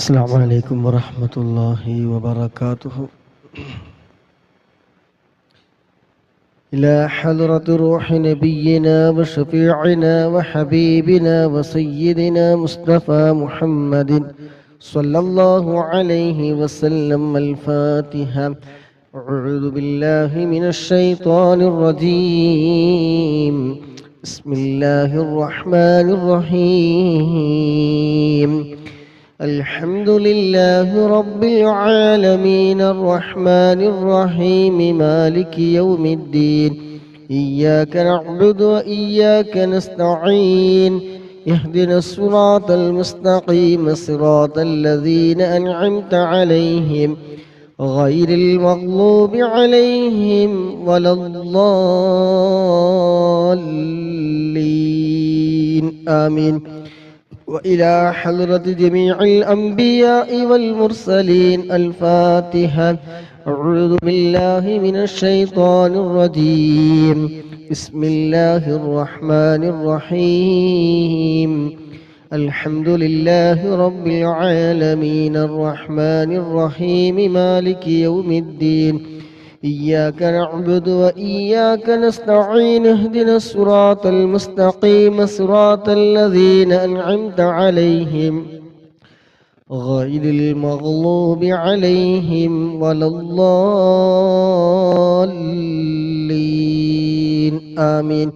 السلام عليكم ورحمة الله وبركاته. إلى حضرة روح نبينا وشفيعنا وحبيبنا وسيدنا مصطفى محمد صلى الله عليه وسلم الفاتحة. أعوذ بالله من الشيطان الرجيم. بسم الله الرحمن الرحيم. الحمد لله رب العالمين الرحمن الرحيم مالك يوم الدين. إياك نعبد وإياك نستعين. اهدنا الصراط المستقيم صراط الذين أنعمت عليهم غير المغضوب عليهم ولا الضالين آمين. وإلى حضرة جميع الأنبياء والمرسلين الفاتحة. أعوذ بالله من الشيطان الرجيم. بسم الله الرحمن الرحيم. الحمد لله رب العالمين الرحمن الرحيم مالك يوم الدين. إياك نعبد وإياك نستعين اهدنا الصراط المستقيم صراط الذين أنعمت عليهم غير المغضوب عليهم ولا الضالين آمين.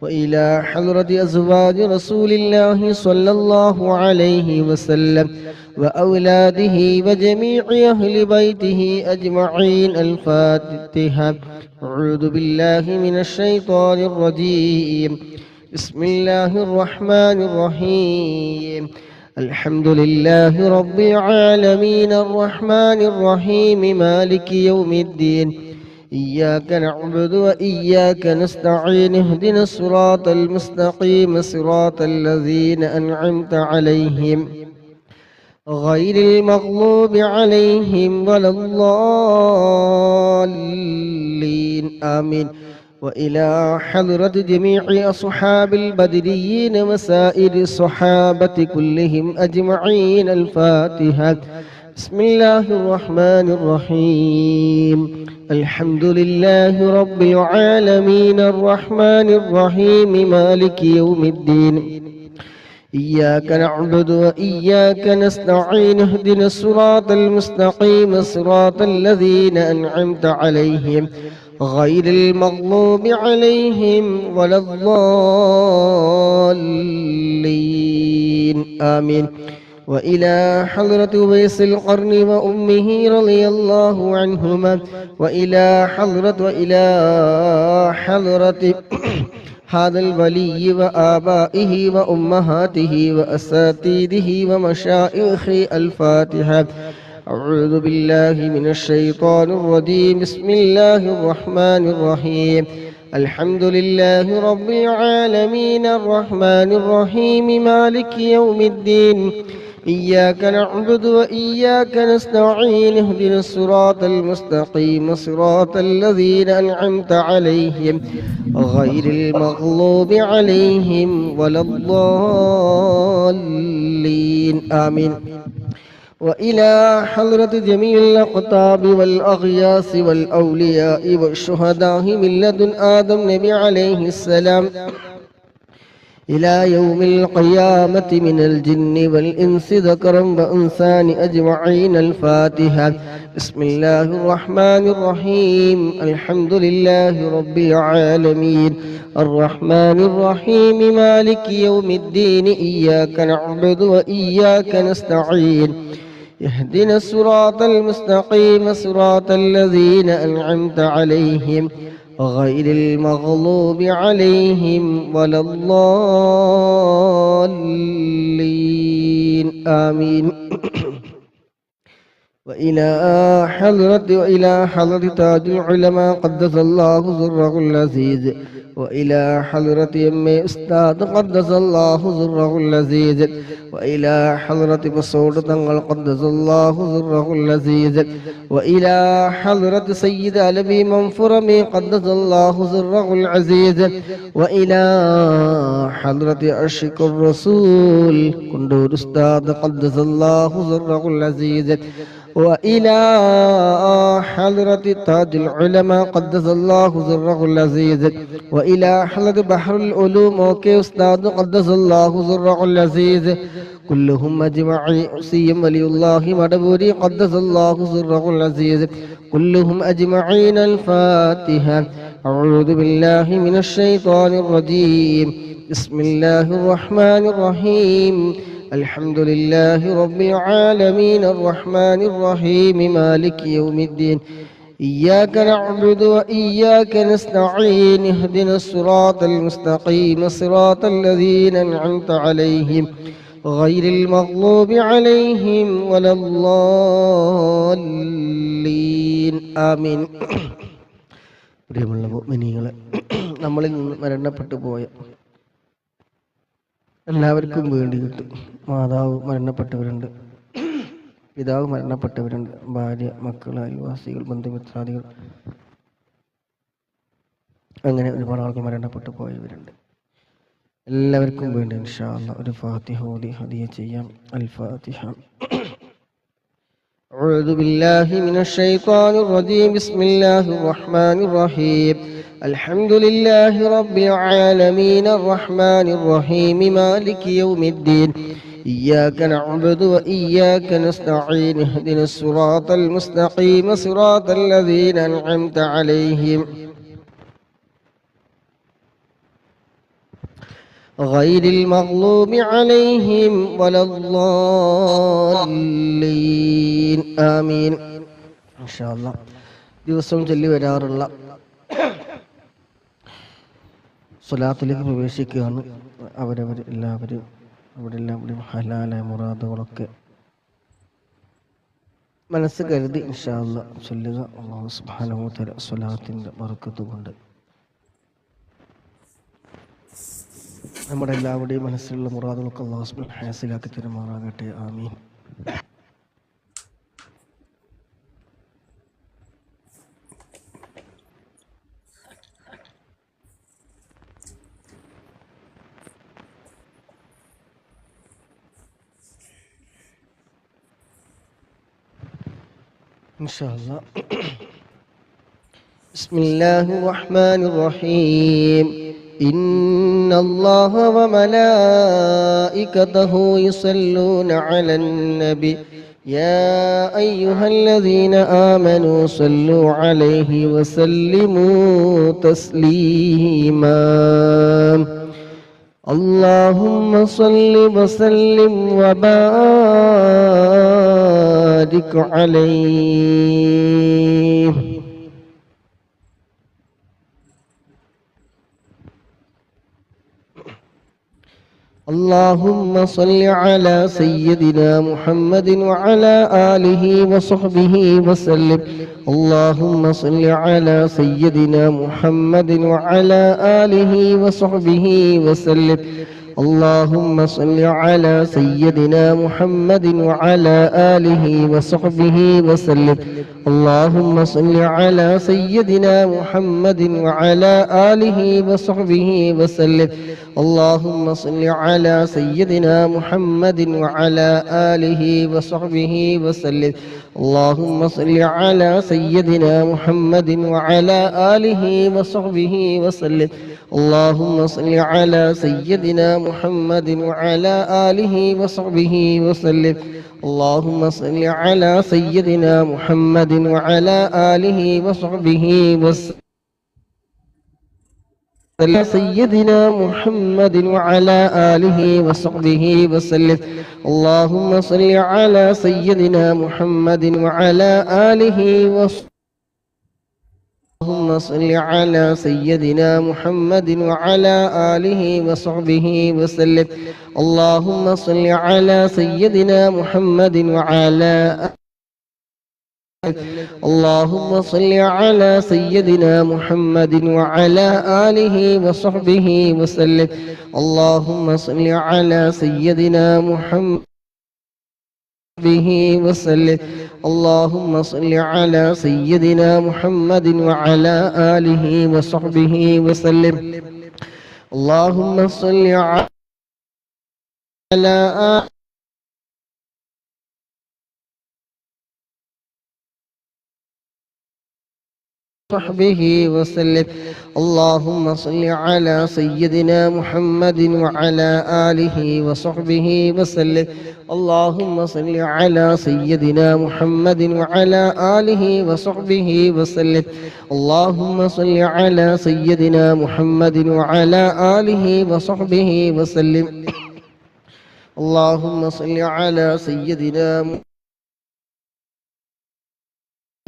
وإلى حضرة أزواج رسول الله صلى الله عليه وسلم وأولاده وجميع أهل بيته أجمعين الفاتحة. أعوذ بالله من الشيطان الرجيم. بسم الله الرحمن الرحيم. الحمد لله رب العالمين الرحمن الرحيم مالك يوم الدين. إياك نعبد وإياك نستعين اهدنا الصراط المستقيم صراط الذين أنعمت عليهم غير المغضوب عليهم ولا الضالين آمين. وإلى حضرة جميع أصحاب البدريين وسائر الصحابة كلهم أجمعين الفاتحة. بسم الله الرحمن الرحيم. الحمد لله رب العالمين الرحمن الرحيم مالك يوم الدين. إياك نعبد وإياك نستعين اهدنا الصراط المستقيم صراط الذين أنعمت عليهم غير المغضوب عليهم ولا الضالين آمين. وإلى حضرة ويس القرن وأمه رضي الله عنهما وإلى حضرة هذا الولي وآبائه وأمهاته وأساتذته ومشائخه الفاتحة. أعوذ بالله من الشيطان الرجيم. بسم الله الرحمن الرحيم. الحمد لله رب العالمين الرحمن الرحيم مالك يوم الدين. إياك نعبد وإياك نستعين اهدنا الصراط المستقيم صراط الذين أنعمت عليهم غير المغضوب عليهم ولا الضالين آمين. وإلى حضرة جميع الأقطاب والأغياث والأولياء والشهداء من لدن آدم نبي عليه السلام إلى يوم القيامة من الجن والإنس ذكرا وأنثى أجمعين الفاتحة. بسم الله الرحمن الرحيم. الحمد لله رب العالمين الرحمن الرحيم مالك يوم الدين. إياك نعبد وإياك نستعين اهدنا الصراط المستقيم صراط الذين أنعمت عليهم غير المغضوب عليهم ولا الضالين آمين. وإلى حضرة تاج العلماء قدس الله سره العزيز وإلى حضرة أم أستاذ قدس الله سره العزيز وإلى حضرة بصور تنقل قدس الله سره العزيز وإلى حضرة سيد علوي منفرمي قدس الله سره العزيز وإلى حضرة أشق الرسول كندور أستاذ قدس الله سره العزيز وإلى حضرة تاج العلماء قدس الله سره العزيز وإلى حضرة بحر العلوم وكي أستاذ قدس الله سره العزيز كلهم أجمعين سيم ولي الله مدبوري قدس الله سره العزيز كلهم أجمعين. الفاتحة. أعوذ بالله من الشيطان الرجيم. بسم الله الرحمن الرحيم. الحمد لله رب العالمين الرحمن الرحيم مالك يوم الدين إياك نعبد وإياك نستعين اهدنا الصراط المستقيم صراط الذين أنعمت عليهم غير المغضوب عليهم ولا الضالين آمين. പ്രിയമുള്ള മുഅ്മിനീങ്ങളെ, നമ്മളിൽ നിന്ന് മരണപ്പെട്ടു പോയ എല്ലാവർക്കും വേണ്ടിയിട്ട് മാതാവ് മരണപ്പെട്ടവരുണ്ട്, പിതാവ് മരണപ്പെട്ടവരുണ്ട്, ഭാര്യ, മക്കൾ, അയൽവാസികൾ, ബന്ധുമിത്രാദികൾ, അങ്ങനെ ഒരുപാട് ആളുകൾ മരണപ്പെട്ടു പോയവരുണ്ട്. എല്ലാവർക്കും വേണ്ടി ഇൻഷാ അല്ലാഹ് ഒരു ഫാത്തിഹ ഓതി ഹദിയ ചെയ്യാം. അൽ ഫാത്തിഹ. أعوذ بالله من الشيطان الرجيم. بسم الله الرحمن الرحيم. الحمد لله رب العالمين الرحمن الرحيم مالك يوم الدين إياك نعبد وإياك نستعين اهدنا الصراط المستقيم صراط الذين أنعمت عليهم غير المغضوب عليهم ولا الضالين آمين. إن شاء الله ദിവസവും ചൊല്ലി വരാറുള്ള സ്വലാത്തിലേക്ക് പ്രവേശിക്കുകയാണ്. എല്ലാവരും അവിടെ ഹലാലായ മുറാദുകളൊക്കെ മനസ്സ് കരുതി ഇൻഷാ അല്ലാഹ് ചൊല്ലുക. അല്ലാഹു സുബ്ഹാനഹു വ തആല സ്വലാത്തിന്റെ ബർക്കത്ത് കൊണ്ട് നമ്മുടെ എല്ലാവരുടെയും മനസ്സിലുള്ള മുറാദുകളൊക്കെ അല്ലാഹു സുബ്ഹാനഹു ഹാസിലാക്കി തരുമാറാകട്ടെ. ആമീൻ. إن شاء الله. بسم الله الرحمن الرحيم. إن الله وملائكته يصلون على النبي يا أيها الذين آمنوا صلوا عليه وسلموا تسليما. اللهم صل وسلم وبارك عليه. اللهم صل على سيدنا محمد وعلى آله وصحبه وسلم. اللهم صل على سيدنا محمد وعلى آله وصحبه وسلم. اللهم صل على سيدنا محمد وعلى آله وصحبه وسلم. اللهم صل على سيدنا محمد وعلى آله وصحبه وسلم. اللهم صل على سيدنا محمد وعلى آله وصحبه وسلم. اللهم صل على سيدنا محمد وعلى آله وصحبه وسلم. اللهم صل على سيدنا محمد وعلى آله وصحبه وسلم. اللهم صل على سيدنا محمد وعلى آله وصحبه وسلم. سيدنا محمد وعلى آله وصحبه وسلم. اللهم صل على سيدنا محمد وعلى آله وصحبه. اللهم صل على سيدنا محمد وعلى آله وصحبه وسلم. اللهم صل على سيدنا محمد وعلى اللهم صل على سيدنا محمد وعلى آله وصحبه وسلم. اللهم صل على سيدنا محمد به وسلم. اللهم صل على سيدنا محمد وعلى آله وصحبه وسلم. اللهم صل على وصحبه وسلم. اللهم صل على سيدنا محمد وعلى آله وصحبه وسلم. اللهم صل على سيدنا محمد وعلى آله وصحبه وسلم. اللهم صل على سيدنا محمد وعلى آله وصحبه وسلم. اللهم صل على سيدنا محمد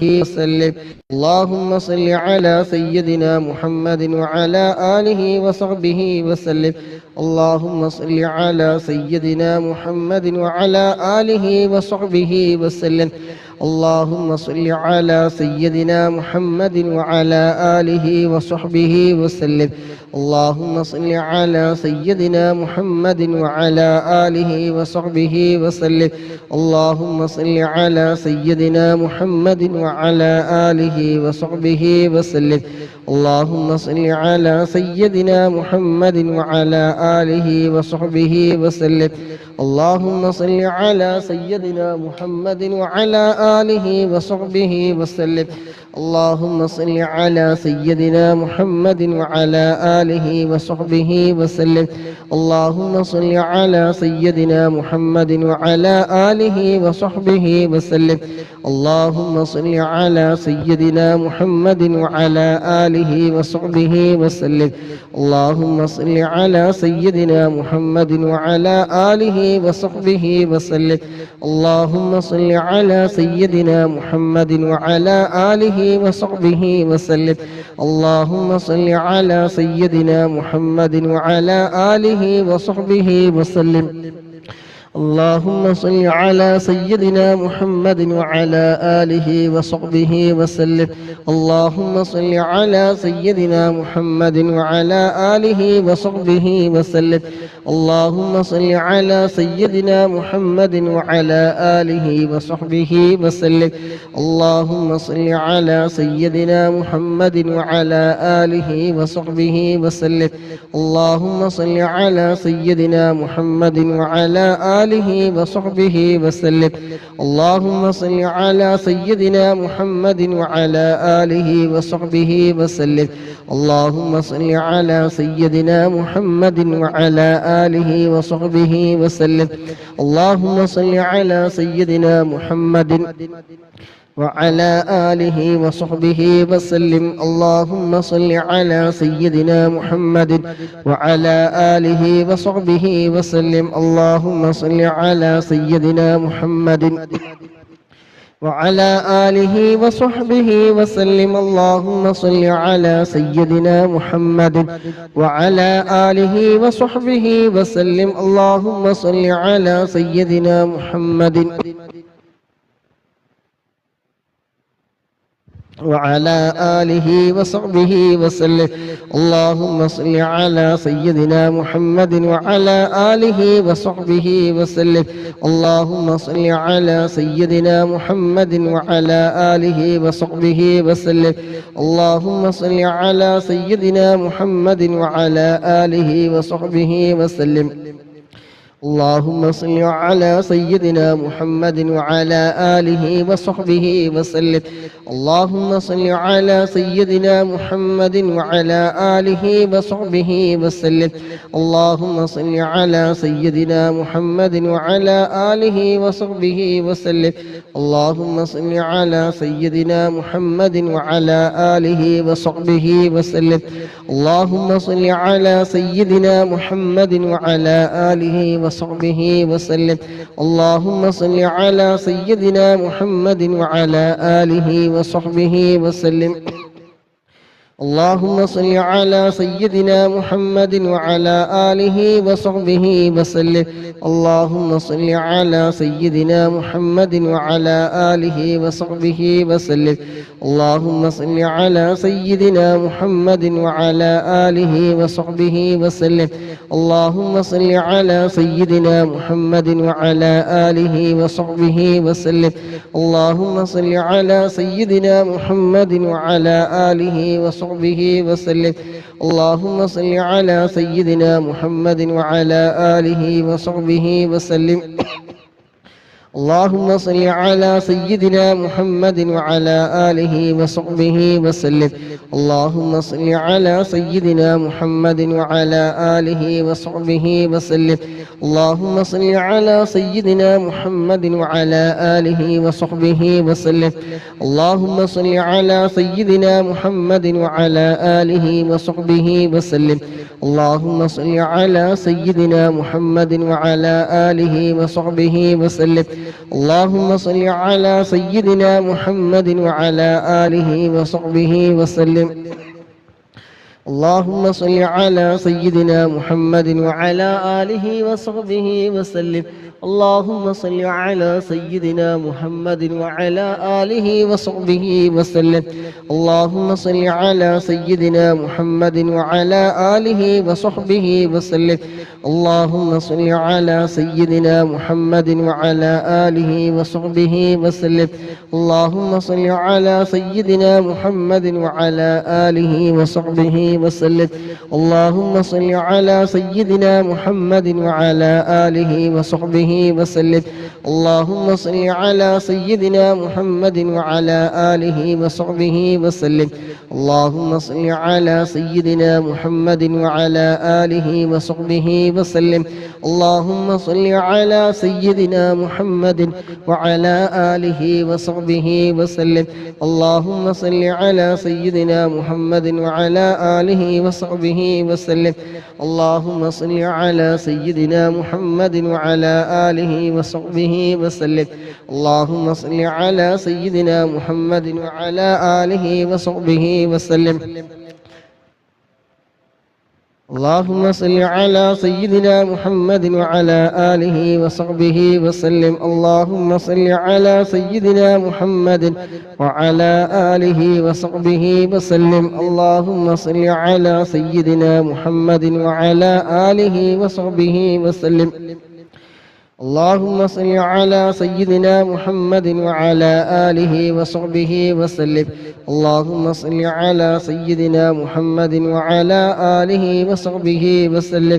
وسلم. اللهم صل على سيدنا محمد وعلى آله وصحبه وسلم. اللهم صل على سيدنا محمد وعلى آله وصحبه وسلم. اللهم صل على سيدنا محمد وعلى آله وصحبه وسلم. اللهم صل على سيدنا محمد وعلى آله وصحبه وسلم. اللهم صل على سيدنا محمد وعلى آله وصحبه وسلم. اللهم صل على سيدنا محمد وعلى آله وصحبه وسلم. اللهم صل على سيدنا محمد وعلى آله وصحبه وسلم. اللهم صل على سيدنا محمد وعلى آله وصحبه وسلم. اللهم صل على سيدنا محمد وعلى آله وصحبه وسلم. اللهم صل على سيدنا محمد وعلى آله وصحبه وسلم. اللهم صل على سيدنا محمد وعلى آله وصحبه وسلم. اللهم صل على سيدنا محمد وعلى آله وصحبه وسلم. اللهم صل على سيدنا محمد وعلى آله وصحبه وسلم. اللهم صل على سيدنا محمد وعلى آله وصحبه وسلم. اللهم صل على سيدنا محمد وعلى آله وصحبه وسلم. اللهم صل على سيدنا محمد وعلى آله وصحبه وسلم. اللهم صل على سيدنا محمد وعلى آله وصحبه وسلم. اللهم صل على سيدنا محمد وعلى آله وصحبه وسلم. اللهم صل على سيدنا محمد وعلى آله وصحبه وسلم. اللهم صل على سيدنا محمد وعلى آله وصحبه وسلم. اللهم صل على سيدنا محمد وعلى آله وصحبه وسلم. اللهم صل على سيدنا محمد وعلى آله وصحبه وسلم. اللهم صل على سيدنا محمد وعلى آله وصحبه وسلم. اللهم صل على سيدنا محمد وعلى آله وصحبه وسلم. اللهم صل على سيدنا محمد وعلى آله وصحبه وسلم. اللهم صل على سيدنا محمد وعلى آله وصحبه وسلم. اللهم صل على سيدنا محمد وعلى آله وصحبه وسلم. اللهم صل على سيدنا محمد وعلى آله وصحبه وسلم. اللهم صل على سيدنا محمد وعلى آله وصحبه وسلم. اللهم صل على سيدنا محمد وعلى آله وصحبه وسلم. اللهم صل على سيدنا محمد وعلى آله وصحبه وسلم. اللهم صل على سيدنا محمد وعلى آله وصحبه وسلم. اللهم صل على سيدنا محمد وعلى آله وصحبه وسلم. اللهم صل على سيدنا محمد وعلى آله وصحبه وسلم. اللهم صل على سيدنا محمد وعلى آله وصحبه وسلم. اللهم صل على سيدنا محمد وعلى آله وصحبه وسلم. اللهم صل على سيدنا محمد وعلى آله وصحبه وسلم. اللهم صل على سيدنا محمد وعلى آله وصحبه وسلم. اللهم صل على سيدنا محمد وعلى آله وصحبه وسلم. اللهم صل على سيدنا محمد وعلى آله وصحبه وسلم. اللهم صل على سيدنا محمد وعلى آله وصحبه وسلم. اللهم صل على سيدنا محمد وعلى آله وصحبه وسلم. اللهم صل على سيدنا محمد وعلى آله وصحبه وسلم. اللهم صل على سيدنا محمد وعلى آله وصحبه وسلم. اللهم صل على سيدنا محمد وعلى آله وصحبه وسلم. اللهم صل على سيدنا محمد وعلى آله وصحبه وسلم. اللهم صل على سيدنا محمد وعلى آله وصحبه وسلم. اللهم صل على سيدنا محمد وعلى آله وصحبه وسلم. اللهم صل على سيدنا محمد وعلى آله وصحبه وسلم. اللهم صل على سيدنا محمد وعلى آله وصحبه وسلم. اللهم صل على سيدنا محمد وعلى آله وصحبه وسلم. اللهم صل على سيدنا محمد وعلى آله وصحبه وسلم. اللهم صل على سيدنا محمد وعلى آله وصحبه وسلم. اللهم صل على سيدنا محمد وعلى آله وصحبه وسلم. اللهم صل على سيدنا محمد وعلى آله وصحبه وسلم. اللهم صل على سيدنا محمد وعلى آله وصحبه وسلم. اللهم صل على سيدنا محمد وعلى آله وصحبه وسلم. اللهم صل على سيدنا محمد وعلى آله وصحبه وسلم. اللهم صل على سيدنا محمد وعلى آله وصحبه وسلم. اللهم صل على سيدنا محمد وعلى آله وصحبه وسلم. اللهم صل على سيدنا محمد وعلى آله وصحبه وسلم. اللهم صل على سيدنا محمد وعلى آله وصحبه وسلم. اللهم صل على سيدنا محمد وعلى آله وصحبه وسلم.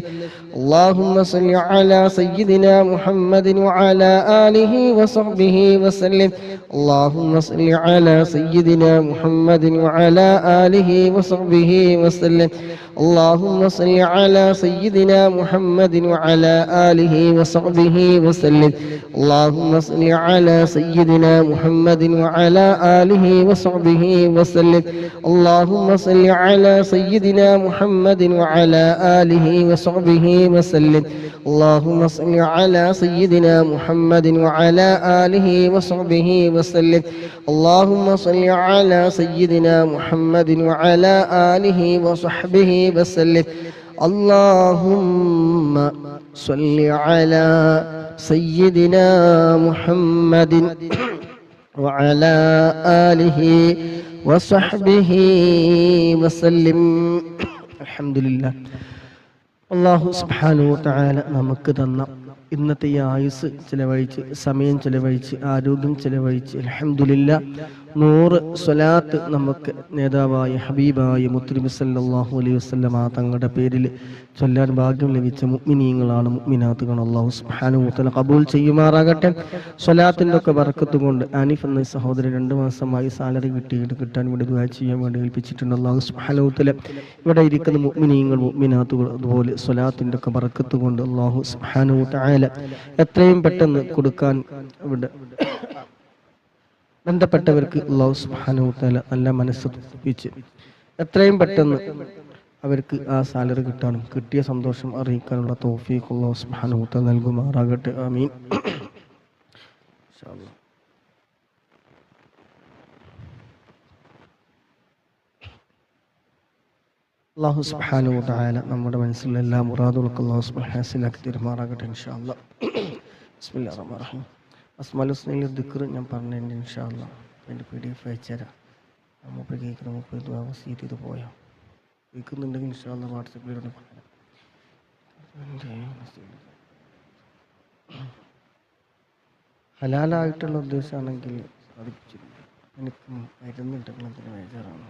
اللهم صل على سيدنا محمد وعلى آله وصحبه وسلم. اللهم صل على سيدنا محمد وعلى آله وصحبه وسلم. اللهم صل على سيدنا محمد وعلى آله وصحبه وسلم. اللهم صل على سيدنا محمد وعلى آله وصحبه وسلم. اللهم صل على سيدنا محمد وعلى آله وصحبه وسلم. اللهم صل على سيدنا محمد وعلى آله وصحبه وسلم. اللهم صل على سيدنا محمد وعلى آله وصحبه وسلم. اللهم صل على سيدنا محمد وعلى آله وصحبه وسلم. الحمد لله. അല്ലാഹു സുബ്ഹാനഹു വ തആല നമുക്ക് തന്ന ഇന്നത്തെ ഈ ആയുസ് ചിലവഴിച്ച്, സമയം ചിലവഴിച്ച്, ആരോഗ്യം ചിലവഴിച്ച് അൽഹംദുലില്ലാ 100 സ്വലാത്ത് നമുക്ക് നേതാവായ ഹബീബായ മുത്തുനബി സല്ലല്ലാഹു അലൈഹി വസല്ലമ തങ്ങളുടെ പേരിൽ ചൊല്ലാൻ ഭാഗ്യം ലഭിച്ച മുഅ്മിനീങ്ങളാണ്, മുഅ്മിനാത്തുകൾ. അല്ലാഹു സുബ്ഹാനഹു വ തആല ഖബൂൽ ചെയ്യുമാറാകട്ടെ. സ്വലാത്തിന്റെ ഒക്കെ ബർക്കത്ത് കൊണ്ട് ആനിഫ് എന്ന സഹോദരൻ 2 മാസമായി സാലറി കിട്ടാൻ വേണ്ടി ദുആ ചെയ്യാൻ വേണ്ടി ഏൽപ്പിച്ചിട്ടുണ്ട്. അല്ലാഹു സുബ്ഹാനഹു വ തആല ഇവിടെ ഇരിക്കുന്ന മുഅ്മിനീങ്ങൾ, മുഅ്മിനാത്തുകൾ അതുപോലെ സ്വലാത്തിന്റെ ഒക്കെ ബർക്കത്ത് കൊണ്ട് അല്ലാഹു സുബ്ഹാനഹു വ തആല എത്രയും പെട്ടെന്ന് കൊടുക്കാൻ ഇവിടെ ബന്ധപ്പെട്ടവർക്ക് അല്ലാഹു സുബ്ഹാനഹു വ തആല നല്ല മനസ്സ് തുപ്പിച്ച് എത്രയും പെട്ടെന്ന് അവർക്ക് ആ സാലറി കിട്ടാനും കിട്ടിയ സന്തോഷം അറിയിക്കാനുള്ള തൗഫീഖ് അല്ലാഹു സുബ്ഹാനഹു വ തആല നൽകുമാറാകട്ടെ. ആമീൻ. ഇൻഷാ അല്ലാഹ്. അല്ലാഹു സുബ്ഹാനഹു വ തആല നമ്മുടെ മനസ്സിലുള്ള എല്ലാ മുറാദുകൾക്കും അല്ലാഹു സുബ്ഹാനഹു ഹാസിലാക്കി തരുമാറാകട്ടെ ഇൻഷാ അല്ലാഹ്. ബിസ്മില്ലാഹിർ റഹ്മാനിർ റഹീം. അസ്മാഉൽ ഹുസ്നയിലെ ദിക്ർ ഞാൻ പറഞ്ഞിട്ടുണ്ട് ഇൻഷാ അല്ലാഹ്. അതിൻ്റെ PDF അയച്ചുതരാം. നമുക്ക് കേൾക്കുന്ന നമുക്ക് ദുആ വസിയത്ത് ചെയ്ത് പോയാൽ കേൾക്കുന്നുണ്ടെങ്കിൽ ഇൻഷാ അല്ലാഹ് വാട്സപ്പിലൂടെ പറയാം. ഹലാലായിട്ടുള്ള ഉദ്ദേശമാണെങ്കിൽ സാധിപ്പിച്ചില്ല. എനിക്ക് മരുന്നുണ്ടെങ്കിൽ വേജാറാണ്.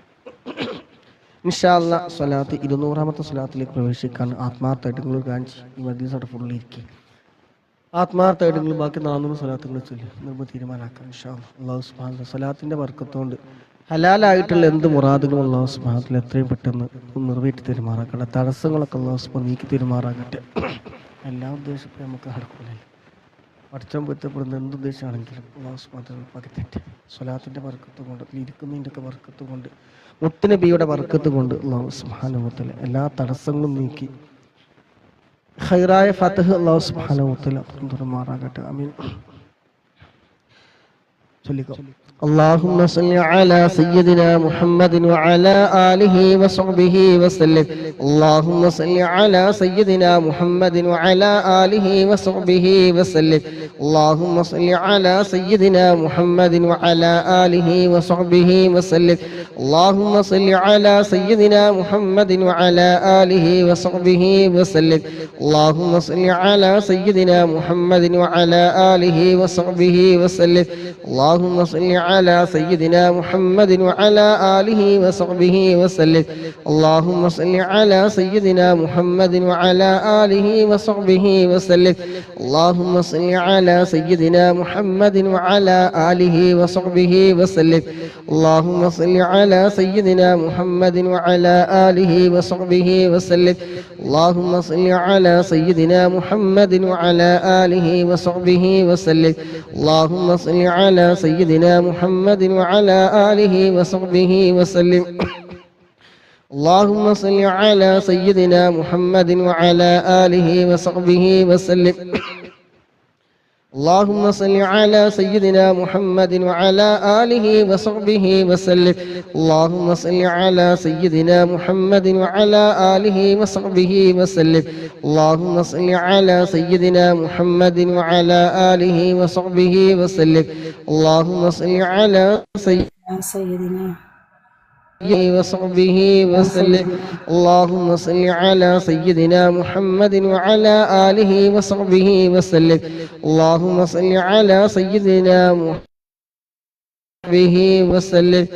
ഇൻഷാ അല്ലാഹ് സ്വലാത്ത് 200-ാമത്തെ സ്വലാത്തിലേക്ക് പ്രവേശിക്കാൻ ആത്മാർത്ഥമായിട്ട് നിങ്ങൾ കാണിച്ച് ഈ മദ്രസയുടെ ഫുള്ളിരിക്കുക. ആത്മാർത്ഥമായിട്ട് നിങ്ങൾ ബാക്കി 400 സ്വലാത്തുകൾ ചൊല്ലി നിർബന്ധ തീരുമാനമാക്കാം ഇൻഷാ അല്ലാഹ്. അല്ലാഹു സുബ്ഹാനഹു വ സ്വലാത്തിൻ്റെ ബർക്കത്തുകൊണ്ട് ഹലാലായിട്ടുള്ള എന്ത് മുറാദുകളും അല്ലാഹു സുബ്ഹാനഹു വ തആല എത്രയും പെട്ടെന്ന് നിറവേറ്റി തരുമാറാക്കട്ടെ. തടസ്സങ്ങളൊക്കെ അല്ലാഹു സുബ്ഹാനഹു വ തആല നീക്കി തരുമാറാകട്ടെ. എല്ലാ ഉദ്ദേശവും നമുക്ക് നടക്കില്ലല്ലോ. പഠിച്ചാൻ പൊരുത്തപ്പെടുന്ന എന്തുദ്ദേശമാണെങ്കിലും അല്ലാഹു സുബ്ഹാനഹു വ തആല പകരട്ടെ. സ്വലാത്തിൻ്റെ ബർക്കത്ത് കൊണ്ട് ഇരിക്കുന്നതിൻ്റെയൊക്കെ ബർക്കത്ത് കൊണ്ട് മുത്തുനബിയുടെ ബർക്കത്ത് കൊണ്ട് അല്ലാഹു സുബ്ഹാനഹു വ തആല എല്ലാ തടസ്സങ്ങളും നീക്കി ഖൈറായ ഫതഹ് അല്ലാഹു സുബ്ഹാനഹു വ തആല തരുമാറാകട്ടെ. ആമീൻ. ചൊല്ലിക്കോ. اللهم صل على سيدنا محمد وعلى آله وصحبه وسلم. اللهم صل على سيدنا محمد وعلى آله وصحبه وسلم. اللهم صل على سيدنا محمد وعلى آله وصحبه وسلم. اللهم صل على سيدنا محمد وعلى آله وصحبه وسلم. اللهم صل على سيدنا محمد وعلى آله وصحبه وسلم. اللهم صل على سيدنا محمد وعلى آله وصحبه وسلم. اللهم صل على سيدنا محمد وعلى آله وصحبه وسلم. اللهم صل على سيدنا محمد وعلى آله وصحبه وسلم. اللهم صل على سيدنا محمد وعلى آله وصحبه وسلم. اللهم صل على سيدنا محمد وعلى آله وصحبه وسلم. اللهم صل على سيدنا محمد وعلى آله وصحبه وسلم. اللهم صل على سيدنا محمد وعلى آله وصحبه وسلم. اللهم صل على سيدنا محمد وعلى آله وصحبه وسلم. اللهم صل على سيدنا محمد وعلى آله وصحبه وسلم. اللهم صل على سيدنا محمد وعلى آله وصحبه وسلم. اللهم صل على سيدنا وصحبه وسلم. اللهم صل على سيدنا محمد وعلى آله وصحبه وسلم. اللهم صل على سيدنا محمد وسلم.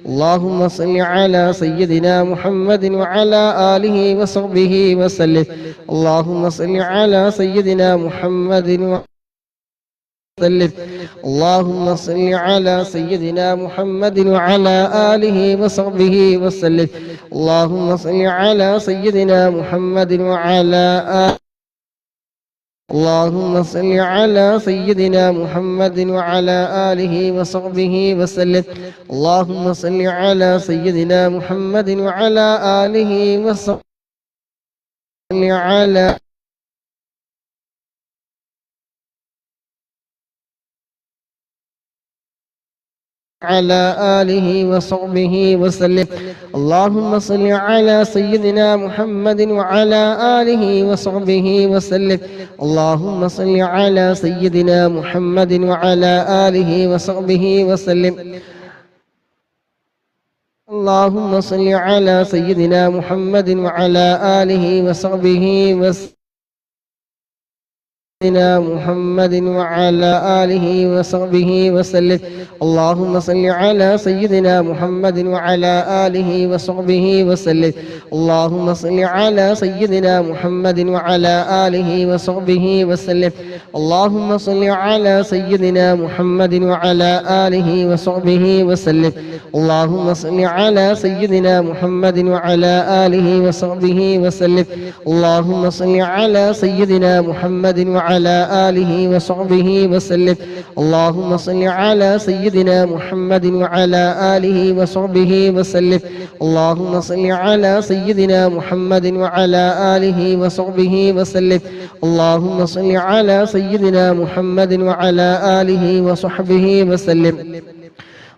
اللهم صل على سيدنا محمد وعلى آله وصحبه وسلم. اللهم صل على سيدنا محمد وسلم. اللهم صل على سيدنا محمد وعلى آله وصحبه وسلم. اللهم صل على سيدنا محمد وعلى اللهم صل على سيدنا محمد وعلى آله وصحبه وسلم. اللهم صل على سيدنا محمد وعلى آله وصحبه على على آله وصحبه وسلم. اللهم صل على سيدنا محمد وعلى آله وصحبه وسلم. اللهم صل على سيدنا محمد وعلى آله وصحبه وسلم. اللهم صل على سيدنا محمد وعلى آله وصحبه وسلم. سيدنا محمد وعلى آله وصحبه وسلم. اللهم صل على سيدنا محمد وعلى آله وصحبه وسلم. اللهم صل على سيدنا محمد وعلى آله وصحبه وسلم. اللهم صل على سيدنا محمد وعلى آله وصحبه وسلم. اللهم صل على سيدنا محمد وعلى آله وصحبه وسلم. اللهم صل على سيدنا محمد وعلى آله وصحبه وسلم. اللهم صل على سيدنا محمد وعلى آله وصحبه وسلم. اللهم صل على سيدنا محمد وعلى آله وصحبه وسلم. اللهم صل على سيدنا محمد وعلى آله وصحبه وسلم.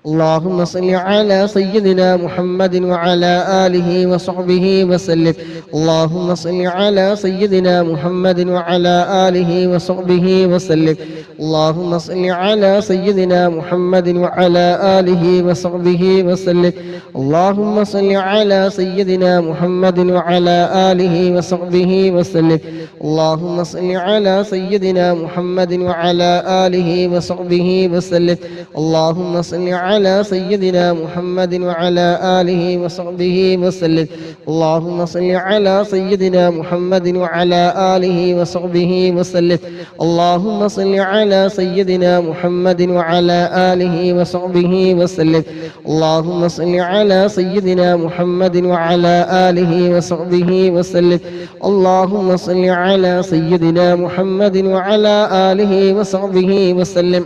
اللهم صل على سيدنا محمد وعلى آله وصحبه وسلم. اللهم صل على سيدنا محمد وعلى آله وصحبه وسلم. اللهم صل على سيدنا محمد وعلى آله وصحبه وسلم. اللهم صل على سيدنا محمد وعلى آله وصحبه وسلم. اللهم صل على سيدنا محمد وعلى آله وصحبه وسلم. اللهم صل على سيدنا محمد وعلى آله وصحبه وسلم. اللهم صل على سيدنا محمد وعلى آله وصحبه وسلم. اللهم صل على سيدنا محمد وعلى آله وصحبه وسلم. اللهم صل على سيدنا محمد وعلى آله وصحبه وسلم. اللهم صل على سيدنا محمد وعلى آله وصحبه وسلم.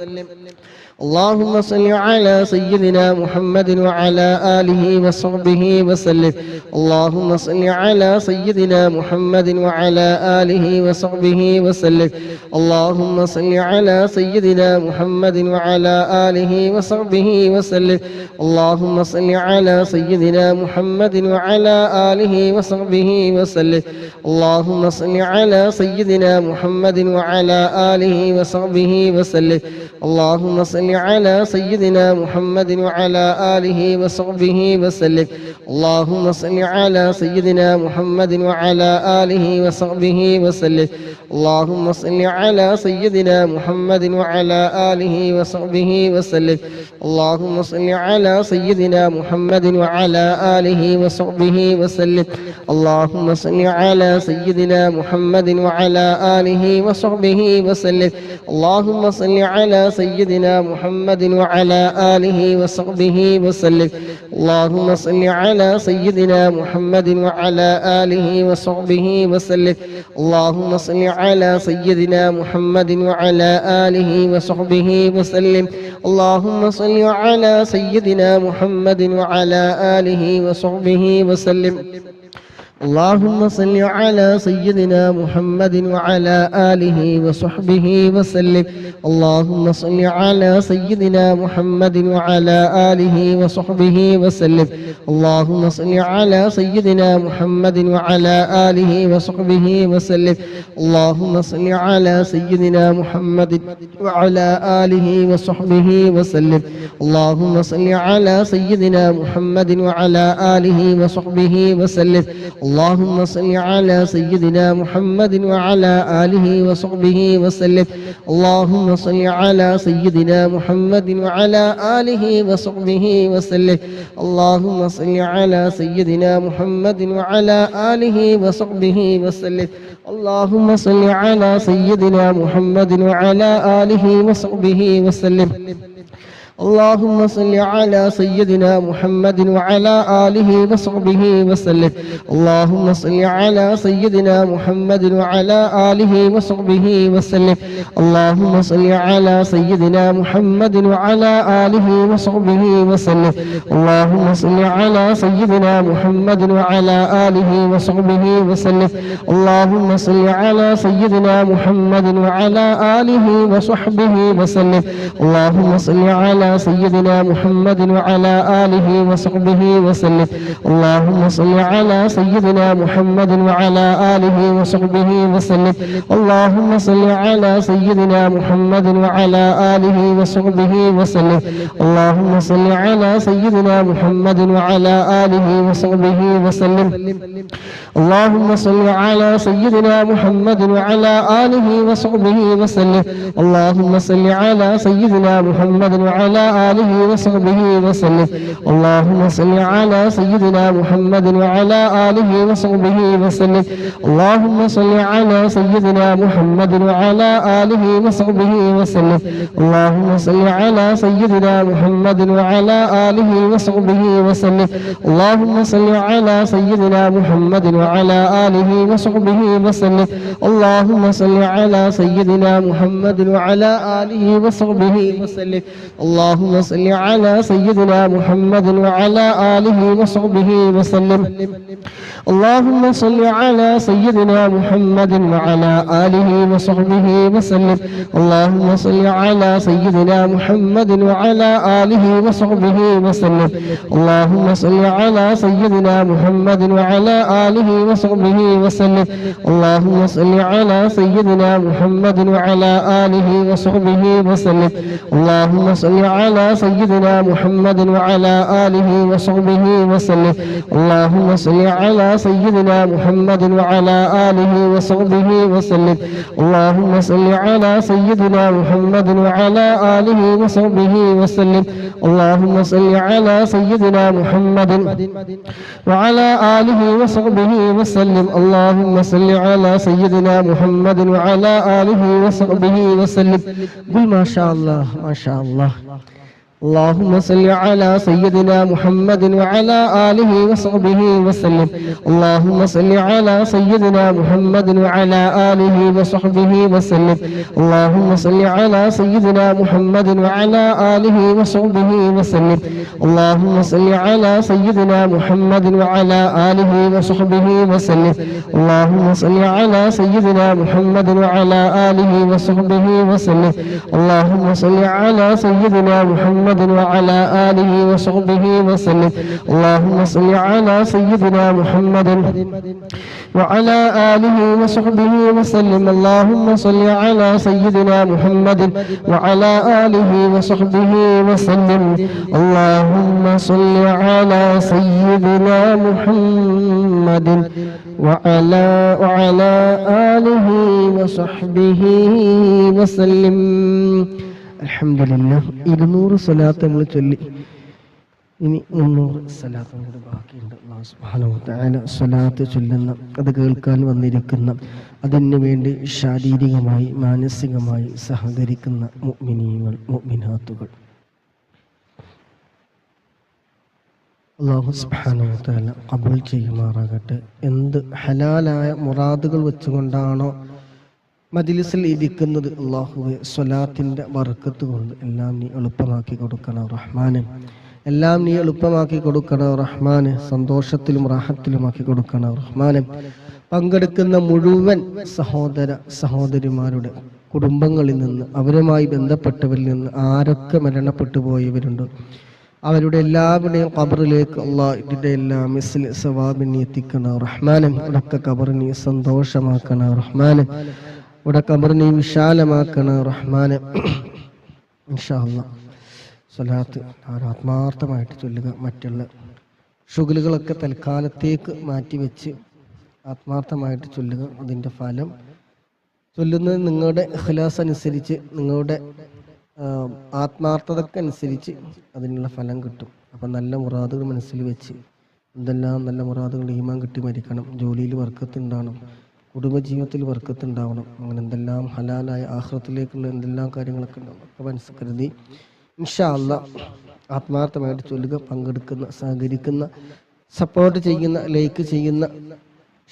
اللهم صل على سيدنا محمد وعلى آله وصحبه وسلم. اللهم صل على سيدنا محمد وعلى آله وصحبه وسلم. اللهم صل على سيدنا محمد وعلى آله وصحبه وسلم. اللهم صل على سيدنا محمد وعلى آله وصحبه وسلم. اللهم صل على سيدنا محمد وعلى آله وصحبه وسلم. اللهم صل على سيدنا محمد وعلى آله وصحبه وسلم. اللهم صل على سيدنا محمد وعلى آله وصحبه وسلم. اللهم صل على سيدنا محمد وعلى آله وصحبه وسلم. اللهم صل على سيدنا محمد وعلى آله وصحبه وسلم. اللهم صل على سيدنا محمد وعلى آله وصحبه وسلم. اللهم صل على سيدنا محمد وعلى آله وصحبه وسلم. اللهم صل على سيدنا محمد وعلى آله وصحبه وسلم. اللهم صل على سيدنا محمد وعلى آله وصحبه وسلم. اللهم صل على سيدنا محمد وعلى آله وصحبه وسلم. اللهم صل على سيدنا محمد وعلى آله وصحبه وسلم. اللهم صل على سيدنا محمد وعلى آله وصحبه وسلم. اللهم صل على سيدنا محمد وعلى آله وصحبه وسلم. اللهم صل على سيدنا محمد وعلى آله وصحبه وسلم. اللهم صل على سيدنا محمد وعلى آله وصحبه وسلم. اللهم صل على سيدنا محمد وعلى آله وصحبه وسلم. اللهم صل على سيدنا محمد وعلى آله وصحبه وسلم. اللهم صل على سيدنا محمد وعلى آله وصحبه وسلم. اللهم صل على سيدنا محمد وعلى آله وصحبه وسلم. اللهم صل على سيدنا محمد وعلى آله وصحبه وسلم. اللهم صل على سيدنا محمد وعلى آله وصحبه وسلم. اللهم صل على سيدنا محمد وعلى آله وصحبه وسلم. اللهم صل على سيدنا محمد وعلى آله وصحبه وسلم. اللهم صل على سيدنا محمد وعلى آله وصحبه وسلم. اللهم صل على سيدنا محمد وعلى آله وصحبه وسلم. اللهم صل على سيدنا محمد وعلى آله وصحبه وسلم. اللهم صل على سيدنا محمد وعلى آله وصحبه وسلم. اللهم صل على سيدنا محمد وعلى آله وصحبه وسلم. اللهم صل على سيدنا محمد وعلى آله وصحبه وسلم. اللهم صل على سيدنا محمد وعلى آله وصحبه وسلم. اللهم صل على سيدنا محمد وعلى آله وصحبه وسلم. اللهم صل على سيدنا محمد وعلى آله وصحبه وسلم. اللهم صل على سيدنا محمد وعلى آله وصحبه وسلم. اللهم صل على سيدنا محمد وعلى آله وصحبه وسلم. اللهم صل على سيدنا محمد وعلى آله وصحبه وسلم. اللهم صل على سيدنا محمد وعلى آله وصحبه وسلم اللهم صل على سيدنا محمد وعلى آله وصحبه وسلم اللهم صل على سيدنا محمد وعلى آله وصحبه وسلم اللهم صل على سيدنا محمد وعلى آله وصحبه وسلم اللهم صل على سيدنا محمد وعلى آله وصحبه وسلم اللهم صل على سيدنا محمد وعلى آله وصحبه وسلم اللهم صل على سيدنا محمد وعلى آله وصحبه وسلم اللهم صل على سيدنا محمد وعلى آله وصحبه وسلم اللهم صل على سيدنا محمد وعلى آله وصحبه وسلم اللهم صل على سيدنا محمد وعلى آله وصحبه وسلم قل ما شاء الله ما شاء الله اللهم صل على سيدنا محمد وعلى آله وصحبه وسلم اللهم صل على سيدنا محمد وعلى آله وصحبه وسلم اللهم صل على سيدنا محمد وعلى آله وصحبه وسلم اللهم صل على سيدنا محمد وعلى آله وصحبه وسلم اللهم صل على سيدنا محمد وعلى آله وصحبه وسلم اللهم صل على سيدنا محمد وعلى آله وصحبه وسلم اللهم صل على سيدنا محمد وعلى آله وصحبه وسلم اللهم صل على سيدنا محمد وعلى آله وصحبه وسلم اللهم صل على سيدنا محمد وعلى آله وصحبه وسلم അൽഹംദുലില്ലാഹ് 200 സ്വലാത്ത് നമ്മൾ ചൊല്ലി. ഇനി 300 സ്വലാത്ത് കൂടെ ബാക്കിയുണ്ട്. അല്ലാഹു സുബ്ഹാനഹു വ തആല സ്വലാത്ത് ചൊല്ലുന്ന, അത് കേൾക്കാൻ വന്നിരിക്കുന്ന, അതിനു വേണ്ടി ശാരീരികമായി മാനസികമായി സഹകരിക്കുന്ന മുഅ്മിനീങ്ങൾ മുഅ്മിനാത്തുകൾ അല്ലാഹു സുബ്ഹാനഹു വ തആല ഖബൂൽ ചെയ്യുമാറാകട്ടെ. എന്ത് ഹലാലായ മുറാദുകൾ വെച്ചുകൊണ്ടാണോ മജ്ലിസിൽ ഇരിക്കുന്നത്, അല്ലാഹുവേ സ്വലാത്തിന്റെ ബർക്കത്ത് കൊണ്ട് എല്ലാം നീ എളുപ്പമാക്കി കൊടുക്കണം റഹ്മാനെ. എല്ലാം നീ എളുപ്പമാക്കി കൊടുക്കണം റഹ്മാനെ. സന്തോഷത്തിലും റാഹത്തിലുമാക്കി കൊടുക്കണം റഹ്മാനെ. പങ്കെടുക്കുന്ന മുഴുവൻ സഹോദര സഹോദരിമാരുടെ കുടുംബങ്ങളിൽ നിന്ന്, അവരുമായി ബന്ധപ്പെട്ടവരിൽ നിന്ന് ആരൊക്കെ മരണപ്പെട്ടു പോയവരുണ്ടോ അവരുടെ എല്ലാവരുടെയും ഖബറിലേക്ക് അല്ലാഹ് ഇതിന്റെ എല്ലാം മിസ്ലി സവാബിനെ എത്തിക്കണം റഹ്മാനെ. ഇവിടൊക്കെ ഖബറിനെ സന്തോഷമാക്കണം റഹ്മാനെ. ഇവിടെ ഖബറിനെ വിശാലമാക്കണം റഹ്മാനെ. ഇൻഷാ അല്ലാഹ് സ്വലാത്ത് ആത്മാർത്ഥമായിട്ട് ചൊല്ലുക. മറ്റുള്ള ഷുഗലുകളൊക്കെ തൽക്കാലത്തേക്ക് മാറ്റിവെച്ച് ആത്മാർത്ഥമായിട്ട് ചൊല്ലുക. അതിൻ്റെ ഫലം ചൊല്ലുന്നത് നിങ്ങളുടെ ഇഖ്ലാസ് അനുസരിച്ച്, നിങ്ങളുടെ ആത്മാർത്ഥതക്കനുസരിച്ച് അതിനുള്ള ഫലം കിട്ടും. അപ്പം നല്ല മുറാദുകൾ മനസ്സിൽ വെച്ച്, എന്തെല്ലാം നല്ല മുറാദുകൾ ഈമാൻ കിട്ടി മരിക്കണം, ജോലിയിൽ ബർക്കത്തുണ്ടാവണം, കുടുംബജീവിതത്തിൽ ബർക്കത്തുണ്ടാവണം, അങ്ങനെ എന്തെല്ലാം ഹലാലായ ആഖിറത്തിലേക്കുള്ള എന്തെല്ലാം കാര്യങ്ങളൊക്കെ ഉണ്ടാവും ഒക്കെ മനസ്സിൽ കരുതി ഇൻഷാ അല്ലാഹ് ആത്മാർത്ഥമായിട്ട് ചൊല്ലുക. പങ്കെടുക്കുന്ന, സഹകരിക്കുന്ന, സപ്പോർട്ട് ചെയ്യുന്ന, ലൈക്ക് ചെയ്യുന്ന,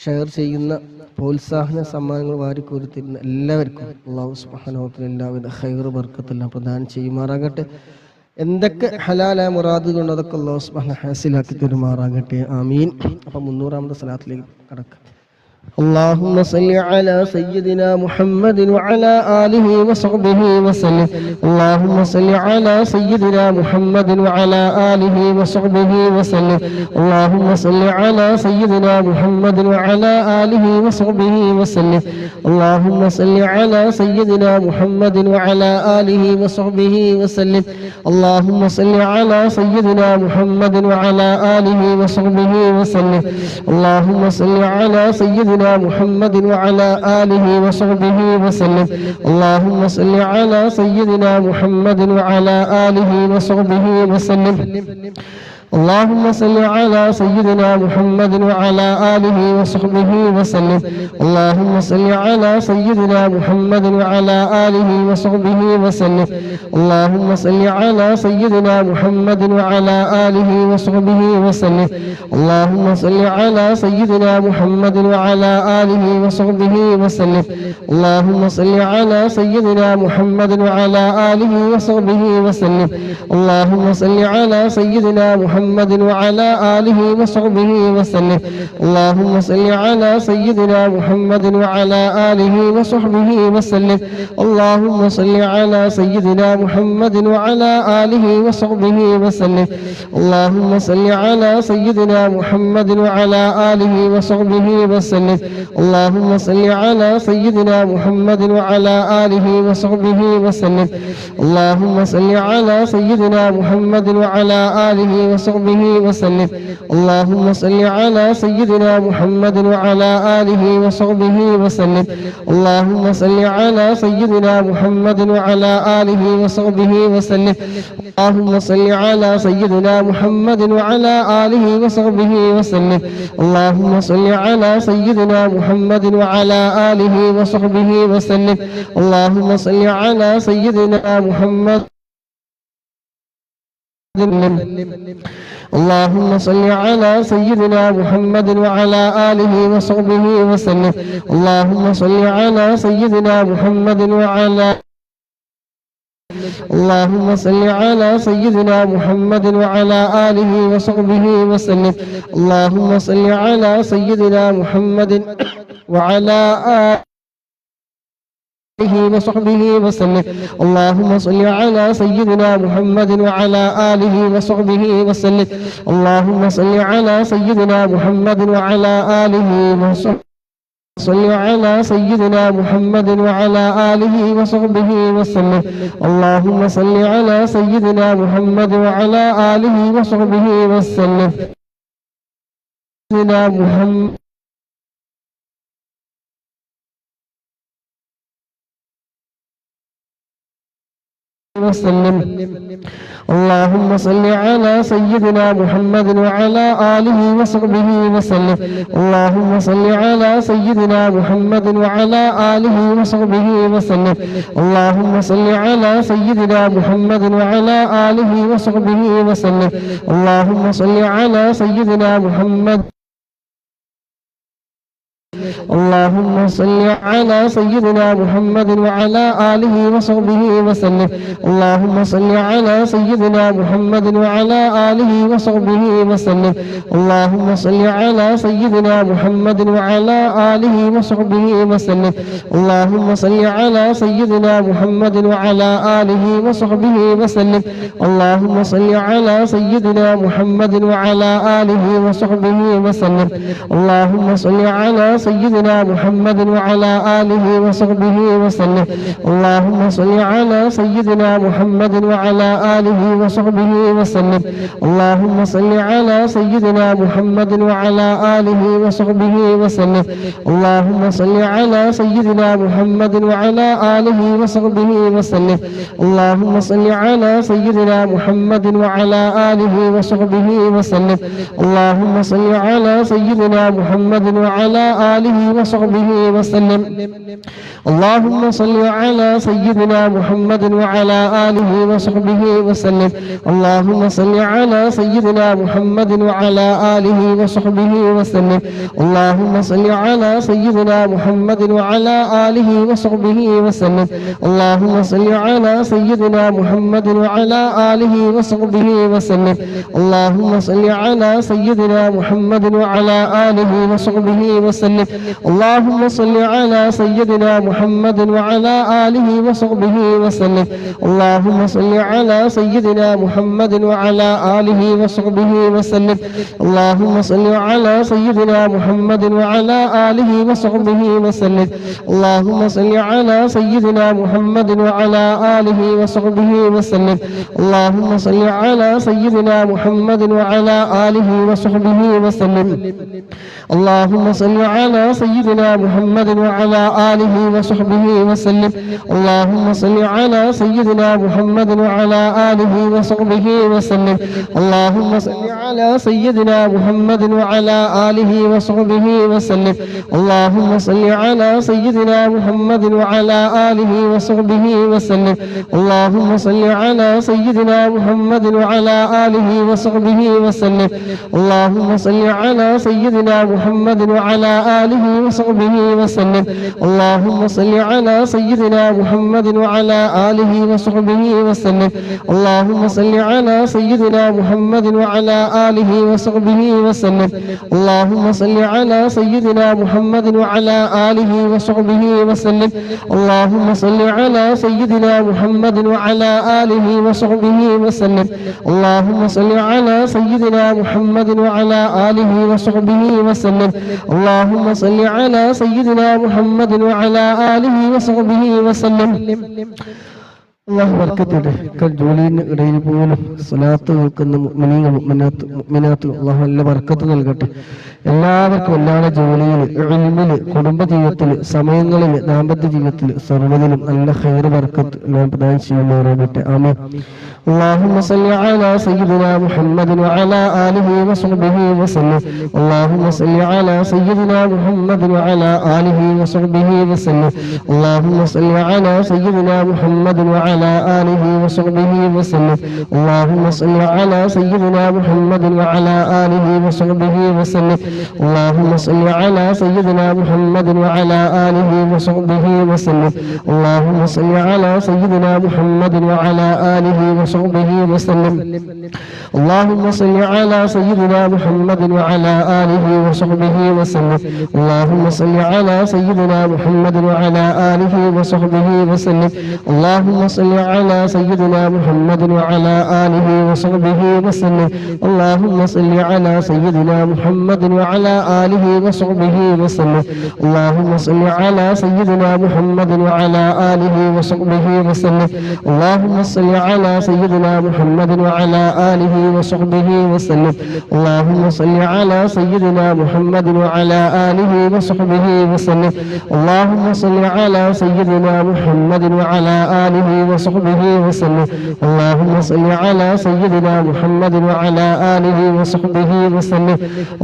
ഷെയർ ചെയ്യുന്ന, പ്രോത്സാഹന സമ്മാനങ്ങൾ വാരിക്കോരി തരുന്ന എല്ലാവർക്കും അല്ലാഹു സുബ്ഹാനഹു വ തആല എല്ലാവിധ ഖൈർ ബർക്കത്തെല്ലാം പ്രദാനം ചെയ്യുമാറാകട്ടെ. എന്തൊക്കെ ഹലാലായ മുറാദുകളുണ്ടോ അതൊക്കെ അല്ലാഹു സുബ്ഹാനഹു ഹാസിലാക്കി തരുമാറാകട്ടെ. ആമീൻ. അപ്പം 300ാമത്തെ സ്വലാത്തിലേക്ക് കടക്കാം. اللهم صل على سيدنا محمد وعلى آله وصحبه وسلم اللهم صل على سيدنا محمد وعلى آله وصحبه وسلم اللهم صل على سيدنا محمد وعلى آله وصحبه وسلم اللهم صل على سيدنا محمد وعلى آله وصحبه وسلم اللهم صل على سيدنا محمد وعلى آله وصحبه وسلم اللهم صل على سيدنا محمد وعلى آله وصحبه وسلم اللهم صل على سيدنا محمد وعلى آله وصحبه وسلم اللهم صل على سيدنا محمد وعلى آله وصحبه وسلم. اللهم صل على سيدنا محمد وعلى آله وصحبه وسلم. اللهم صل على سيدنا محمد وعلى آله وصحبه وسلم. اللهم صل على سيدنا محمد وعلى آله وصحبه وسلم. اللهم صل على سيدنا محمد وعلى آله وصحبه وسلم. اللهم صل على سيدنا محمد وعلى آله وصحبه وسلم. اللهم صل على سيدنا محمد وعلى آله وصحبه وسلم. اللهم صل على سيدنا محمد وعلى آله وصحبه وسلم. اللهم صل على سيدنا محمد وعلى آله وصحبه وسلم. اللهم صل على سيدنا محمد وعلى آله وصحبه وسلم. اللهم صل على سيدنا محمد وعلى آله وصحبه وسلم. اللهم صل على سيدنا محمد وعلى آله وصحبه وسلم. اللهم صل على سيدنا محمد وعلى آله وصحبه وسلم. اللهم صل على سيدنا محمد وعلى آله وصحبه وسلم. اللهم صل على سيدنا محمد وعلى آله وصحبه وسلم. اللهم صل على سيدنا محمد. اللهم صل على سيدنا محمد وعلى آله وصحبه وسلم. اللهم صل على سيدنا محمد وعلى اللهم صل على سيدنا محمد وعلى آله وصحبه وسلم. اللهم صل على سيدنا محمد وعلى آله وصحبه وسلم. اللهم صل على سيدنا محمد وعلى آله وصحبه وسلم. اللهم صل على سيدنا محمد وعلى آله وصحبه. صل على سيدنا محمد وعلى آله وصحبه وسلم. اللهم صل على سيدنا محمد وعلى آله وصحبه وسلم. سيدنا محمد وسلم. اللهم صل على سيدنا محمد وعلى آله وصحبه وسلم. اللهم صل على سيدنا محمد وعلى آله وصحبه وسلم. اللهم صل على سيدنا محمد وعلى آله وصحبه وسلم. اللهم صل على سيدنا محمد. اللهم صل على سيدنا محمد وعلى آله وصحبه وسلم. اللهم صل على سيدنا محمد وعلى آله وصحبه وسلم. اللهم صل على سيدنا محمد وعلى آله وصحبه وسلم. اللهم صل على سيدنا محمد وعلى آله وصحبه وسلم. اللهم صل على سيدنا محمد وعلى آله وصحبه وسلم. اللهم صل على سيدنا محمد وعلى آله وصحبه وسلم. اللهم صل على سيدنا محمد وعلى آله وصحبه وسلم. اللهم صل على سيدنا محمد وعلى آله وصحبه وسلم. اللهم صل على سيدنا محمد وعلى آله وصحبه وسلم. اللهم صل على سيدنا محمد وعلى آله وصحبه وسلم. اللهم صل على سيدنا محمد وعلى آله وصحبه وسلم. اللهم صل على سيدنا محمد وعلى آله وصحبه وسلم. اللهم صل على سيدنا محمد وعلى آله وصحبه وسلم. اللهم صل على سيدنا محمد وعلى آله وصحبه وسلم. اللهم صل على سيدنا محمد وعلى آله وصحبه وسلم. اللهم صل على سيدنا محمد وعلى آله وصحبه وسلم. اللهم صل على سيدنا محمد وعلى آله وصحبه وسلم. اللهم صل على سيدنا محمد وعلى آله وصحبه وسلم. اللهم صل على سيدنا محمد وعلى آله وصحبه وسلم. اللهم صل على سيدنا محمد وعلى آله وصحبه وسلم. اللهم صل على سيدنا محمد وعلى آله وصحبه وسلم. اللهم صل على على سيدنا محمد وعلى آله وصحبه وسلم اللهم صل على سيدنا محمد وعلى آله وصحبه وسلم اللهم صل على سيدنا محمد وعلى آله وصحبه وسلم اللهم صل على سيدنا محمد وعلى آله وصحبه وسلم اللهم صل على سيدنا محمد وعلى آله وصحبه وسلم اللهم صل على سيدنا محمد وعلى آله وصحبه وسلم اللهم صل على سيدنا محمد وعلى آله وصحبه وسلم اللهم صل على سيدنا محمد وعلى آله وصحبه وسلم اللهم صل على سيدنا محمد وعلى آله وصحبه وسلم اللهم صل على سيدنا محمد وعلى آله وصحبه وسلم اللهم صل على سيدنا محمد وعلى آله وصحبه وسلم اللهم صل على سيدنا محمد وعلى آله وصحبه وسلم അല്ലാഹു ബർക്കത്ത് ജോലിന് ഇടയിൽ പോലും സ്വലാത്ത് കേൾക്കുന്ന മുഅ്മിനാത്ത് അല്ലാഹു നല്ല ബർക്കത്ത് നൽകട്ടെ. എല്ലാവർക്കും എല്ലാവരുടെ ജോലിയില്, ഇൽമില്, കുടുംബ ജീവിതത്തില്, സമയങ്ങളില്, ദാമ്പത്യ ജീവിതത്തില് സർവ്വതിലും നല്ല ഖൈർ ബർക്കത്ത് എല്ലാം പ്രദാനം ചെയ്യുന്നവരാകട്ടെ. ആമീൻ. اللهم صل على سيدنا محمد وعلى آله وصحبه وسلم اللهم صل على سيدنا محمد وعلى آله وصحبه وسلم اللهم صل على سيدنا محمد وعلى آله وصحبه وسلم اللهم صل على سيدنا محمد وعلى آله وصحبه وسلم اللهم صل على سيدنا محمد وعلى آله وصحبه وسلم اللهم صل على سيدنا محمد وعلى آله وصحبه وسلم اللهم صل على سيدنا محمد وعلى آله وصحبه وسلم اللهم صل على سيدنا محمد وعلى آله وصحبه وسلم اللهم صل على سيدنا محمد وعلى آله وصحبه وسلم اللهم صل على سيدنا محمد وعلى آله وصحبه وسلم اللهم صل على سيدنا محمد وعلى آله وصحبه وسلم اللهم صل على سيدنا محمد وعلى آله وصحبه وسلم اللهم صل على سيدنا محمد وعلى آله وصحبه وسلم اللهم صل على سيدنا محمد وعلى آله وصحبه وسلم اللهم صل على سيدنا محمد وعلى آله وصحبه وسلم اللهم صل على سيدنا محمد وعلى آله وصحبه وسلم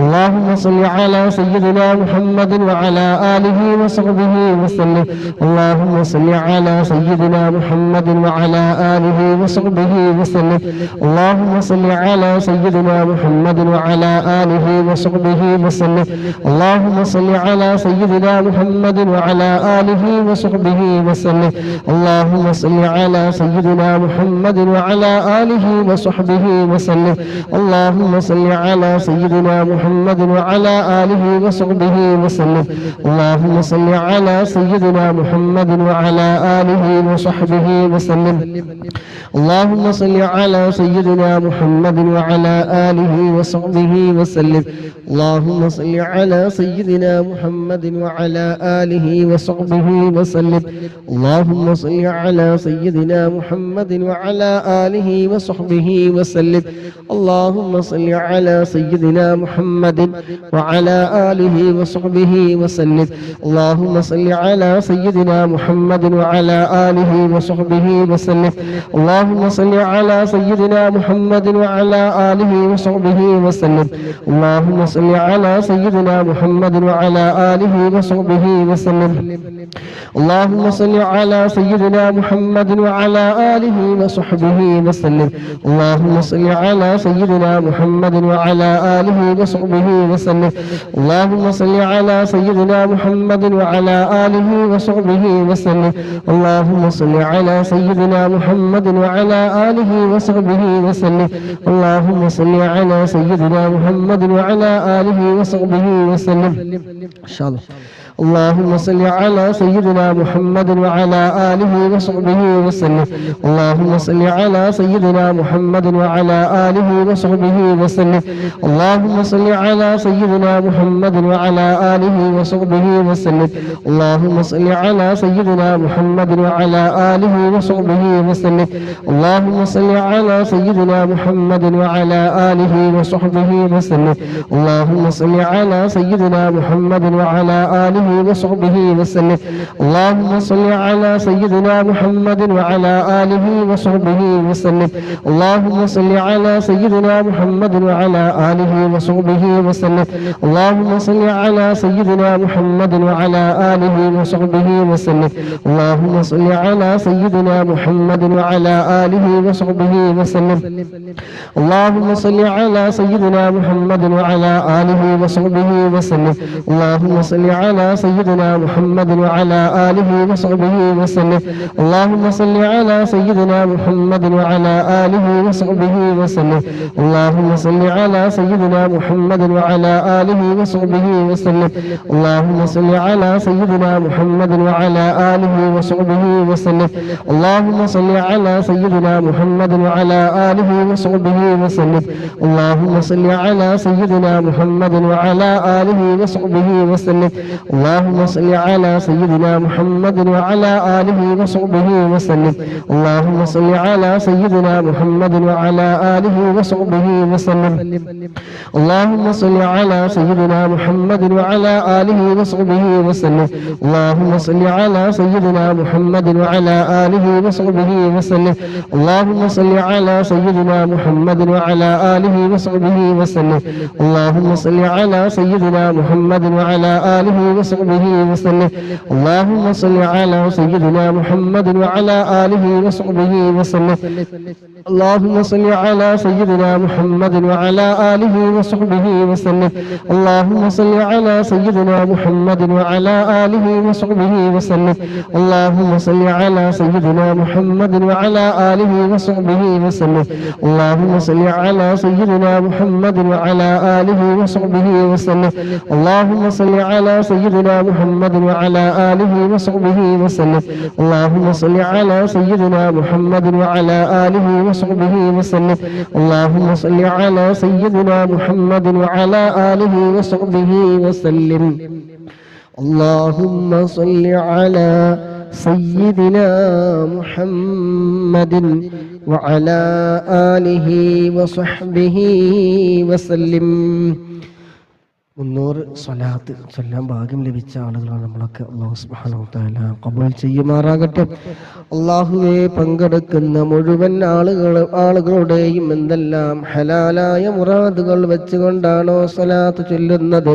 اللهم صل على سيدنا محمد وعلى آله وصحبه وسلم اللهم صل على سيدنا محمد وعلى آله وصحبه وسلم اللهم صل على سيدنا محمد وعلى آله وصحبه وسلم اللهم صل على سيدنا محمد وعلى آله وصحبه وسلم اللهم صل على سيدنا محمد وعلى آله وصحبه وسلم اللهم صل على سيدنا محمد وعلى آله وصحبه وسلم اللهم صل على سيدنا محمد وعلى آله وصحبه وسلم اللهم صل على سيدنا محمد وعلى آله وصحبه وسلم اللهم صل على سيدنا محمد وعلى آله وصحبه وسلم اللهم صل على سيدنا محمد وعلى آله وصحبه وسلم اللهم صل على سيدنا محمد وعلى آله وصحبه وسلم اللهم صل على سيدنا محمد وعلى آله وصحبه وسلم اللهم صل على سيدنا محمد وعلى آله وصحبه وسلم اللهم صل على سيدنا محمد وعلى آله وصحبه وسلم اللهم صل على سيدنا محمد وعلى آله وصحبه وسلم اللهم صل على سيدنا محمد وعلى آله وصحبه وسلم اللهم صل على سيدنا محمد وعلى آله وصحبه وسلم اللهم صل على سيدنا محمد وعلى آله وصحبه وسلم إن شاء الله اللهم صل على سيدنا محمد وعلى آله وصحبه وسلم اللهم صل على سيدنا محمد وعلى آله وصحبه وسلم اللهم صل على سيدنا محمد وعلى آله وصحبه وسلم اللهم صل على سيدنا محمد وعلى آله وصحبه وسلم اللهم صل على سيدنا محمد وعلى آله وصحبه وسلم اللهم صل على سيدنا محمد وعلى آله وصحبه وسلم اللهم صل على سيدنا محمد وعلى آله وصحبه وسلم اللهم صل على سيدنا محمد وعلى آله وصحبه وسلم اللهم صل على سيدنا محمد وعلى آله وصحبه وسلم اللهم صل على سيدنا محمد وعلى آله وصحبه وسلم اللهم صل على سيدنا محمد وعلى آله وصحبه وسلم اللهم صل على سيدنا محمد وعلى آله وصحبه وسلم اللهم صل على سيدنا محمد وعلى آله وصحبه وسلم اللهم صل على سيدنا محمد وعلى آله وصحبه وسلم اللهم صل على سيدنا محمد وعلى آله وصحبه وسلم اللهم صل على سيدنا محمد وعلى آله وصحبه وسلم اللهم صل على سيدنا محمد وعلى آله وصحبه وسلم اللهم صل على سيدنا محمد وعلى آله وصحبه وسلم اللهم صل على سيدنا محمد وعلى آله وصحبه وسلم اللهم صل على سيدنا محمد وعلى آله وصحبه وسلم اللهم صل على سيدنا محمد وعلى آله وصحبه وسلم اللهم صل على سيدنا محمد وعلى آله وصحبه وسلم اللهم صل على سيدنا محمد وعلى آله وصحبه وسلم اللهم صل على سيدنا محمد وعلى آله وصحبه وسلم اللهم صل على سيدنا محمد وعلى آله وصحبه وسلم اللهم صل على سيدنا محمد وعلى آله وصحبه وسلم اللهم صل على سيدنا محمد وعلى آله وصحبه وسلم اللهم صل على سيدنا محمد وعلى آله وصحبه وسلم اللهم صل على سيدنا محمد وعلى آله وصحبه وسلم اللهم صل على سيدنا محمد وعلى آله وصحبه وسلم اللهم صل على سيدنا محمد وعلى آله وصحبه وسلم اللهم صل على سيدنا محمد وعلى آله وصحبه وسلم 300 സ്വലാത്ത് ചൊല്ലാൻ ഭാഗ്യം ലഭിച്ച ആളുകളാണ് നമ്മളൊക്കെ. അല്ലാഹു സുബ്ഹാനഹു വ തആല ഖബൂൽ ചെയ്യുമാറാകട്ടെ. അല്ലാഹുവേ, പങ്കെടുക്കുന്ന മുഴുവൻ ആളുകളുടെയും എന്തെല്ലാം ഹലാലായ മുറാദുകൾ വെച്ചുകൊണ്ടാണോ സ്വലാത്ത് ചൊല്ലുന്നത്,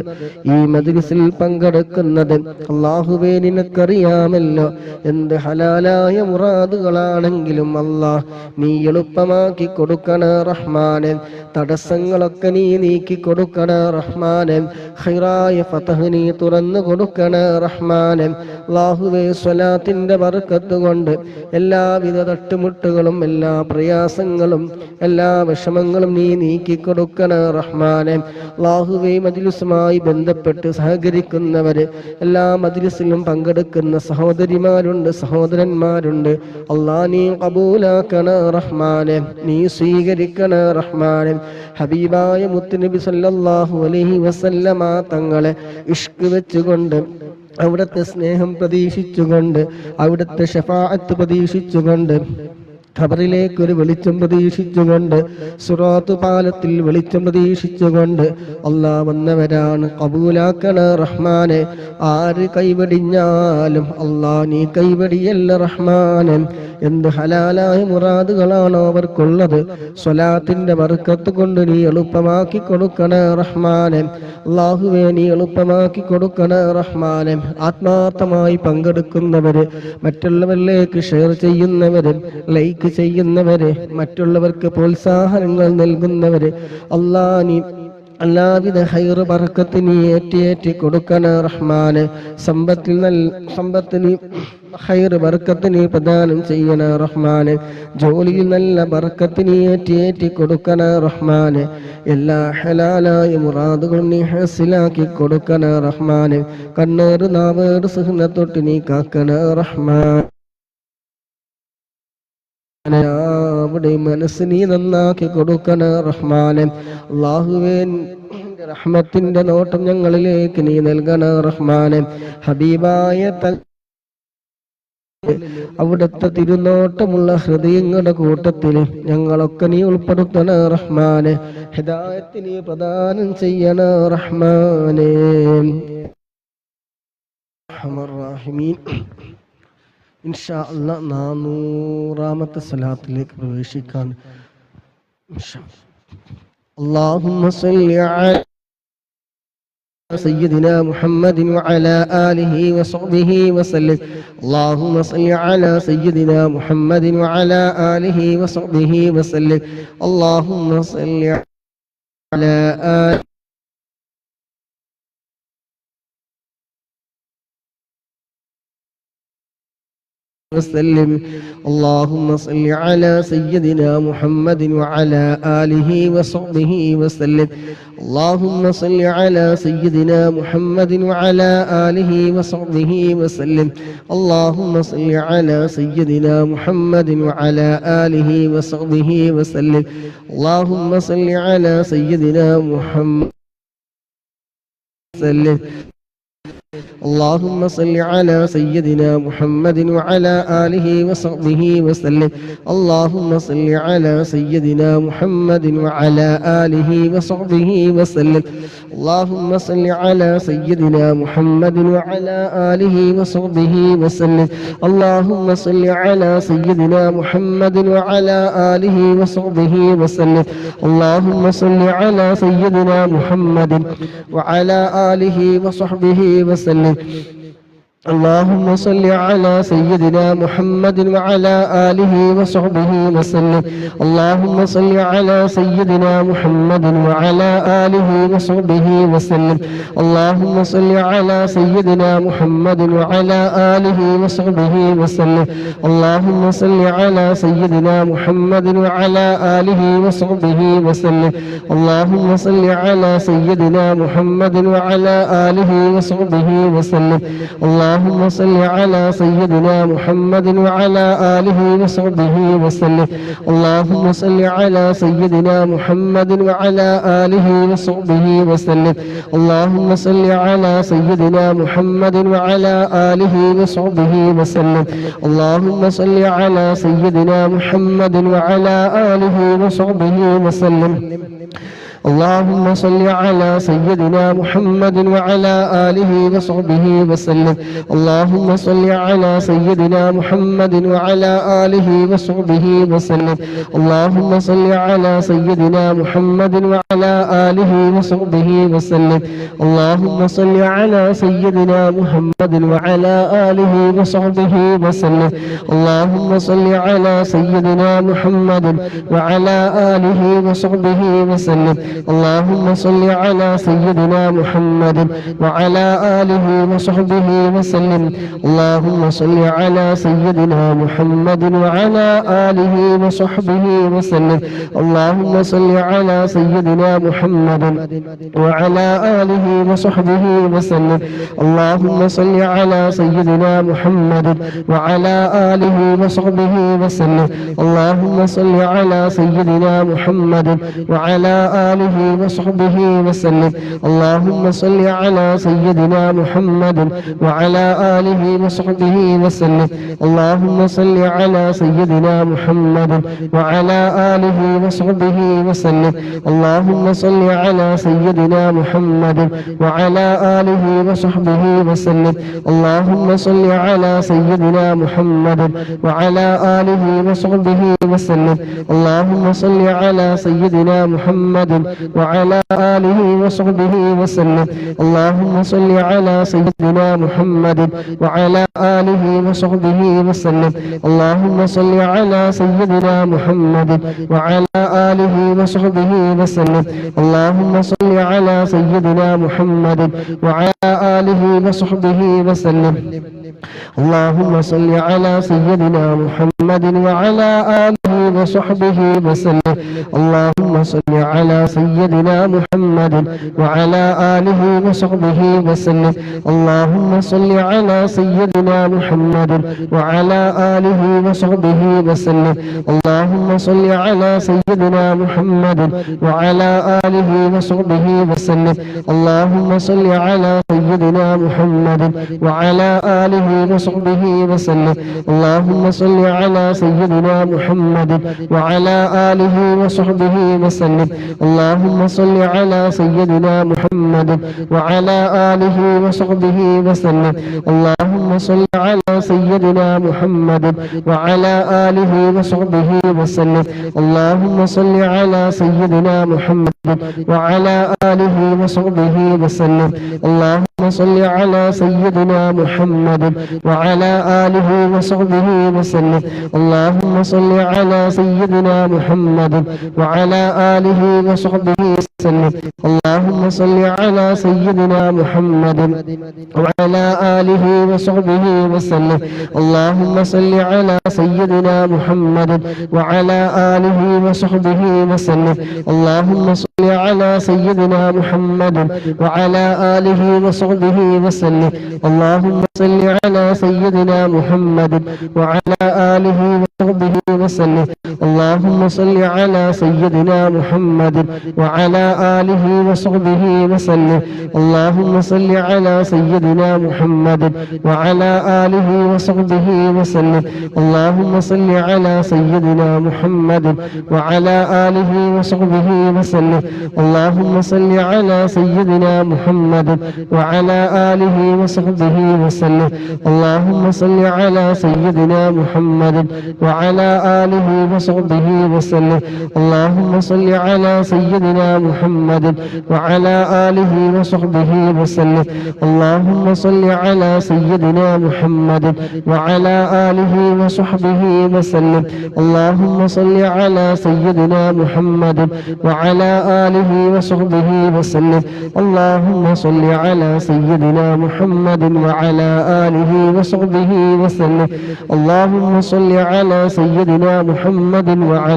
ഈ മജ്ലിസിൽ പങ്കെടുക്കുന്നത്, അല്ലാഹുവേ നിനക്കറിയാമല്ലോ. എന്ത് ഹലാലായ മുറാദുകളാണെങ്കിലും അല്ലാഹ് നീ എളുപ്പമാക്കി കൊടുക്കണേ റഹ്മാനെ. തടസ്സങ്ങളൊക്കെ നീ നീക്കി കൊടുക്കണേ റഹ്മാനെ. ഖൈറായ ഫതഹ് നീ തുറന്നു കൊടുക്കണേ റഹ്മാനെ. അല്ലാഹുവേ, സ്വലാത്തിന്റെ ബർക്കത്ത് കൊണ്ട് എല്ലാവിധ തട്ടുമുട്ടുകളും എല്ലാ പ്രയാസങ്ങളും എല്ലാ വിഷമങ്ങളും നീ നീക്കി കൊടുക്കണേ റഹ്മാനെ. അല്ലാഹുവേ, മജ്ലിസുമായി ബന്ധപ്പെട്ട് സഹകരിക്കുന്നവര്, എല്ലാ മജ്ലിസിലും പങ്കെടുക്കുന്ന സഹോദരിമാരുണ്ട്, സഹോദരന്മാരുണ്ട്. അല്ലാഹ് നീ ഖബൂലാക്കണേ റഹ്മാനെ, നീ സ്വീകരിക്കണേ റഹ്മാനെ. ഹബീബായ മുത്തുനബി സല്ലല്ലാഹു അലൈഹി വസല്ലമ തങ്ങളെ ഇഷ്ക് വെച്ചുകൊണ്ട്, അവിടുത്തെ സ്നേഹം പ്രതീക്ഷിച്ചുകൊണ്ട്, അവിടുത്തെ ശഫാഅത്ത് പ്രതീക്ഷിച്ചുകൊണ്ട്, ഖബറിലേക്ക് ഒരു വെളിച്ചം പ്രതീക്ഷിച്ചുകൊണ്ട്, സിറാത്ത് പാലത്തിൽ വെളിച്ചം പ്രതീക്ഷിച്ചുകൊണ്ട് അല്ലാഹ് വന്നവരാണ്. ഖബൂലാക്കണേ റഹ്മാനെ. ആര് കൈവടിഞ്ഞാലും അല്ലാഹ് നീ കൈവടിയല്ല റഹ്മാനെ. എന്ത് ഹലാലായ മുറാദുകളാണോ അവർക്കുള്ളത്, സ്വലാത്തിന്റെ ബർക്കത്ത് കൊണ്ട് നീ എളുപ്പമാക്കി കൊടുക്കണേ റഹ്മാനെ. അല്ലാഹുവേ, നീ എളുപ്പമാക്കി കൊടുക്കണേ റഹ്മാനെ. ആത്മാർത്ഥമായി പങ്കെടുക്കുന്നവര്, മറ്റുള്ളവരിലേക്ക് ഷെയർ ചെയ്യുന്നവര്, ലൈക്ക് ചെയ്യുന്നവര്, മറ്റുള്ളവർക്ക് പ്രോത്സാഹനങ്ങൾ നൽകുന്നവര്, അല്ലാഹ് നീ എല്ലാവിധ ഖൈർ ബർക്കത്ത് നീ ഏറ്റി കൊടുക്കണേ റഹ്മാനെ. സമ്പത്തിന് ഖൈർ ബർക്കത്ത് നീ പ്രദാനം ചെയ്യണേ റഹ്മാനെ. ജോലിയിൽ നല്ല ബർക്കത്ത് നീ ഏറ്റി കൊടുക്കണേ റഹ്മാനെ. എല്ലാ ഹലാലായ മുറാദുകളും നീ ഹാസിലാക്കി കൊടുക്കണേ റഹ്മാനെ. കണ്ണേറ് നാവേറ് സുഹ്നത്തൊട്ട് നീ കാക്കണേ റഹ്മാൻ. അവിടെ മനസ്സ് നീ നന്നാക്കി കൊടുക്കണേ റഹ്മാനെ. അല്ലാഹുവേ റഹ്മത്തിന്റെ നോട്ടം ഞങ്ങളിലേക്ക് നീ നൽകണേ റഹ്മാനെ. ഹബീബായ അവിടുത്തെ തിരുനോട്ടമുള്ള ഹൃദയങ്ങളുടെ കൂട്ടത്തിൽ ഞങ്ങളൊക്കെ നീ ഉൾപ്പെടുത്തണേ റഹ്മാനെ. ഹിദായത്ത് നീ പ്രദാനം ചെയ്യണേ റഹ്മാനെ. റഹീമീൻ. ഇൻഷാ അല്ലാഹ് 400ാമത്തെ സ്വലാത്തിലേക്ക് പ്രവേശിക്കാൻ. അല്ലാഹുമ്മ സ്വല്ലി അലാ سيدنا محمد وعلى آله وصحبه وسلم. اللهم صل على سيدنا محمد وعلى آله وصحبه وسلم. اللهم صل على آله وسلم. اللهم صل على سيدنا محمد وعلى آله وصحبه وسلم. اللهم صل على سيدنا محمد وعلى آله وصحبه وسلم. اللهم صل على سيدنا محمد وعلى آله وصحبه وسلم. اللهم صل على سيدنا محمد وسلم. اللهم صل على سيدنا محمد وعلى آله وصحبه وسلم. اللهم صل على سيدنا محمد وعلى آله وصحبه وسلم. اللهم صل على سيدنا محمد وعلى آله وصحبه وسلم. اللهم صل على سيدنا محمد وعلى آله وصحبه وسلم. اللهم صل على سيدنا محمد وعلى آله وصحبه وسلم. اللهم صل على سيدنا محمد وعلى آله وصحبه وسلم. اللهم صل على سيدنا محمد وعلى آله وصحبه وسلم. اللهم صل على سيدنا محمد وعلى آله وصحبه وسلم. اللهم صل على سيدنا محمد وعلى آله وصحبه وسلم. اللهم صل على سيدنا محمد وعلى آله وصحبه وسلم. اللهم صل على سيدنا محمد وعلى آله وصحبه وسلم. اللهم صل على سيدنا محمد وعلى آله وصحبه وسلم. اللهم صل على سيدنا محمد وعلى آله وصحبه وسلم. اللهم صل على سيدنا محمد وعلى آله وصحبه وسلم. اللهم صل على سيدنا محمد وعلى آله وصحبه وسلم. اللهم صل على سيدنا محمد وعلى آله وصحبه وسلم. اللهم صل على سيدنا محمد وعلى آله وصحبه وسلم. اللهم صل على سيدنا محمد وعلى آله وصحبه وسلم. اللهم صل على سيدنا محمد وعلى آله وصحبه وسلم. اللهم صل على سيدنا محمد وعلى آله وصحبه وسلم. اللهم صل على سيدنا محمد وعلى آله وصحبه وسلم. اللهم صل على سيدنا محمد وعلى آله وصحبه وسلم. اللهم صل على سيدنا محمد وعلى آله وصحبه وسلم. اللهم صل على سيدنا محمد وعلى آله وصحبه وسلم. اللهم صل على سيدنا محمد وعلى آله وصحبه وسلم. اللهم صل على سيدنا محمد وعلى آله وصحبه وسلم. اللهم صل على سيدنا محمد وعلى آله وصحبه وسلم. اللهم صل على سيدنا محمد وعلى آله وصحبه وسلم. اللهم صل على سيدنا محمد وعلى آله وصحبه وسلم. اللهم صل على سيدنا محمد وعلى آله وصحبه وسلم. اللهم صل على سيدنا محمد وعلى آله وصحبه وسلم. اللهم صل صل على سيدنا محمد وعلى آله وصحبه وسلم. اللهم صل على سيدنا محمد وعلى آله وصحبه وسلم. اللهم صل على سيدنا محمد وعلى آله وصحبه وسلم. اللهم صل على سيدنا محمد وعلى آله وصحبه وسلم. اللهم صل على سيدنا محمد وعلى آله وصحبه وسلم. اللهم صل على سيدنا محمد وعلى آله وصحبه وسلم. اللهم صل على سيدنا محمد وعلى آله وصحبه وسلم. اللهم صل على سيدنا محمد وعلى آله وصحبه وسلم. اللهم صل على سيدنا محمد وعلى آله وصحبه وسلم. اللهم صل على سيدنا محمد وعلى آله وصحبه وسلم. اللهم صل على سيدنا محمد وعلى آله وصحبه وسلم. اللهم صل على سيدنا محمد وعلى آله وصحبه وسلم. اللهم صل على سيدنا محمد وعلى آله وصحبه وسلم. اللهم صل على سيدنا محمد وعلى آله وصحبه وسلم. اللهم صل على سيدنا محمد وعلى آله وصحبه وسلم. اللهم صل على سيدنا محمد وعلى آله وصحبه وسلم. اللهم صل على سيدنا محمد وعلى آله وصحبه وسلم. اللهم صل على سيدنا محمد وعلى آله وصحبه وسلم. اللهم صل على سيدنا محمد وعلى آله وصحبه وسلم. اللهم صل على سيدنا محمد وعلى آله وصحبه وسلم. اللهم صل على سيدنا محمد وعلى آله وصحبه وسلم. اللهم صل على سيدنا محمد وعلى آله وصحبه وسلم. اللهم صل على سيدنا محمد وعلى آله وصحبه وسلم. اللهم صل على سيدنا محمد وعلى آله وصحبه وسلم. اللهم صل على سيدنا محمد وعلى آله وصحبه وسلم. اللهم صل على سيدنا محمد وعلى آله وصحبه وسلم. اللهم صل على سيدنا محمد وعلى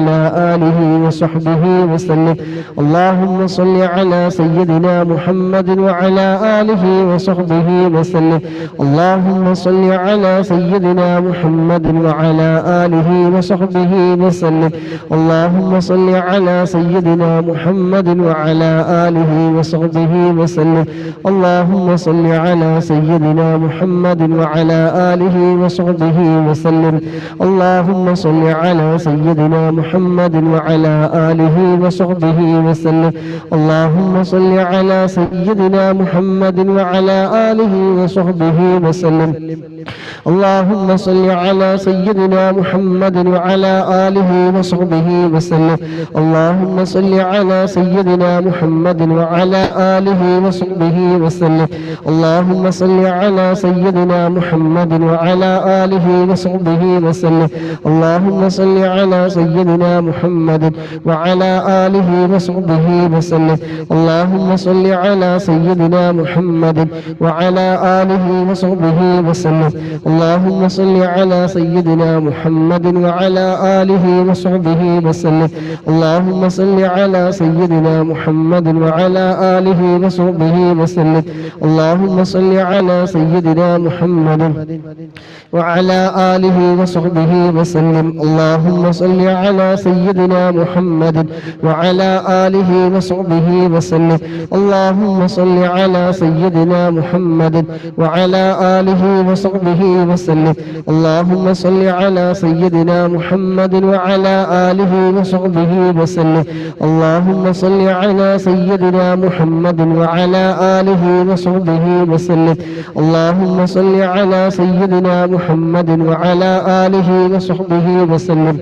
آله وصحبه وسلم. اللهم صل على سيدنا محمد وعلى آله وصحبه وسلم. اللهم صل على سيدنا محمد وعلى آله وصحبه وسلم. اللهم صل على سيدنا محمد وعلى آله وصحبه وسلم. اللهم صل على سيدنا محمد وعلى آله وصحبه وسلم. اللهم صل على سيدنا محمد وعلى آله وصحبه وسلم. اللهم صل على سيدنا محمد وعلى آله وصحبه وسلم. اللهم صل على سيدنا محمد وعلى آله وصحبه وسلم. اللهم صل على سيدنا محمد وعلى آله وصحبه وسلم. اللهم صل على سيدنا محمد وعلى آله وصحبه وسلم. اللهم صل على سيدنا محمد وعلى آله وصحبه وسلم. اللهم صل على سيدنا محمد وعلى آله وصحبه وسلم. اللهم صل على سيدنا محمد وعلى آله وصحبه وسلم. اللهم صل على سيدنا محمد وعلى آله وصحبه وسلم. اللهم صل على سيدنا محمد وعلى آله وصحبه وسلم. اللهم صل على سيدنا محمد وعلى آله وصحبه وسلم. اللهم صل على سيدنا محمد وعلى آله وصحبه وسلم. اللهم صل على سيدنا محمد وعلى آله وصحبه وسلم. اللهم صل على سيدنا محمد وعلى آله وصحبه وسلم.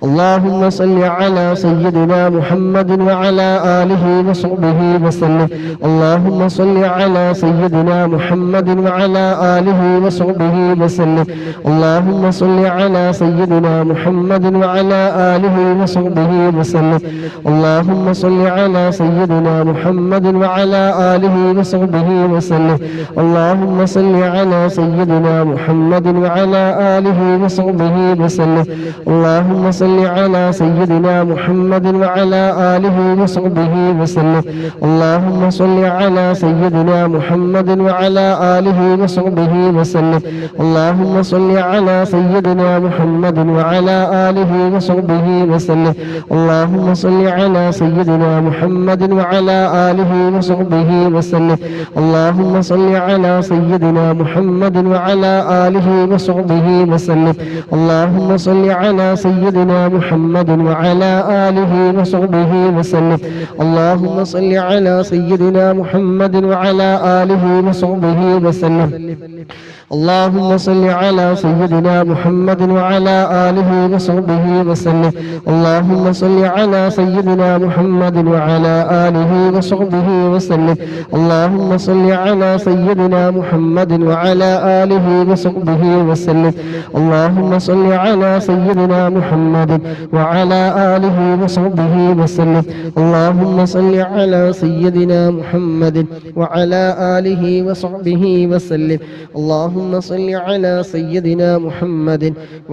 اللهم صل على سيدنا محمد وعلى آله وصحبه وسلم. اللهم صل على سيدنا محمد وعلى آله وصحبه وصحبه وسلم اللهم صل على سيدنا محمد وعلى آله وصحبه وسلم اللهم صل على سيدنا محمد وعلى آله وصحبه وسلم اللهم صل على سيدنا محمد وعلى آله وصحبه وسلم اللهم صل على سيدنا محمد وعلى آله وصحبه وسلم اللهم صل على سيدنا محمد وعلى آله وصحبه وسلم اللهم صل على سيدنا محمد وعلى آله وصحبه وسلم اللهم صل على سيدنا محمد وعلى آله وصحبه وسلم اللهم صل على سيدنا محمد وعلى آله وصحبه وسلم اللهم صل على سيدنا محمد وعلى آله وصحبه وسلم اللهم صل على سيدنا محمد وعلى آله وصحبه وسلم اللهم صل على سيدنا محمد وعلى آله وصحبه وسلم اللهم صل على سيدنا محمد وعلى آله وصحبه وسلم اللهم صل على سيدنا محمد وعلى آله وصحبه وسلم اللهم صل على سيدنا محمد وعلى آله وصحبه وسلم اللهم صل على سيدنا محمد وعلى آله وصحبه وسلم اللهم صل على سيدنا محمد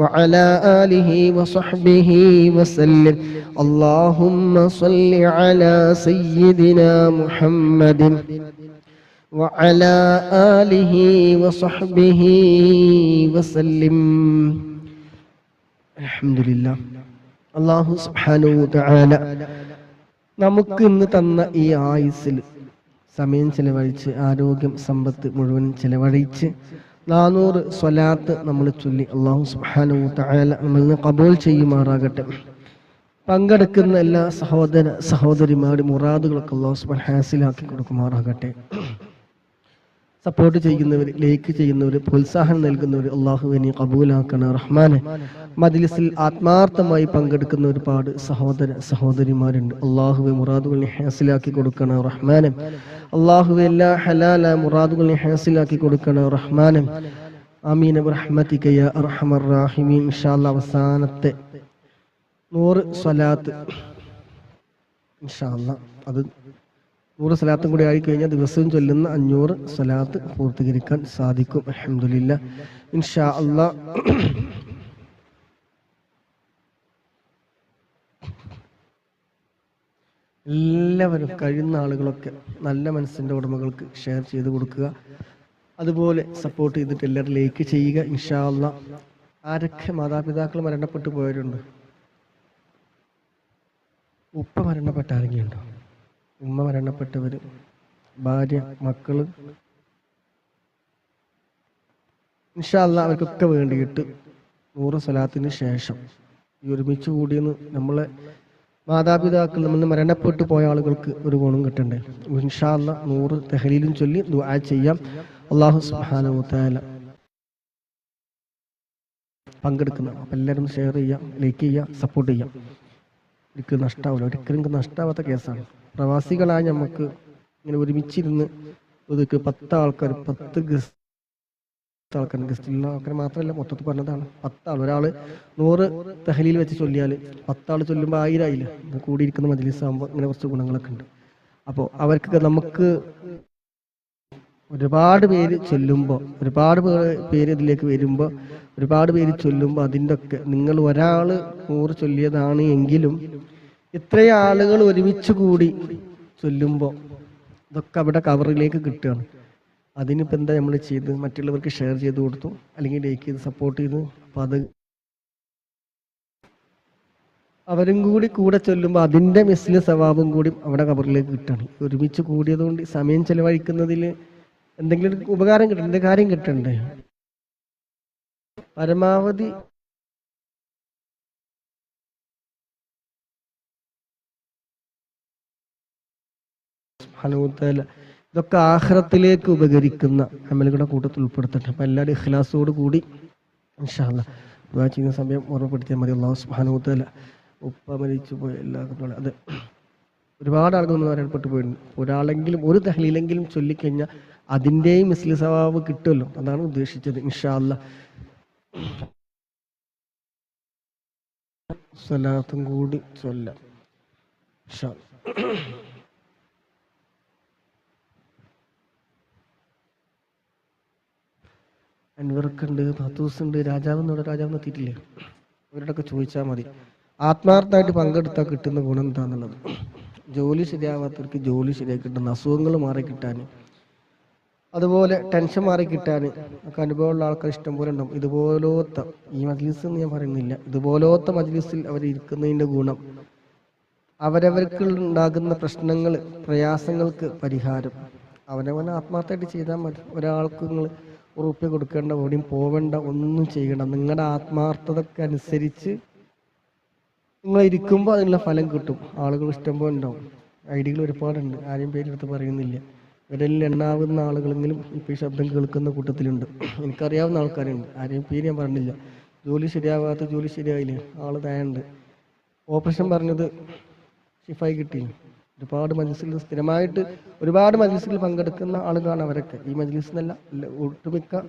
وعلى آله وصحبه وسلم اللهم صل على سيدنا محمد وعلى آله وصحبه وسلم الحمد لله അല്ലാഹു സുബ്ഹാനഹു വ തആല നമുക്ക് ഇന്ന് തന്ന ഈ ആയുസ്സിൽ സമയം ചെലവഴിച്ച് ആരോഗ്യം സമ്പത്ത് മുഴുവൻ ചെലവഴിച്ച് 400 സ്വലാത്ത് നമ്മൾ ചൊല്ലി അല്ലാഹു സുബ്ഹാനഹു വ തആല നമ്മളിൽ ഖബൂൽ ചെയ്യുമാറാകട്ടെ. പങ്കെടുക്കുന്ന എല്ലാ സഹോദര സഹോദരിമാരുടെ മുറാദുകളൊക്കെ അല്ലാഹു സുബ്ഹാനഹു ഹാസിലാക്കി കൊടുക്കുമാറാകട്ടെ. സപ്പോർട്ട് ചെയ്യുന്നവർ, ലൈക്ക് ചെയ്യുന്നവർ, പ്രോത്സാഹനം നൽകുന്നവർ അല്ലാഹുവേ നീ ഖബൂലാക്കണേ റഹ്മാനെ. മജ്ലിസിൽ ആത്മാർത്ഥമായി പങ്കെടുക്കുന്ന ഒരുപാട് സഹോദര സഹോദരിമാരുണ്ട്. അല്ലാഹുവേ മുറാദുകൾ നീ ഹാസിലാക്കി കൊടുക്കണേ റഹ്മാനെ. അല്ലാഹുവേ എല്ലാ ഹലാലായ മുറാദുകൾ നീ ഹാസിലാക്കി കൊടുക്കണേ റഹ്മാനെ. ആമീൻ ബിറഹ്മതിക യാ അർഹമർ റഹീമീൻ. ഇൻഷാ അല്ലാഹ് അവസാനത്തെ 100 സ്വലാത്ത് ഇൻഷാ അല്ലാഹ്, അത് 100 സ്വലാത്തും കൂടി ആയിക്കഴിഞ്ഞാൽ ദിവസവും ചൊല്ലുന്ന 500 സ്വലാത്ത് പൂർത്തീകരിക്കാൻ സാധിക്കും. അൽഹംദുലില്ലാഹ് ഇൻഷാ അല്ലാഹ്. എല്ലാവരും കഴിയുന്ന ആളുകളൊക്കെ നല്ല മനസ്സിൻ്റെ ഉടമകൾക്ക് ഷെയർ ചെയ്ത് കൊടുക്കുക. അതുപോലെ സപ്പോർട്ട് ചെയ്തിട്ട് എല്ലാവരും ലൈക്ക് ചെയ്യുക ഇൻഷാ അല്ലാഹ്. ആരൊക്കെ മാതാപിതാക്കൾ മരണപ്പെട്ടു പോയവരുണ്ട്? ഉപ്പ മരണപ്പെട്ട ആരെങ്കിലും ഉണ്ടോ? ഉമ്മ മരണപ്പെട്ടവർ, ഭാര്യ, മക്കള്, ഇൻഷാ അല്ലാഹ് അവർക്കൊക്കെ വേണ്ടിയിട്ട് 100 സ്വലാത്തിന് ശേഷം ഈ ഒരുമിച്ച് കൂടിയെന്ന് നമ്മളെ മാതാപിതാക്കൾ നമ്മൾ മരണപ്പെട്ടു പോയ ആളുകൾക്ക് ഒരു ഗുണം കിട്ടണ്ടേ. ഇൻഷാ അല്ലാഹ് 100 തഹ്ലീലും ചൊല്ലി ദുആ ചെയ്യാം. അല്ലാഹു സുബ്ഹാനഹു വ തആല പങ്കെടുക്കുന്ന അപ്പം എല്ലാവരും ഷെയർ ചെയ്യാം, ലൈക്ക് ചെയ്യാം, സപ്പോർട്ട് ചെയ്യാം. എനിക്ക് നഷ്ടാവില്ല, ഒരിക്കലും എനിക്ക് നഷ്ടാവാത്ത കേസാണ്. പ്രവാസികളായ നമുക്ക് ഇങ്ങനെ ഒരുമിച്ചിരുന്ന് ഒതുക്ക് 10 ആൾക്കാർ, 10 ഗസ്റ്റ് ആൾക്കാർ, ഗസ്റ്റുള്ള ആൾക്കാർ മാത്രമല്ല മൊത്തത്തിൽ പറഞ്ഞതാണ്. 10 ആൾ, ഒരാൾ 100 തഹ്ലീൽ വെച്ച് ചൊല്ലിയാൽ 10 ആൾ ചൊല്ലുമ്പോൾ 1000 ആയില്ല. കൂടിയിരിക്കുന്ന മജ്ലിസ് ആകുമ്പോൾ ഇങ്ങനെ കുറച്ച് ഗുണങ്ങളൊക്കെ ഉണ്ട്. അപ്പോൾ അവർക്കൊക്കെ നമുക്ക് ഒരുപാട് പേര് ചൊല്ലുമ്പോൾ, ഒരുപാട് പേര് ഇതിലേക്ക് വരുമ്പോൾ, ഒരുപാട് പേര് ചൊല്ലുമ്പോൾ അതിൻ്റെ ഒക്കെ നിങ്ങൾ ഒരാൾ 100 ചൊല്ലിയതാണ് എങ്കിലും ഇത്രയും ആളുകൾ ഒരുമിച്ച് കൂടി ചൊല്ലുമ്പോൾ ഇതൊക്കെ അവിടെ കവറിലേക്ക് കിട്ടുകയാണ്. അതിനിപ്പോൾ എന്താ നമ്മൾ ചെയ്ത് മറ്റുള്ളവർക്ക് ഷെയർ ചെയ്ത് കൊടുത്തു, അല്ലെങ്കിൽ ലൈക്ക് ചെയ്ത് സപ്പോർട്ട് ചെയ്തു. അപ്പോൾ അത് അവരും കൂടെ ചൊല്ലുമ്പോൾ അതിൻ്റെ മിസ്ലിം സവാബും കൂടി അവിടെ കവറിലേക്ക് കിട്ടുകയാണ്. ഒരുമിച്ച് കൂടിയതുകൊണ്ട് സമയം ചെലവഴിക്കുന്നതിൽ എന്തെങ്കിലും ഒരു ഉപകാരം കിട്ടണ്ടേ, എന്തെങ്കിലും കാര്യം കിട്ടണ്ടേ. പരമാവധി ഇതൊക്കെ ആഖിറത്തിലേക്ക് ഉപകരിക്കുന്ന അമലുകളുടെ കൂട്ടത്തിൽ ഉൾപ്പെടുത്തട്ടെ. അപ്പം എല്ലാവരും ഇഖ്ലാസോട് കൂടി ഇൻഷാ അല്ലാഹ് ദുആ ചെയ്യുന്ന സമയം ഓർമ്മപ്പെടുത്തിയാൽ മതി. അല്ലാഹു സുബ്ഹാനഹു വ തആല ഉപ്പ മരിച്ചു പോയ എല്ലാ അത് ഒരുപാട് ആളുകൾ നമ്മൾ മരണപ്പെട്ടു പോയിട്ടുണ്ട്. ഒരാളെങ്കിലും ഒരു തഹ്ലീലെങ്കിലും ചൊല്ലിക്കഴിഞ്ഞാൽ അതിൻ്റെയും മിസ്ലി സവാബ് കിട്ടുമല്ലോ. അതാണ് ഉദ്ദേശിച്ചത്. ഇൻഷാ അല്ലാഹ് സ്വലാത്തും കൂടി ചൊല്ലാം. ഇൻഷാ അല്ലാഹ്. അൻവർക്കുണ്ട്, ഫത്തൂസുണ്ട്, രാജാവെന്നോട് രാജാവെന്ന് എത്തിയിട്ടില്ലേ? അവരോടൊക്കെ ചോദിച്ചാൽ മതി. ആത്മാർത്ഥമായിട്ട് പങ്കെടുത്താൽ കിട്ടുന്ന ഗുണം എന്താണെന്നുള്ളത്. ജോലി ശരിയാവാത്തവർക്ക് ജോലി ശരിയായി കിട്ടുന്ന, അസുഖങ്ങൾ മാറി കിട്ടാൻ, അതുപോലെ ടെൻഷൻ മാറി കിട്ടാൻ ഒക്കെ അനുഭവമുള്ള ആൾക്കാർ ഇഷ്ടം പോലെ ഉണ്ടാവും. ഇതുപോലത്തെ ഈ മജ്ലിസ് എന്ന് ഞാൻ പറയുന്നില്ല, ഇതുപോലത്തെ മജ്ലിസിൽ അവർ ഇരിക്കുന്നതിൻ്റെ ഗുണം അവരവർക്ക് ഉണ്ടാകുന്ന പ്രശ്നങ്ങൾ, പ്രയാസങ്ങൾക്ക് പരിഹാരം അവനവനെ ആത്മാർത്ഥമായിട്ട് ചെയ്താൽ മതി. ഒരാൾക്ക് നിങ്ങൾ ഉറുപ്പ്യ കൊടുക്കേണ്ട, എവിടെയും പോവേണ്ട, ഒന്നും ചെയ്യണ്ട. നിങ്ങളുടെ ആത്മാർത്ഥതയ്ക്ക് അനുസരിച്ച് നിങ്ങൾ ഇരിക്കുമ്പോൾ അതിനുള്ള ഫലം കിട്ടും. ആളുകൾ ഇഷ്ടംപോലെ ഉണ്ടാവും. ഐഡിയകൾ ഒരുപാടുണ്ട്, ആരെയും പേരെടുത്ത് പറയുന്നില്ല. ഇവരെല്ലാം എണ്ണാവുന്ന ആളുകളെങ്കിലും ഇപ്പോൾ ഈ ശബ്ദം കേൾക്കുന്ന കൂട്ടത്തിലുണ്ട്. എനിക്കറിയാവുന്ന ആൾക്കാരുണ്ട്, ആരെയും പേര് ഞാൻ പറഞ്ഞില്ല. ജോലി ശരിയാവാത്ത, ജോലി ശരിയായില്ലേ, ആള് തായുണ്ട്. ഓപ്പറേഷൻ പറഞ്ഞത് ഷിഫായി കിട്ടി. ഒരുപാട് മജ്ലിസിൽ സ്ഥിരമായിട്ട് ഒരുപാട് മജ്ലിസിൽ പങ്കെടുക്കുന്ന ആളുകളാണ് അവരൊക്കെ. ഈ മജ്ലിസ് എന്നല്ല, ഒട്ടുമിക്ക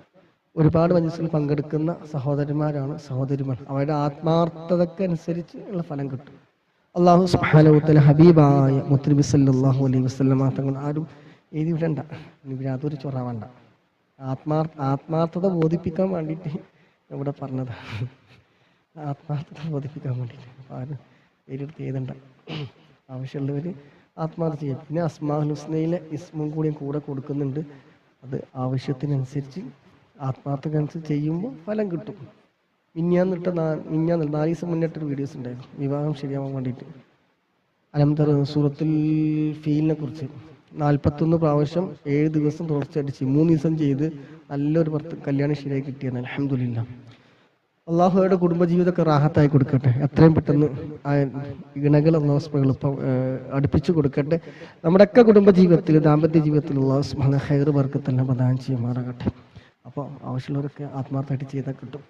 ഒരുപാട് മജ്ലിസിൽ പങ്കെടുക്കുന്ന സഹോദരന്മാരാണ്, സഹോദരിമാർ. അവരുടെ ആത്മാർത്ഥതയ്ക്ക് അനുസരിച്ച് ഉള്ള ഫലം കിട്ടും. അല്ലാഹു സുബ്ഹാനഹു വ തആല ഹബീബായ മുത്തനബി സല്ലല്ലാഹു അലൈഹി വസല്ലം തങ്ങൾ ആരും എഴുതി വിടണ്ട, യാതൊരു ചൊറ വേണ്ട. ആത്മാർത്ഥത ബോധിപ്പിക്കാൻ വേണ്ടിയിട്ട് ഇവിടെ പറഞ്ഞതാണ്. ആത്മാർത്ഥത ബോധിപ്പിക്കാൻ വേണ്ടിയിട്ട് ആരും എഴുതിയെടുത്ത് എഴുതണ്ട. ആവശ്യമുള്ളവർ ആത്മാർത്ഥ ചെയ്യും. പിന്നെ അസ്മാഉൽ ഹുസ്നയിലെ ഇസ്മും കൂടിയും കൂടെ കൊടുക്കുന്നുണ്ട്. അത് ആവശ്യത്തിനനുസരിച്ച് ആത്മാർത്ഥതനുസരിച്ച് ചെയ്യുമ്പോൾ ഫലം കിട്ടും. മിഞ്ഞാന്ന് 4 ദിവസം മുന്നിട്ടൊരു വീഡിയോസ് ഉണ്ടായിരുന്നു, വിവാഹം ശരിയാവാൻ വേണ്ടിയിട്ട്. അലംതർ സൂറത്തുൽ ഫീലിനെ കുറിച്ച് 41 പ്രാവശ്യം 7 ദിവസം തുടർച്ചയായിട്ട് 3 ദിവസം ചെയ്ത് നല്ലൊരു കല്യാണം ശരിയായി കിട്ടിയെന്ന്. അൽഹംദുലില്ലാ. അള്ളാഹുയുടെ കുടുംബജീവിതമൊക്കെ റാഹത്തായി കൊടുക്കട്ടെ. എത്രയും പെട്ടെന്ന് ഇണകൾ അള്ളാഹു എളുപ്പം അടുപ്പിച്ചു കൊടുക്കട്ടെ. നമ്മുടെയൊക്കെ കുടുംബജീവിതത്തിൽ, ദാമ്പത്യ ജീവിതത്തിൽ അള്ളാഹു സുബ്ഹാനഹു ഖൈർ ബർക്കത്തെല്ലാം പ്രദാനം ചെയ്യുമാറാകട്ടെ. അപ്പോൾ ആവശ്യമുള്ളവരൊക്കെ ആത്മാർത്ഥമായിട്ട് ചെയ്താൽ കിട്ടും.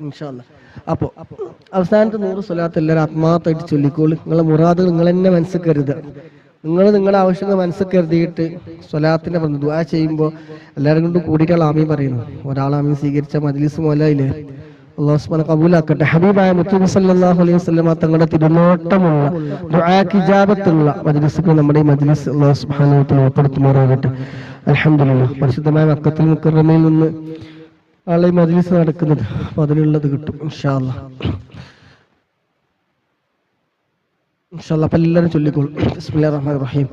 ഇൻഷാ അല്ലാഹ്. അപ്പോൾ അവസാനത്തെ 100 സ്വലാത്ത് എല്ലാവരും ആത്മാർത്ഥമായിട്ട് ചൊല്ലിക്കോളൂ. നിങ്ങളെ മുറാദുകൾ നിങ്ങൾ തന്നെ മനസ്സിൽ കരുതുക. നിങ്ങൾ നിങ്ങളുടെ ആവശ്യങ്ങൾ മനസ്സിൽ കരുതിയിട്ട് സ്വലാത്തിനെ പറഞ്ഞു ദുആ ചെയ്യുമ്പോൾ എല്ലാവരും കൊണ്ട് കൂടിയിട്ടാണ് ആമീൻ പറയുന്നത്. ഒരാൾ ആമീൻ സ്വീകരിച്ച മജ്ലിസ് മോലായില്ലേ, അല്ലാഹു സുബ്ഹാനഹു കബൂലാക്കട്ടെ. ഹബീബായ മുത്തനബി സല്ലല്ലാഹു അലൈഹി വസല്ലം തങ്ങളുടെ തിരുനോട്ടമുള്ള ദുആക്ക് ഇജാബത്തുള്ള മജ്ലിസുകൾ നമ്മുടെ ഈ മജ്ലിസ് അല്ലാഹു സുബ്ഹാനഹു വ തആല ഉൾപ്പെടുത്തുമാറാകട്ടെ. അൽഹംദുലില്ലാഹ്. പരിശുദ്ധമായ മക്കത്തുൽ മുക്കറമയിൽ നിന്ന് ആളെ മജ്ലിസ് നടക്കുന്നത്, അപ്പോൾ അതിനുള്ളത് കിട്ടും ഇൻഷാ അല്ലാഹ്. ഇൻഷാ അല്ലാഹ് എല്ലാവരും ചൊല്ലിക്കോളൂ. ബിസ്മില്ലാഹിർ റഹ്മാനിർ റഹീം.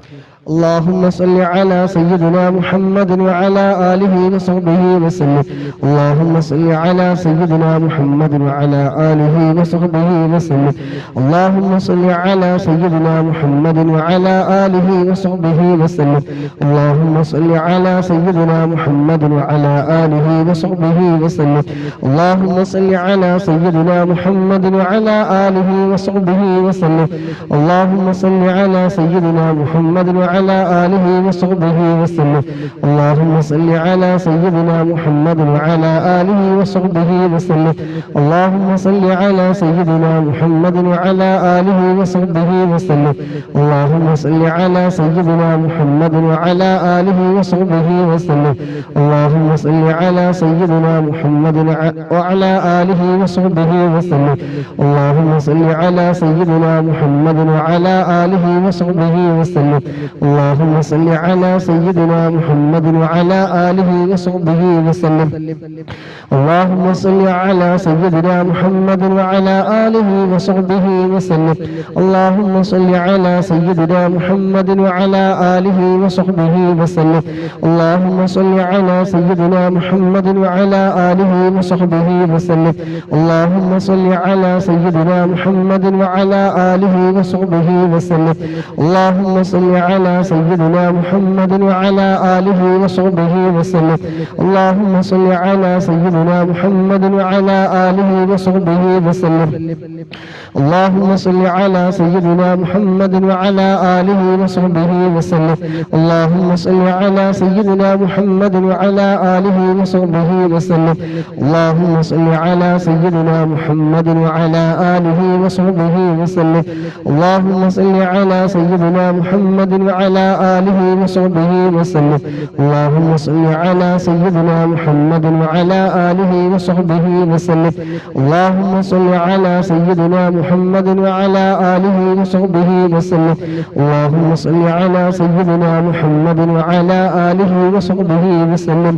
اللهم صل على سيدنا محمد وعلى آله وصحبه وسلم. اللهم صل على سيدنا محمد وعلى آله وصحبه وسلم. اللهم صل على سيدنا محمد وعلى آله وصحبه وسلم. اللهم صل على سيدنا محمد وعلى آله وصحبه وسلم. اللهم صل على سيدنا محمد وعلى آله وصحبه وسلم. اللهم صل على سيدنا محمد وعلى آله وصحبه وسلم. اللهم صل على سيدنا محمد وعلى آله وصحبه وسلم. اللهم صل على سيدنا محمد وعلى آله وصحبه وسلم. اللهم صل على سيدنا محمد وعلى آله وصحبه وسلم. اللهم صل على سيدنا محمد وعلى آله وصحبه وسلم. اللهم صل على سيدنا محمد وعلى آله وصحبه وسلم. اللهم صل على سيدنا محمد وعلى آله وصحبه وسلم. اللهم صل على سيدنا محمد وعلى آله وصحبه وسلم. اللهم صل على سيدنا محمد وعلى آله وصحبه وسلم. اللهم صل على سيدنا محمد وعلى آله وصحبه وسلم. اللهم صل على سيدنا محمد وعلى آله وصحبه وسلم. اللهم صل على سيدنا محمد وعلى آله وصحبه وسلم. اللهم صل على سيدنا محمد وعلى آله وصحبه وسلم. اللهم صل على سيدنا محمد وعلى آله وصحبه وسلم. اللهم صل على سيدنا محمد وعلى آله وصحبه وسلم. اللهم صل على سيدنا محمد وعلى آله وصحبه وسلم. اللهم صل على سيدنا محمد وعلى آله وصحبه وسلم اللهم صل على سيدنا محمد وعلى آله وصحبه وسلم اللهم صل على سيدنا محمد وعلى آله وصحبه وسلم اللهم صل على سيدنا محمد وعلى آله وصحبه وسلم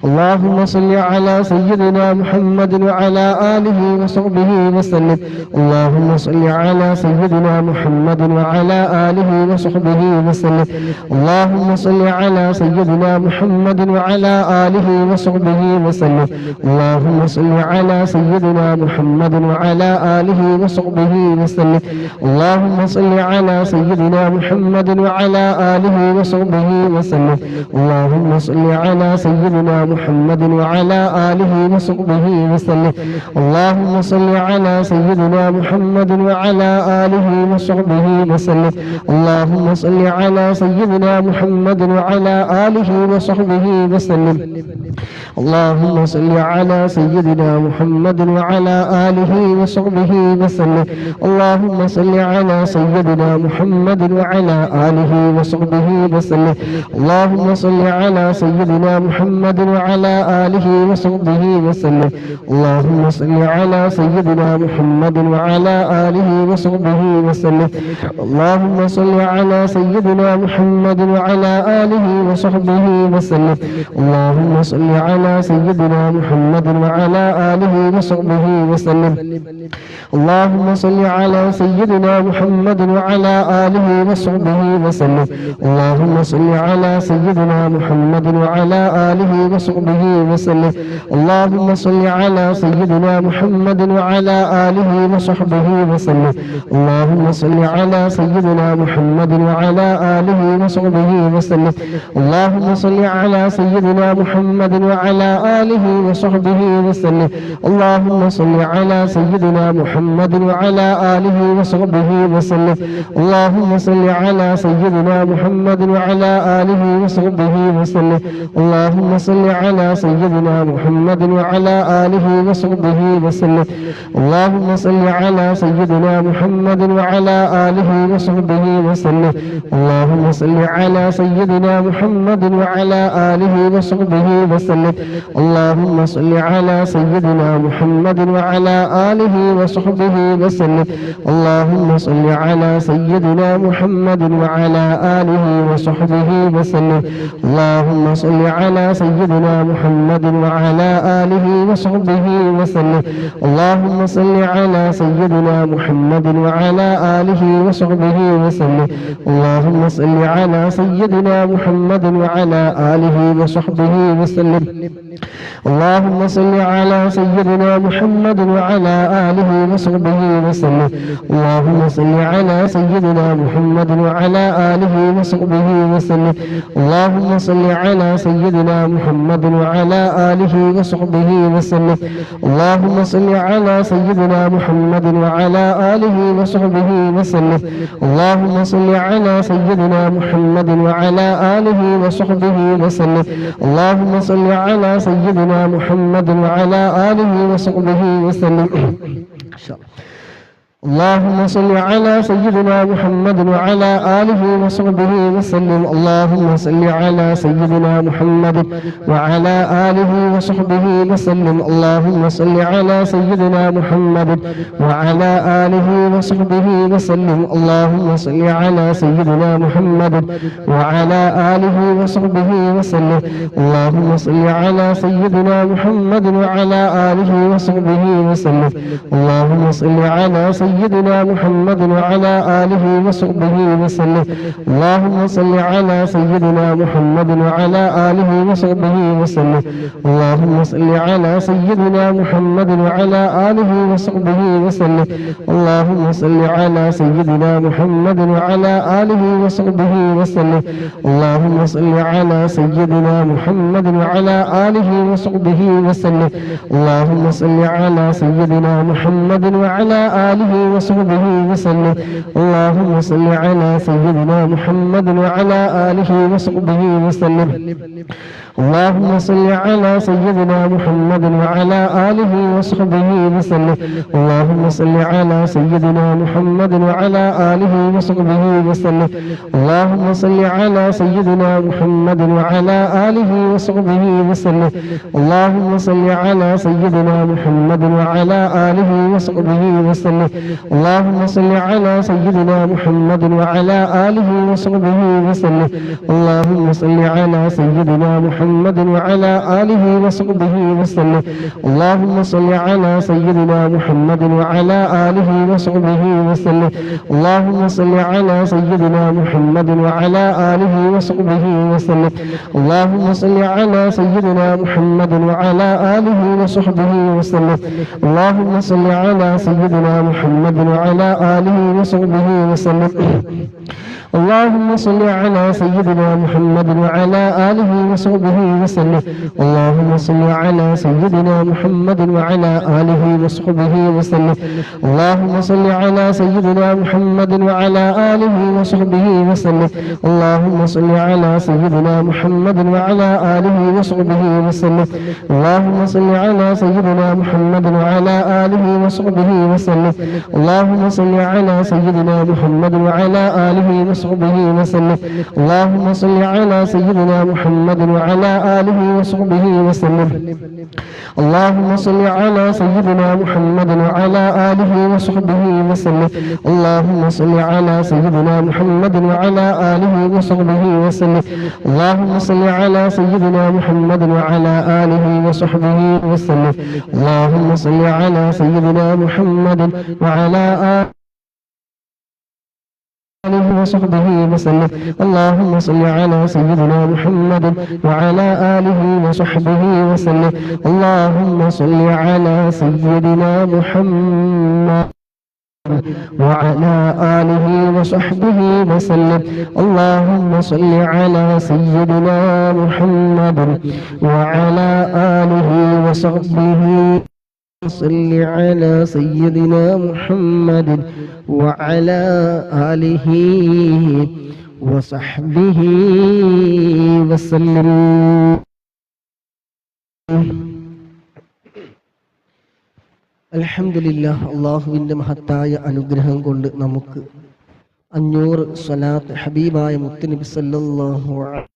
اللهم صل على سيدنا محمد وعلى آله وصحبه وسلم اللهم صل على سيدنا محمد وعلى آله وصحبه وسلم اللهم صل على سيدنا محمد وعلى آله وصحبه وسلم اللهم صل على سيدنا محمد وعلى آله وصحبه وسلم اللهم صل على سيدنا محمد وعلى آله وصحبه وسلم اللهم صل على سيدنا محمد وعلى آله وصحبه وسلم اللهم صل على سيدنا محمد وعلى آله وصحبه وسلم اللهم صل على سيدنا محمد وعلى آله وصحبه وسلم اللهم صل على سيدنا محمد وعلى آله وصحبه وسلم اللهم صل على سيدنا محمد وعلى آله وصحبه وسلم اللهم صل على سيدنا محمد وعلى آله وصحبه وسلم اللهم صل على سيدنا محمد وعلى آله وصحبه وسلم اللهم صل على سيدنا محمد وعلى آله وصحبه وسلم اللهم صل على سيدنا محمد وعلى آله وصحبه وسلم اللهم صل على سيدنا محمد وعلى آله وصحبه وسلم اللهم صل على سيدنا محمد وعلى آله وصحبه وسلم اللهم صل على سيدنا محمد وعلى آله وصحبه وسلم اللهم صل على سيدنا محمد وعلى آله وصحبه وسلم اللهم صل على سيدنا محمد وعلى آله وصحبه وسلم اللهم صل على سيدنا محمد وعلى آله وصحبه وسلم اللهم صل على سيدنا محمد وعلى آله وصحبه وسلم اللهم صل على سيدنا محمد وعلى آله وصحبه وسلم اللهم صل على سيدنا محمد وعلى آله وصحبه وسلم اللهم صل على سيدنا محمد وعلى آله وصحبه وسلم اللهم صل على سيدنا محمد وعلى آله وصحبه وسلم اللهم صل على سيدنا محمد وعلى آله وصحبه وسلم اللهم صل على سيدنا محمد وعلى آله وصحبه وسلم اللهم صل على سيدنا محمد وعلى آله وصحبه وسلم اللهم صل على سيدنا محمد وعلى آله وصحبه وسلم اللهم صل على سيدنا محمد وعلى آله وصحبه وسلم اللهم صل على سيدنا محمد وعلى آله وصحبه وسلم اللهم صل على سيدنا محمد وعلى آله وصحبه وسلم اللهم صل على سيدنا محمد وعلى آله وصحبه وسلم اللهم صل على سيدنا محمد وعلى آله وصحبه وسلم اللهم صل على سيدنا محمد وعلى آله وصحبه وسلم اللهم صل على سيدنا محمد وعلى آله وصحبه وسلم اللهم صل على سيدنا محمد وعلى آله وصحبه وسلم اللهم صل على سيدنا محمد وعلى آله وصحبه وسلم اللهم صل على سيدنا محمد وعلى آله وصحبه وسلم اللهم صل على سيدنا محمد وعلى آله وصحبه وسلم اللهم صل على سيدنا محمد وعلى آله وصحبه وسلم اللهم صل على سيدنا محمد وعلى آله وصحبه وسلم اللهم صل على سيدنا محمد وعلى آله وصحبه وسلم اللهم صل على سيدنا محمد وعلى آله وصحبه وسلم اللهم صل على سيدنا محمد وعلى آله وصحبه وسلم اللهم صل على سيدنا محمد وعلى آله وصحبه وسلم اللهم صل على سيدنا محمد وعلى آله وصحبه وسلم اللهم صل على سيدنا محمد وعلى آله وصحبه وسلم اللهم صل على سيدنا محمد وعلى آله وصحبه وسلم اللهم صل على سيدنا محمد وعلى آله وصحبه وسلم اللهم صل على سيدنا محمد وعلى آله وصحبه وسلم اللهم صل على سيدنا محمد وعلى آله وصحبه وسلم اللهم صل على سيدنا محمد وعلى آله وصحبه وسلم اللهم صل على سيدنا محمد وعلى آله وصحبه وسلم اللهم صل على سيدنا محمد وعلى آله وصحبه وسلم اللهم صل على سيدنا محمد وعلى آله وصحبه وسلم اللهم صل على سيدنا محمد وعلى آله وصحبه وسلم اللهم صل على سيدنا محمد وعلى آله وصحبه وسلم اللهم صل على سيدنا محمد وعلى آله وصحبه وسلم اللهم صل على سيدنا محمد وعلى آله وصحبه وسلم اللهم صل على سيدنا محمد وعلى آله وصحبه وسلم اللهم صل على سيدنا محمد وعلى آله وصحبه وسلم اللهم صل على سيدنا محمد وعلى آله وصحبه وسلم اللهم صل على سيدنا محمد وعلى آله وصحبه وسلم اللهم صل على سيدنا محمد وعلى آله وصحبه وسلم اللهم صل على سيدنا محمد وعلى آله وصحبه وسلم اللهم صل على سيدنا محمد وعلى آله وصحبه وسلم اللهم صل على سيدنا محمد وعلى آله وصحبه وسلم اللهم صل على سيدنا محمد وعلى آله وصحبه وسلم اللهم صل على سيدنا محمد وعلى آله وصحبه وسلم اللهم صل على سيدنا محمد وعلى آله وصحبه صل على سيدنا محمد وعلى آله وصحبه وسلم അൽഹംദുലില്ലാഹ് അല്ലാഹുവിൻ്റെ മഹത്തായ അനുഗ്രഹം കൊണ്ട് നമുക്ക് 500 സ്വലാത്ത് ഹബീബായ മുത്തുനബി സല്ലല്ലാഹു അലൈഹി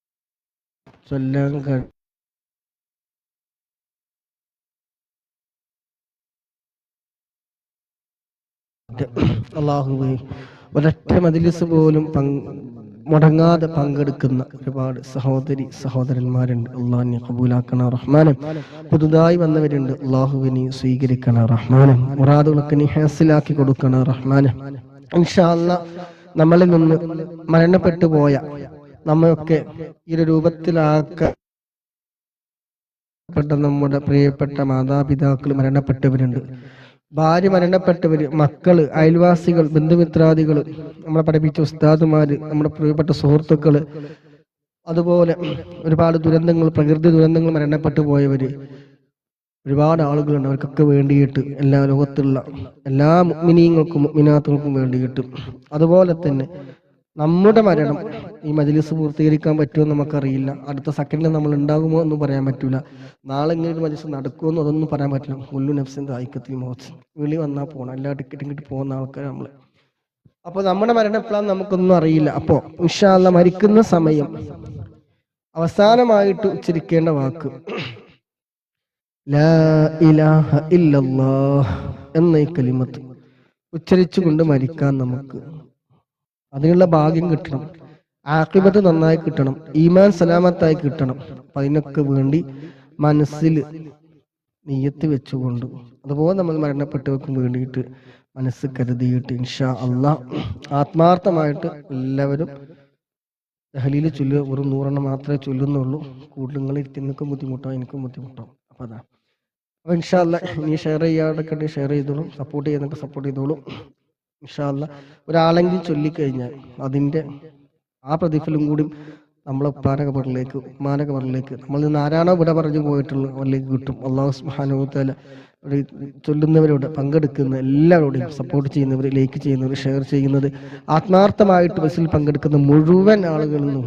വസല്ലം അല്ലാഹുവേ ഒരൊറ്റ മജ്‌ലിസ് പോലും മുടങ്ങാതെ പങ്കെടുക്കുന്ന ഒരുപാട് സഹോദരി സഹോദരന്മാരുണ്ട്. അല്ലാഹു നീ ഖബൂലാക്കണ റഹ്മാനെ. പുതുതായി വന്നവരുണ്ട്. അല്ലാഹുവേ നീ സ്വീകരിക്കണ റഹ്മാനെ. മുറാദുകളൊക്കെ നീ ഹാസിലാക്കി കൊടുക്കണ റഹ്മാനെ. ഇൻഷാ അല്ലാഹ് നമ്മളിൽ നിന്ന് മരണപ്പെട്ടു പോയ നമ്മയൊക്കെ ഈ ഒരു രൂപത്തിലാക്കപ്പെട്ട നമ്മുടെ പ്രിയപ്പെട്ട മാതാപിതാക്കൾ മരണപ്പെട്ടവരുണ്ട്. ഭാര്യ മരണപ്പെട്ടവര്, മക്കള്, അയൽവാസികൾ, ബന്ധുമിത്രാദികള്, നമ്മളെ പഠിപ്പിച്ച ഉസ്താദുമാര്, നമ്മുടെ പ്രിയപ്പെട്ട സുഹൃത്തുക്കള്, അതുപോലെ ഒരുപാട് ദുരന്തങ്ങൾ, പ്രകൃതി ദുരന്തങ്ങൾ മരണപ്പെട്ടു പോയവര് ഒരുപാട് ആളുകളുണ്ട്. അവർക്കൊക്കെ വേണ്ടിയിട്ട് എല്ലാ ലോകത്തുള്ള എല്ലാ മുഅ്മിനീങ്ങൾക്കും മുഅ്മിനാത്തുകൾക്കും വേണ്ടിയിട്ട്, അതുപോലെ തന്നെ നമ്മുടെ മരണം ഈ മജ്‌ലിസ് പൂർത്തീകരിക്കാൻ പറ്റുമോ നമുക്കറിയില്ല. അടുത്ത സെക്കൻഡിൽ നമ്മൾ ഉണ്ടാകുമോ എന്ന് പറയാൻ പറ്റൂല. നാളെ ഇങ്ങനെ ഒരു മജ്‌ലിസ് നടക്കുമെന്ന് അതൊന്നും പറയാൻ പറ്റില്ല. കുല്ലു നഫ്സിൻ ദായിഖത്തുൽ മൗത്ത്. വിളി വന്നാൽ പോകണം. എല്ലാ ടിക്കറ്റും കിട്ടി പോകുന്ന ആൾക്കാർ നമ്മൾ. അപ്പോൾ നമ്മുടെ മരണം എപ്പോഴാന്ന് നമുക്കൊന്നും അറിയില്ല. അപ്പോൾ ഇൻഷാ അല്ലാഹ് മരിക്കുന്ന സമയം അവസാനമായിട്ട് ഉച്ചരിക്കേണ്ട വാക്ക് ലാ ഇലാഹ ഇല്ലല്ലാഹ് എന്ന ഈ കലിമത്ത് ഉച്ചരിച്ചുകൊണ്ട് മരിക്കാൻ നമുക്ക് അതിനുള്ള ഭാഗ്യം കിട്ടണം. ആഖിബത്ത് നന്നായി കിട്ടണം. ഈമാൻ സലാമത്തായി കിട്ടണം. അപ്പം അതിനൊക്കെ വേണ്ടി മനസ്സിൽ നിയ്യത്ത് വെച്ചുകൊണ്ട്, അതുപോലെ നമ്മൾ മരണപ്പെട്ടവർക്കും വേണ്ടിയിട്ട് മനസ്സ് കരുതിയിട്ട് ഇൻഷാ അല്ലാഹ് ആത്മാർത്ഥമായിട്ട് എല്ലാവരും തഹ്ലീൽ ചൊല്ലുക. ഒരു 100 മാത്രമേ ചൊല്ലുന്നുള്ളൂ. കൂടുതൽ ഇരുത്തിനൊക്കെ ബുദ്ധിമുട്ടാവും, എനിക്കും ബുദ്ധിമുട്ടാവും. അപ്പം അതാണ്. അപ്പോൾ ഇൻഷാ അല്ലാഹ് ഇനി ഷെയർ ചെയ്യാതൊക്കെ ഷെയർ ചെയ്തോളും, സപ്പോർട്ട് ചെയ്യുന്നൊക്കെ സപ്പോർട്ട് ചെയ്തോളും. ഇൻഷാ അല്ലാഹ് ഒരാളെങ്കിലും ചൊല്ലിക്കഴിഞ്ഞാൽ അതിൻ്റെ ആ പ്രതിഫലം കൂടി നമ്മളെ ഉമ്മാനകബറിലേക്ക് നമ്മളിൽ നിന്ന് ആരാണോ വിട പറഞ്ഞു പോയിട്ടുള്ളത് അവരിലേക്ക് കിട്ടും. അല്ലാഹു സുബ്ഹാനഹു വ തആല ചൊല്ലുന്നവരോട്, പങ്കെടുക്കുന്ന എല്ലാവരോടും, സപ്പോർട്ട് ചെയ്യുന്നവർ, ലൈക്ക് ചെയ്യുന്നവർ, ഷെയർ ചെയ്യുന്നത്, ആത്മാർത്ഥമായിട്ട് ബസ്സിൽ പങ്കെടുക്കുന്ന മുഴുവൻ ആളുകളിൽ നിന്നും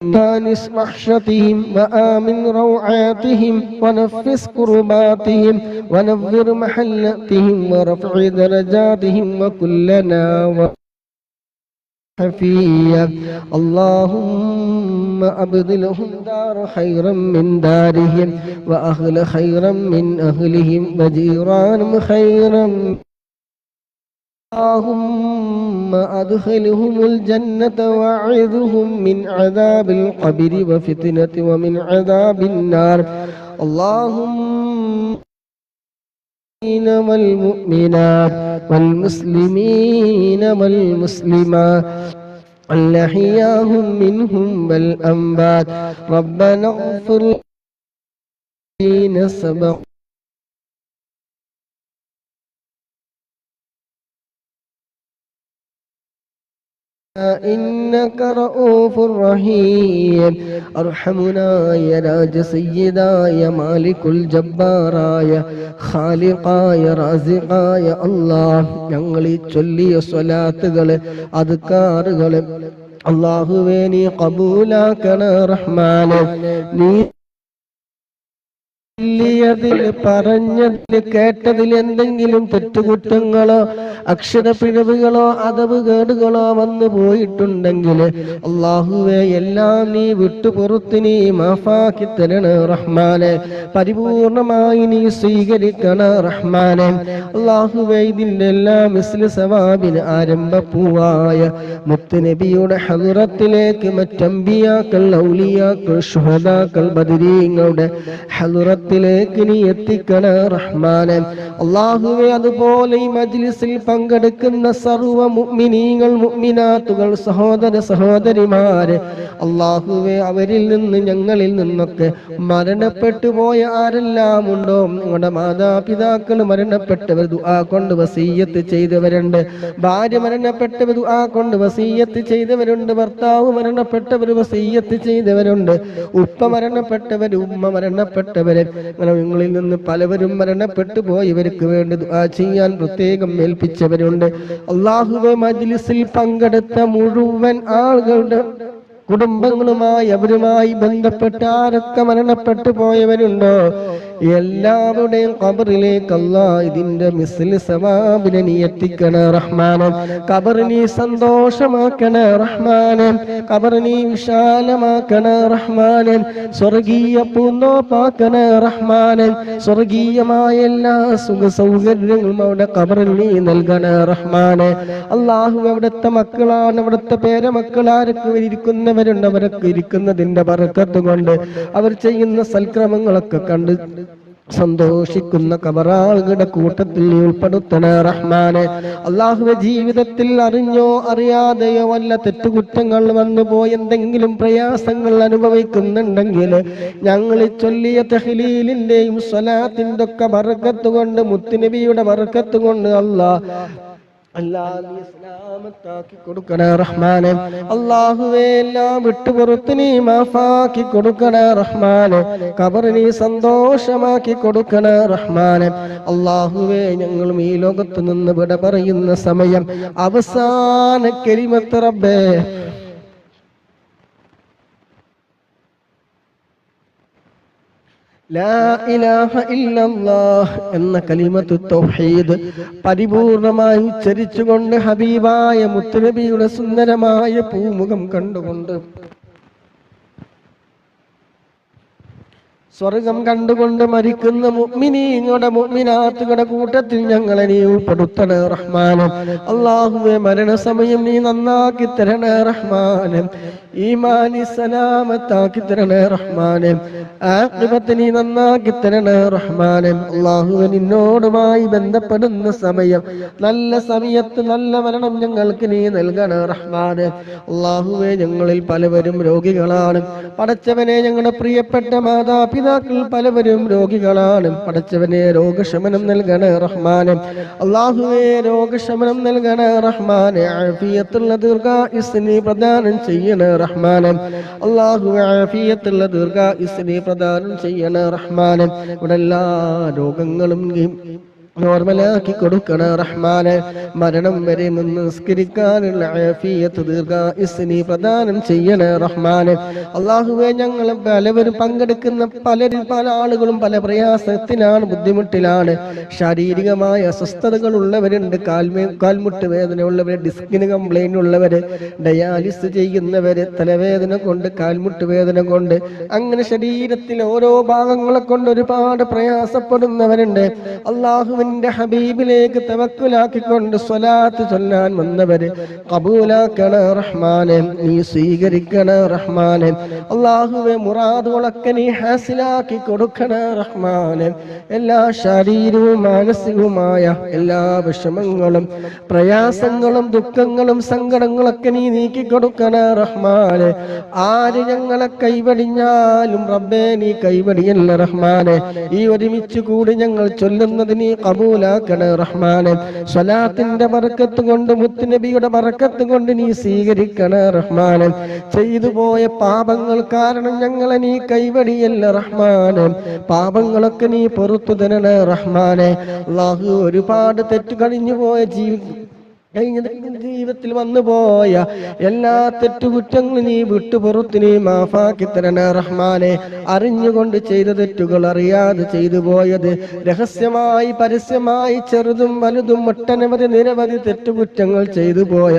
فانس وحشتهم وآمن روعاتهم ونفس كرباتهم ونور محلتهم ورفع درجاتهم وكلنا حفيا اللهم أبدلهم دار خيرا من دارهم وأهل خيرا من أهلهم وجيران خيرا اللهم أدخلهم الجنة وأعذهم من عذاب القبر وفتنة ومن عذاب النار اللهم والمؤمنات والمسلمين والمسلمات الأحياء منهم والأموات ربنا اغفر لنا سبق إنك رؤوف رحيم أرحمنا يا راج سيدا يا مالك الجبارا ഖാലിഖായ റാസിഖായ അല്ലാഹ് ഞങ്ങളീ ചൊല്ലിയ സ്വലാത്തുകള് അദ്കാറുകള് അല്ലാഹുവേ നീ ഖബൂലാക്കണ റഹ്മാനെ നീ പറഞ്ഞതിൽ കേട്ടതിൽ എന്തെങ്കിലും തെറ്റുകുറ്റങ്ങളോ അക്ഷരപ്പിഴവുകളോ അതവ് കേടുകളോ വന്നു പോയിട്ടുണ്ടെങ്കിൽ അല്ലാഹുവേ എല്ലാം നീ വിട്ടുപുറത്ത് നീ മാഫാക്കി തരണേ റഹ്മാനെ പരിപൂർണമായി നീ സ്വീകരിക്കണ റഹ്മാനെ അല്ലാഹുവേ ഇതിന്റെ എല്ലാം മിസ്ലി സവാബിന് ആരംഭപ്പൂവായ മുത്തുനബിയുടെ ഹദറത്തിലേക്ക് മറ്റംബിയാക്കൾ ഔലിയാക്കൾ ശുഹദാക്കൾ ബദരീങ്ങളുടെ ഹദറത്തിലേക്ക് നീ എത്തിക്കണ റഹ്മാനെ അല്ലാഹുവേ അതുപോലെ ഈ മജ്ലിസിൽ പങ്കെടുക്കുന്ന സർവ്വ മുഅ്മിനീങ്ങൾ മുഅ്മിനാത്തുകൾ സഹോദര സഹോദരിമാരെ അല്ലാഹുവേ അവരിൽ നിന്ന് ഞങ്ങളിൽ നിന്നൊക്കെ മരണപ്പെട്ടു പോയ ആരെല്ലാം ഉണ്ടോ നിങ്ങളുടെ മാതാപിതാക്കൾ മരണപ്പെട്ടവർ ദുആ കൊണ്ട് വസീയത്ത് ചെയ്തവരുണ്ട് ഭാര്യ മരണപ്പെട്ടവർ ദുആ കൊണ്ട് വസീയത്ത് ചെയ്തവരുണ്ട് ഭർത്താവ് മരണപ്പെട്ടവർ വസീയത്ത് ചെയ്തവരുണ്ട് ഉപ്പ മരണപ്പെട്ടവർ ഉമ്മ മരണപ്പെട്ടവര് അങ്ങനെ നിങ്ങളിൽ നിന്ന് പലവരും മരണപ്പെട്ടു പോയവർക്ക് വേണ്ടി ദുആ ചെയ്യാൻ പ്രത്യേകം ഏൽപ്പിച്ചവരുണ്ട് അല്ലാഹുവേ മജ്ലിസിൽ പങ്കെടുത്ത മുഴുവൻ ആളുകളുടെ കുടുംബങ്ങളുമായി അവരുമായി ബന്ധപ്പെട്ട ആരൊക്കെ മരണപ്പെട്ടു പോയവരുണ്ടോ എല്ലാവരുടെയും ഖബറിലേക്ക് അല്ലാഹ് ഇതിന്റെ മിസ്ലി സവാബിനെ നീ എത്തിക്കണേ റഹ്മാനെ ഖബർ നീ സന്തോഷമാക്കണേ റഹ്മാനെ ഖബർ നീ വിശാലമാക്കണേ റഹ്മാനെ സ്വർഗീയ പൂന്തോപ്പാക്കണേ റഹ്മാനെ സ്വർഗീയമായ എല്ലാ സുഖ സൗകര്യങ്ങളും അവിടെ ഖബറിൽ നീ നൽകണേ റഹ്മാനെ അല്ലാഹു അവിടുത്തെ മക്കളാണ് അവിടുത്തെ പേരമക്കളാരൊക്കെ ഇരിക്കുന്നവരുണ്ട് അവരൊക്കെ ഇരിക്കുന്നതിന്റെ ബർക്കത്ത് കൊണ്ട് അവർ ചെയ്യുന്ന സൽക്രമങ്ങളൊക്കെ കണ്ട് സന്തോഷിക്കുന്ന ഖബറാളുകളുടെ കൂട്ടത്തിൽ നീ ഉൾപ്പെടുത്തണേ റഹ്മാനെ അല്ലാഹുവേ ജീവിതത്തിൽ അറിഞ്ഞോ അറിയാതെയോ വല്ല തെറ്റുകുറ്റങ്ങൾ വന്നു പോയി എന്തെങ്കിലും പ്രയാസങ്ങൾ അനുഭവിക്കുന്നുണ്ടെങ്കിൽ ഞങ്ങൾ ചൊല്ലിയ തഹ്ലീലിന്റെയും സ്വലാത്തിന്റെ ഒക്കെ ബർക്കത്ത് കൊണ്ട് മുത്തുനബിയുടെ ബർക്കത്ത് കൊണ്ട് അല്ലാഹുവേ കൊടുക്കണേ റഹ്മാനെ അല്ലാഹുവേ എല്ലാം വിട്ടുപുറത്ത് നീ മാഫാക്കി കൊടുക്കണേ റഹ്മാനെ ഖബർ നീ സന്തോഷമാക്കി കൊടുക്കണേ റഹ്മാനെ അല്ലാഹുവേ ഞങ്ങളും ഈ ലോകത്ത് നിന്ന് വിട പറയുന്ന സമയം അവസാന കലിമത്ത് റബ്ബേ ലാ ഇലാഹ ഇല്ലല്ലാഹ് എന്ന കലിമത്തു തൗഹീദ് പരിപൂർണമായി ഉച്ചരിച്ചുകൊണ്ട് ഹബീബായ മുത്തുനബിയുടെ സുന്ദരമായ പൂമുഖം കണ്ടുകൊണ്ട് സ്വർഗം കണ്ടുകൊണ്ട് മരിക്കുന്ന മുഅ്മിനീങ്ങളുടെ മുഅ്മിനാത്തുകളുടെ കൂട്ടത്തിൽ ഞങ്ങളെ നീ ഉൾപ്പെടുത്തണേ റഹ്മാനെ അല്ലാഹുവേ മരണസമയം നീ നന്നാക്കി തരണേ റഹ്മാനെ ഈമാനി സലാമത്താക്കി തരണേ റഹ്മാനെ ആഖിബത്ത് നീ നന്നാക്കി തരണേ റഹ്മാനെ അല്ലാഹുവേ നിന്നോടുമായി ബന്ധപ്പെടുന്ന സമയം നല്ല സമയത്ത് നല്ല മരണം ഞങ്ങൾക്ക് നീ നൽകണേ റഹ്മാനെ അല്ലാഹുവേ ഞങ്ങളിൽ പലവരും രോഗികളാണ് പടച്ചവനെ ഞങ്ങളുടെ പ്രിയപ്പെട്ട മാതാപിതാക്കൾ പലവരും രോഗികളാണ് പടച്ചവനെ രോഗശമനം നൽകണേ റഹ്മാനെ അല്ലാഹുവേ രോഗശമനം നൽകണേ റഹ്മാനെ ആഫിയത്തുള്ള ദീർഘായുസ്സ് നീ പ്രദാനം ചെയ്യണേ റഹ്മാനെ അല്ലാഹുവേ ആഫിയത്തുള്ള ദീർഘായുസ്സ് നീ പ്രദാനം ചെയ്യണേ റഹ്മാനെ ഇവിടെ എല്ലാ രോഗങ്ങളും നോർമലാക്കി കൊടുക്കണ റഹ്മാനെ. മരണം വരെ നിന്ന് നിസ്കരിക്കാനുള്ള ആഫിയത്ത് ദീർഘായുസ്സ് നീ പ്രദാനം ചെയ്യണ റഹ്മാനെ. അല്ലാഹുവേ, ഞങ്ങൾ പലവരും പങ്കെടുക്കുന്ന പല ആളുകളും പല പ്രയാസത്തിലാണ്, ബുദ്ധിമുട്ടിലാണ്. ശാരീരികമായ അസ്വസ്ഥതകൾ ഉള്ളവരുണ്ട്, കാൽമുട്ട് വേദന ഉള്ളവര്, ഡിസ്കിന് കംപ്ലൈന്റ് ഉള്ളവര്, ഡയാലിസ് ചെയ്യുന്നവര്, തലവേദന കൊണ്ട്, കാൽമുട്ട് വേദന കൊണ്ട്, അങ്ങനെ ശരീരത്തിലെ ഓരോ ഭാഗങ്ങളെ കൊണ്ട് ഒരുപാട് പ്രയാസപ്പെടുന്നവരുണ്ട്. അള്ളാഹുവിന്റെ ഹബീബിലേക്ക് തവക്കുലാക്കിക്കൊണ്ട് സ്വലാത്ത് ചൊല്ലാൻ വന്നവര് കബൂലാക്കണ റഹ്മാനെ, നീ സ്വീകരിക്കണ റഹ്മാനെ. അള്ളാഹുവെ, മുറാദുകളൊക്കെ നീ ഹാസിലാക്കി കൊടുക്കണ റഹ്മാനെ. എല്ലാ ശാരീരികവും മാനസികവുമായ എല്ലാ വിഷമങ്ങളും പ്രയാസങ്ങളും ദുഃഖങ്ങളും സങ്കടങ്ങളൊക്കെ നീ നീക്കിക്കൊടുക്കണ റഹ്മാനെ. ആര് ഞങ്ങളെ കൈവടിഞ്ഞാലും റബ്ബേ നീ കൈവടിയല്ല റഹ്മാനെ. ഈ ഒരുമിച്ച് കൂടി ഞങ്ങൾ ചൊല്ലുന്നത് നീ കബൂലാക്കണ റഹ്മാനെ. സ്വലാത്തിന്റെ ബർക്കത്ത് കൊണ്ട്, മുത്തുനബിയുടെ ബർക്കത്ത് കൊണ്ട് നീ സ്വീകരിക്കണ റഹ്മാനെ. ചെയ്തു പോയ പാപങ്ങൾ കാരണം ഞങ്ങളെ നീ കൈവടിയല്ല റഹ്മാനെ. പാപങ്ങളൊക്കെ നീ പുറത്തു തരണ റഹ്മാനെ. അല്ലാഹു, ഒരുപാട് തെറ്റ് കഴിഞ്ഞു പോയ ജീവിതത്തിൽ വന്നു പോയ എല്ലാ തെറ്റുകുറ്റങ്ങളും നീ വിട്ടുപുറത്ത് നീ മാഫാക്കി തരണ റഹ്മാനെ. അറിഞ്ഞുകൊണ്ട് ചെയ്ത തെറ്റുകൾ, അറിയാതെ ചെയ്തു പോയത്, രഹസ്യമായി പരസ്യമായി ചെറുതും വലുതും ഒട്ടനവധി നിരവധി തെറ്റുകുറ്റങ്ങൾ ചെയ്തു പോയ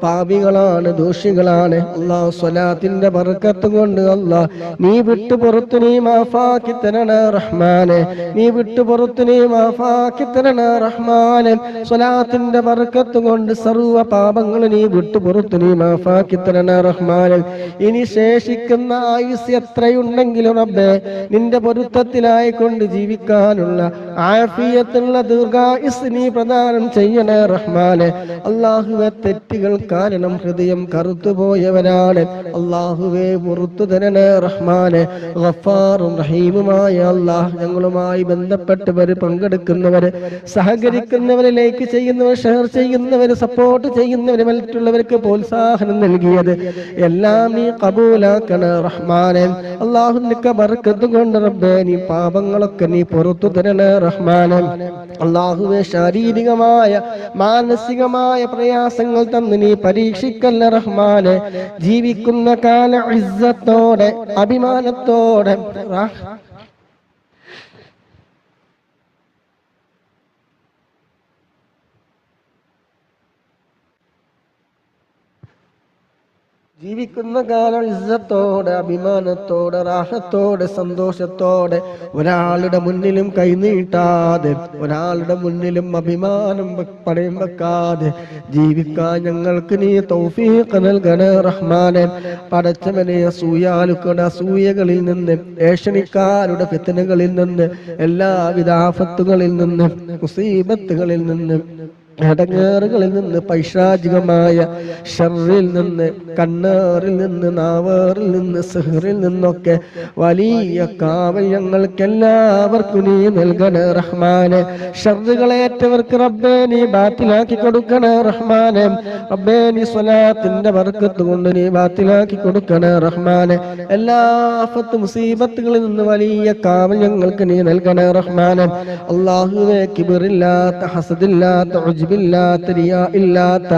പാപികളാണ്, ദോഷികളാണ്. അല്ലാഹു, സ്വലാത്തിന്റെ ബർക്കത്ത് കൊണ്ട് അല്ലാഹ് നീ വിട്ടുപുറത്ത് നീ മാഫാക്കി തരണ റഹ്മാനെ. നീ വിട്ടുപുറത്ത് നീ മാഫാക്കി തരണ റഹ്മാനെ. സ്വലാത്തിന്റെ ബർക്കത്ത് കൊണ്ട് സർവ്വ പാപങ്ങൾ നീ വിട്ടുപുറത്ത് നീ മാഫാക്കി തരണ റഹ്മാനെ. ഇനി ശേഷിക്കുന്ന ആയുസ് എത്രയുണ്ടെങ്കിലും റബ്ബേ, നിന്റെ പൊരുത്തത്തിലായിക്കൊണ്ട് ജീവിക്കാനുള്ള ആഫിയത്തുള്ള ദീർഘായുസ് നീ പ്രദാനം ചെയ്യണ റഹ്മാനെ. അല്ലാഹുവേ, തെറ്റുകൾ കാരണം ഹൃദയം കറുത്തുപോയവരാണ്. അല്ലാഹുവേ, പുറത്തു തരണ റഹ്മാനെ. ഗഫാറും റഹീമുമായ അല്ലാഹ്, ഞങ്ങളുമായി ബന്ധപ്പെട്ടവര്, പങ്കെടുക്കുന്നവര്, സഹകരിക്കുന്നവര്, ലൈക്ക് ചെയ്യുന്നവർ, ഷെയർ ചെയ്യുന്നവർ, സപ്പോർട്ട് ചെയ്യുന്നവര്, മറ്റുള്ളവർക്ക് പ്രോത്സാഹനം നൽകിയത് എല്ലാം നീ കബൂലാക്കണ റഹ്മാനെ. അല്ലാഹുവിന്റെ ബർക്കത്ത് കൊണ്ട് റബ്ബേ നീ പാപങ്ങളൊക്കെ നീ പുറത്തു തരണ റഹ്മാനെ. അല്ലാഹുവേ, ശാരീരികമായ മാനസികമായ പ്രയാസങ്ങൾ തന്ന് നീ പരീക്ഷിക്കല്ല റഹ്മാനെ. ജീവിക്കുന്ന കാല ഇസ്സത്തോടെ അഭിമാനത്തോടെ ജീവിക്കുന്ന കാലം ഇസ്സത്തോടെ അഭിമാനത്തോടെ റാഹത്തോടെ സന്തോഷത്തോടെ ഒരാളുടെ മുന്നിലും കൈനീട്ടാതെ, ഒരാളുടെ മുന്നിലും അഭിമാനം പണയം വെക്കാതെ ജീവിക്കാൻ ഞങ്ങൾക്ക് നീ തൗഫീഖ് നൽകണ റഹ്മാനെ. പടച്ചവനെ, അസൂയാലുക്കളുടെ അസൂയകളിൽ നിന്ന്, ഏഷണിക്കാരുടെ ഫിത്നകളിൽ നിന്ന്, എല്ലാവിധ ആഫത്തുകളിൽ നിന്ന്, മുസീബത്തുകളിൽ നിന്ന്, ഇടങ്ങേറുകളിൽ നിന്ന്, പൈശാചികമായ ഷർറിൽ നിന്ന്, കണ്ണേറിൽ നിന്ന്, നാവേറിൽ നിന്ന്, സിഹ്റിൽ നിന്നൊക്കെ വലിയ കാവൽ ഞങ്ങൾക്കെല്ലാവർക്കും നീ നൽകണ റഹ്മാനെ. ഷർറുകളേറ്റവർക്ക് റബ്ബേ നീ ബാത്തിലാക്കി കൊടുക്കണ റഹ്മാനെ. റബ്ബേ, നീ സ്വലാത്തിന്റെ ബർക്കത്ത് കൊണ്ട് നീ ബാത്തിലാക്കി കൊടുക്കണ റഹ്മാനെ. എല്ലാ ആഫത്ത് മുസീബത്തുകളിൽ നിന്ന് വലിയ കാവൽ ഞങ്ങൾക്ക് നീ നൽകണ റഹ്മാനെ. അല്ലാഹുവേ, കിബറില്ലാത്ത, ഹസദില്ലാത്ത, ഇല്ലാത്ത, റിയാ ഇല്ലാത്ത,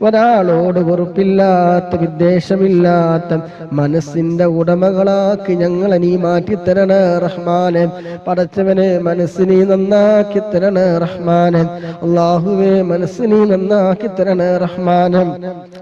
ഒരാളോട് വെറുപ്പില്ലാത്ത, വിദ്വേഷമില്ലാത്ത മനസ്സിന്റെ ഉടമകളാക്കി ഞങ്ങളെ നീ മാറ്റിത്തരണ റഹ്മാനെ. പടച്ചവനെ, മനസ്സിനെ നന്നാക്കി തരണ റഹ്മാനെ. അല്ലാഹുവേ, മനസ്സിനെ നന്നാക്കി തരണ റഹ്മാനെ.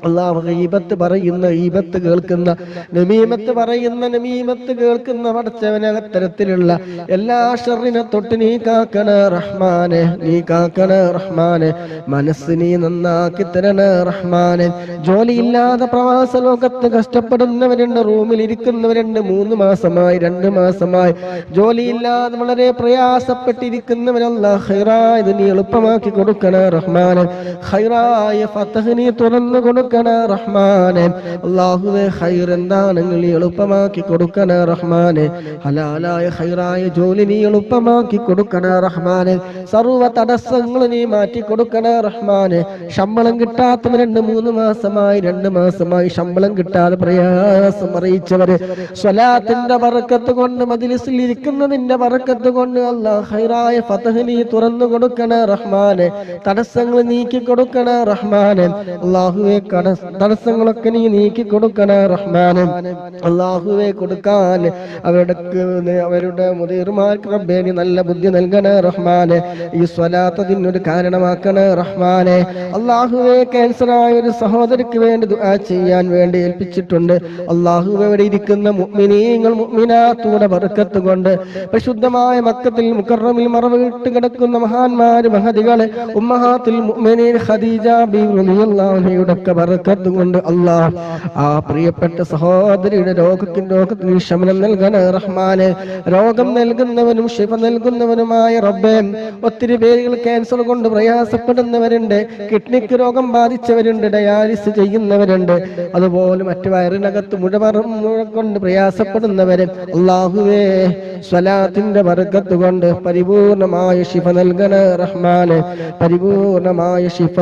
അല്ലാഹു, ഗീബത്ത് പറയുന്ന, ഗീബത്ത് കേൾക്കുന്ന, നമീമത്ത് പറയുന്ന, നമീമത്ത് കേൾക്കുന്ന പടച്ചവനെ, അത്തരത്തിലുള്ള എല്ലാ ഷർറിനെ തൊട്ട് നീ കാക്കണ റഹ്മാനെ. നീ കാക്കണ റഹ്മാനെ. മനസ്സ് നീ നന്നാക്കി തരണ റഹ്മാനെ. ജോലിയില്ലാതെ പ്രവാസ ലോകത്ത് കഷ്ടപ്പെടുന്നവരുണ്ട്, റൂമിൽ ഇരിക്കുന്നവരുണ്ട്, 3 മാസമായി 2 മാസമായി ജോലിയില്ലാതെ വളരെ പ്രയാസപ്പെട്ടിരിക്കുന്നവരല്ല, ഖൈറായത് നീ എളുപ്പമാക്കി കൊടുക്കണ റഹ്മാനെ. ഖൈറായ ഫതഹ് നീ തുറന്നു കൊടുക്കണ റഹ്മാനെ. അല്ലാഹുവേ, ഖൈർ എന്താണെന്ന് നീ എളുപ്പമാക്കി കൊടുക്കണ റഹ്മാനെ. ഹലാലായ ഖൈറായ ജോലി നീ എളുപ്പമാക്കി കൊടുക്കണ റഹ്മാനെ. സർവ്വ തടസ്സങ്ങൾ നീ മാറ്റി കൊടുക്കണ കൊടുക്കണേ റഹ്മാനെ. ശമ്പളം കിട്ടാത്തവർ 2-3 മാസമായി 2 മാസമായി ശമ്പളം കിട്ടാതെ പ്രയാസം അറിയിച്ചവര് സ്വലാത്തിന്റെ ബറക്കത്ത് കൊണ്ട് മജ്ലിസിൽ ഇരിക്കുന്നതിന്റെ ബറക്കത്ത് കൊണ്ട് അല്ലാഹ് ഖൈറായ ഫതഹ് നീ തുറന്നു കൊടുക്കണേ റഹ്മാനെ. തടസ്സങ്ങൾ നീക്കി കൊടുക്കണേ റഹ്മാനെ. അല്ലാഹുവേ തടസ്സങ്ങളൊക്കെ നീ നീക്കി കൊടുക്കണേ റഹ്മാനെ. അല്ലാഹുവേ കൊടുക്കാൻ അവരുടെ മുദീർമാർക്ക് റബ്ബേ നീ നല്ല ബുദ്ധി നൽകണേ റഹ്മാനെ. ഈ സ്വലാത്ത് അതിനൊരു കാരണമാക്കണേ റഹ്മാനെ. അല്ലാഹുവേ ക്യാൻസറായ ഒരു സഹോദരിക്ക് വേണ്ടി ദുആ ചെയ്യാൻ വേണ്ടി ഏൽപ്പിച്ചിട്ടുണ്ട്. അല്ലാഹുവേ ഇവിടെ ഇരിക്കുന്ന മുഅ്മിനീങ്ങൾ മുഅ്മിനാത്തുടെ ബർക്കത്ത് കൊണ്ട് പരിശുദ്ധമായ മക്കത്തിൽ മുകറമിൽ മറവിട്ട് കിടക്കുന്ന മഹാന്മാര് മഹദികളെ ഉമ്മഹാത്തുൽ മുഅ്മിനീൻ ഖദീജ ബീവി റളിയല്ലാഹു അൻഹയുടെ ബർക്കത്ത് കൊണ്ട് അല്ലാഹ് ആ പ്രിയപ്പെട്ട സഹോദരിയുടെ രോഗത്തിന് ശമനം നൽകണേ റഹ്മാനെ. രോഗം നൽകുന്നവനും ശിഫ നൽകുന്നവനുമായ റബ്ബേ, ഒത്തിരി പേരുകൾ ക്യാൻസർ കൊണ്ട് പ്രയാസപ്പെടുന്നവരുണ്ട്, കിഡ്നിക്ക് രോഗം ബാധിച്ചവരുണ്ട്, ഡയാലിസിസ് ചെയ്യുന്നവരുണ്ട്, അതുപോലെ മറ്റു വയറിനകത്ത് കൊണ്ട് പ്രയാസപ്പെടുന്നവര് അല്ലാഹുവേ സ്വലാത്തിന്റെ ബർക്കത്ത് കൊണ്ട് പരിപൂർണമായ ശിഫ നൽകണേ റഹ്മാനെ. പരിപൂർണമായ ശിഫ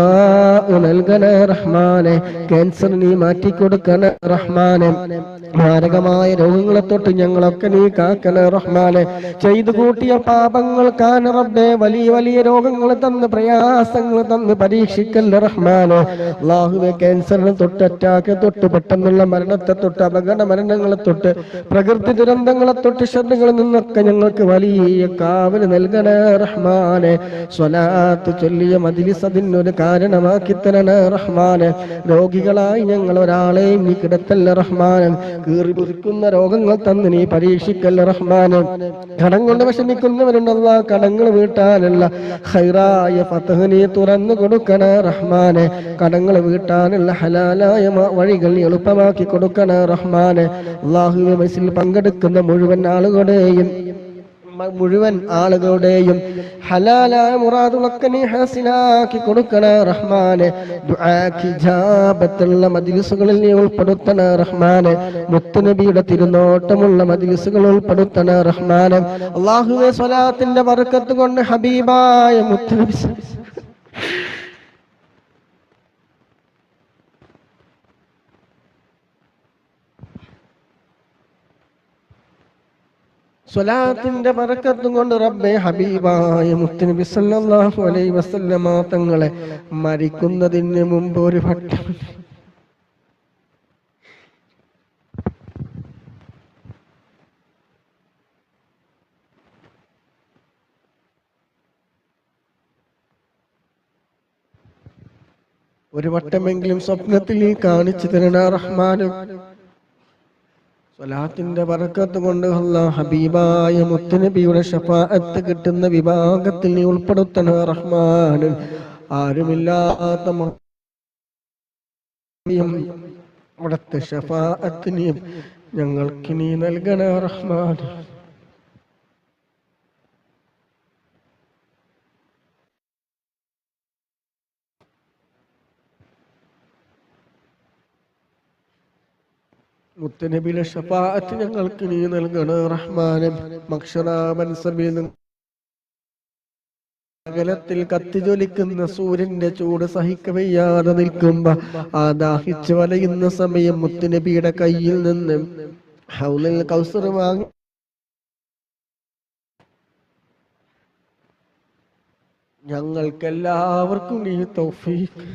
നൽകണേ റഹ്മാനെ. ക്യാൻസർ നീ മാറ്റിക്കൊടുക്കണേ റഹ്മാനെ. മാരകമായ രോഗങ്ങളെ തൊട്ട് ഞങ്ങളൊക്കെ നീ കാക്കണേ റഹ്മാനെ. ചെയ്തു കൂട്ടിയ പാപങ്ങൾ റബ്ബേ വലിയ വലിയ രോഗങ്ങൾ തന്ന് പ്രയാസങ്ങൾ തന്ന് പരീക്ഷിക്കല്ലേ റഹ്മാനെ. അല്ലാഹുവേ ക്യാൻസറിനെ തൊട്ട് അറ്റാക്ക് തൊട്ട് പെട്ടെന്നുള്ള മരണത്തെ തൊട്ട് അപകട മരണങ്ങളെ തൊട്ട് പ്രകൃതി ദുരന്തങ്ങളെ തൊട്ട് ശത്രുക്കളിൽ നിന്നൊക്കെ ഞങ്ങൾക്ക് വലിയ കാവൽ നൽകണേ റഹ്മാനെ. സ്വലാത്ത് ചൊല്ലിയ മജ്ലിസ് അതിനൊരു കാരണമാക്കി തരണേ റഹ്മാനെ. രോഗികളായി ഞങ്ങൾ ഒരാളെയും നീ കിടത്തല്ല റഹ്മാനെ. കീറി പുതുക്കുന്ന രോഗങ്ങൾ തന്ന് നീ പരീക്ഷിക്കല്ല റഹ്മാനെ. കടം കൊണ്ട് വിഷമിക്കുന്നവരുണ്ടല്ല, കടങ്ങൾ വീട്ടാനുള്ള ഖൈറായ ഫതഹ് നീ തുറന്നു കൊടുക്കണേ റഹ്മാനെ. കടങ്ങൾ വീട്ടാനുള്ള ഹലാലായ വഴികൾ എളുപ്പമാക്കി കൊടുക്കണേ റഹ്മാനെ. അല്ലാഹുവേ മജ്ലിസിൽ പങ്കെടുക്കുന്ന മുഴുവൻ ആളുകളുടെയും ഹലാലായ മുറാദുകളൊക്കെ നീ ഹാസിലാക്കി കൊടുക്കണേ റഹ്മാനെ. ദുആക്ക് ഇജാബത്തുള്ള മജ്ലിസുകളിൽ നീ ഉൾപ്പെടുത്തണേ റഹ്മാനെ. മുത്തുനബിയുടെ തിരുനോട്ടമുള്ള മജ്ലിസുകൾ ഉൾപ്പെടുത്തണേ റഹ്മാനെ. അല്ലാഹുവേ സ്വലാത്തിന്റെ ബർക്കത്ത് കൊണ്ട് ഹബീബായ മുത്തുനബി സ്വലാത്തിന്റെ ബർക്കത്തും കൊണ്ട് റബ്ബേ ഹബീബായ മുത്തുനബി സല്ലല്ലാഹു അലൈഹി വസല്ലമ തങ്ങളെ മരിക്കുന്നതിന് മുമ്പ് ഒരു വട്ടം വട്ടമെങ്കിലും സ്വപ്നത്തിൽ നീ കാണിച്ചു തരണ റഹ്മാനും. സ്വലാത്തിന്റെ ബർക്കത്ത് കൊണ്ട് അല്ലാഹ് ഹബീബായ മുത്തുനബിയുടെ ശഫാഅത്ത് കിട്ടുന്ന വിഭാഗത്തിൽ നീ ഉൾപ്പെടുത്തണ റഹ്മാൻ. ആരുമില്ലാത്ത അവിടുത്തെ ശഫാഅത്ത് ഞങ്ങൾക്ക് നീ നൽകണ റഹ്മാൻ. മുത്തുനബിയുടെ ശഫാഅത്ത് ഞങ്ങൾക്ക് നീ നൽകണ റഹ്മാനെ. മഹ്ശറാബൻസബിൽ അകലത്തിൽ കത്തിജ്വലിക്കുന്ന സൂര്യന്റെ ചൂട് സഹിക്കവയ്യാതെ നിൽക്കുമ്പോ ആ ദാഹിച്ചു വലയുന്ന സമയം മുത്തുനബിയുടെ കയ്യിൽ നിന്ന് ഹൗലുൽ കൗസർ വാങ്ങി ഞങ്ങൾക്കെല്ലാവർക്കും നീ തൗഫീഖ്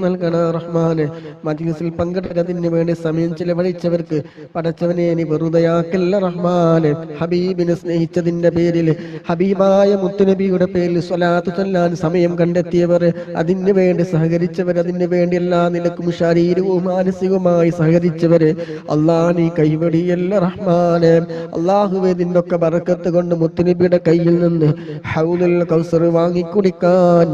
നൽകണ റഹ്മാനെ. മജ്ലിസിൽ പങ്കെടുക്കുന്നതിന് വേണ്ടി സമയം ചിലവഴിച്ചവർക്ക് പടച്ചവനെ നീ വെറുതെയാക്കല്ല റഹ്മാനെ. ഹബീബിനെ സ്നേഹിച്ചതിന്റെ പേരിൽ ഹബീബായ മുത്തുനബിയുടെ പേരിൽ സ്വലാത്ത് ചൊല്ലാൻ സമയം കണ്ടെത്തിയവർ, അതിനു വേണ്ടി സഹകരിച്ചവർ, അതിനു വേണ്ടി എല്ലാ നിലക്കും ശാരീരികവും മാനസികവുമായി സഹകരിച്ചവര് അല്ലാഹ് നീ കൈവടിയല്ല റഹ്മാനെ. അല്ലാഹുവേ നിന്നൊക്കെ ബർക്കത്ത് കൊണ്ട് മുത്തുനബിയുടെ കയ്യിൽ നിന്ന് ഹൗലുൽ കൗസർ വാങ്ങിക്കുടിക്കാൻ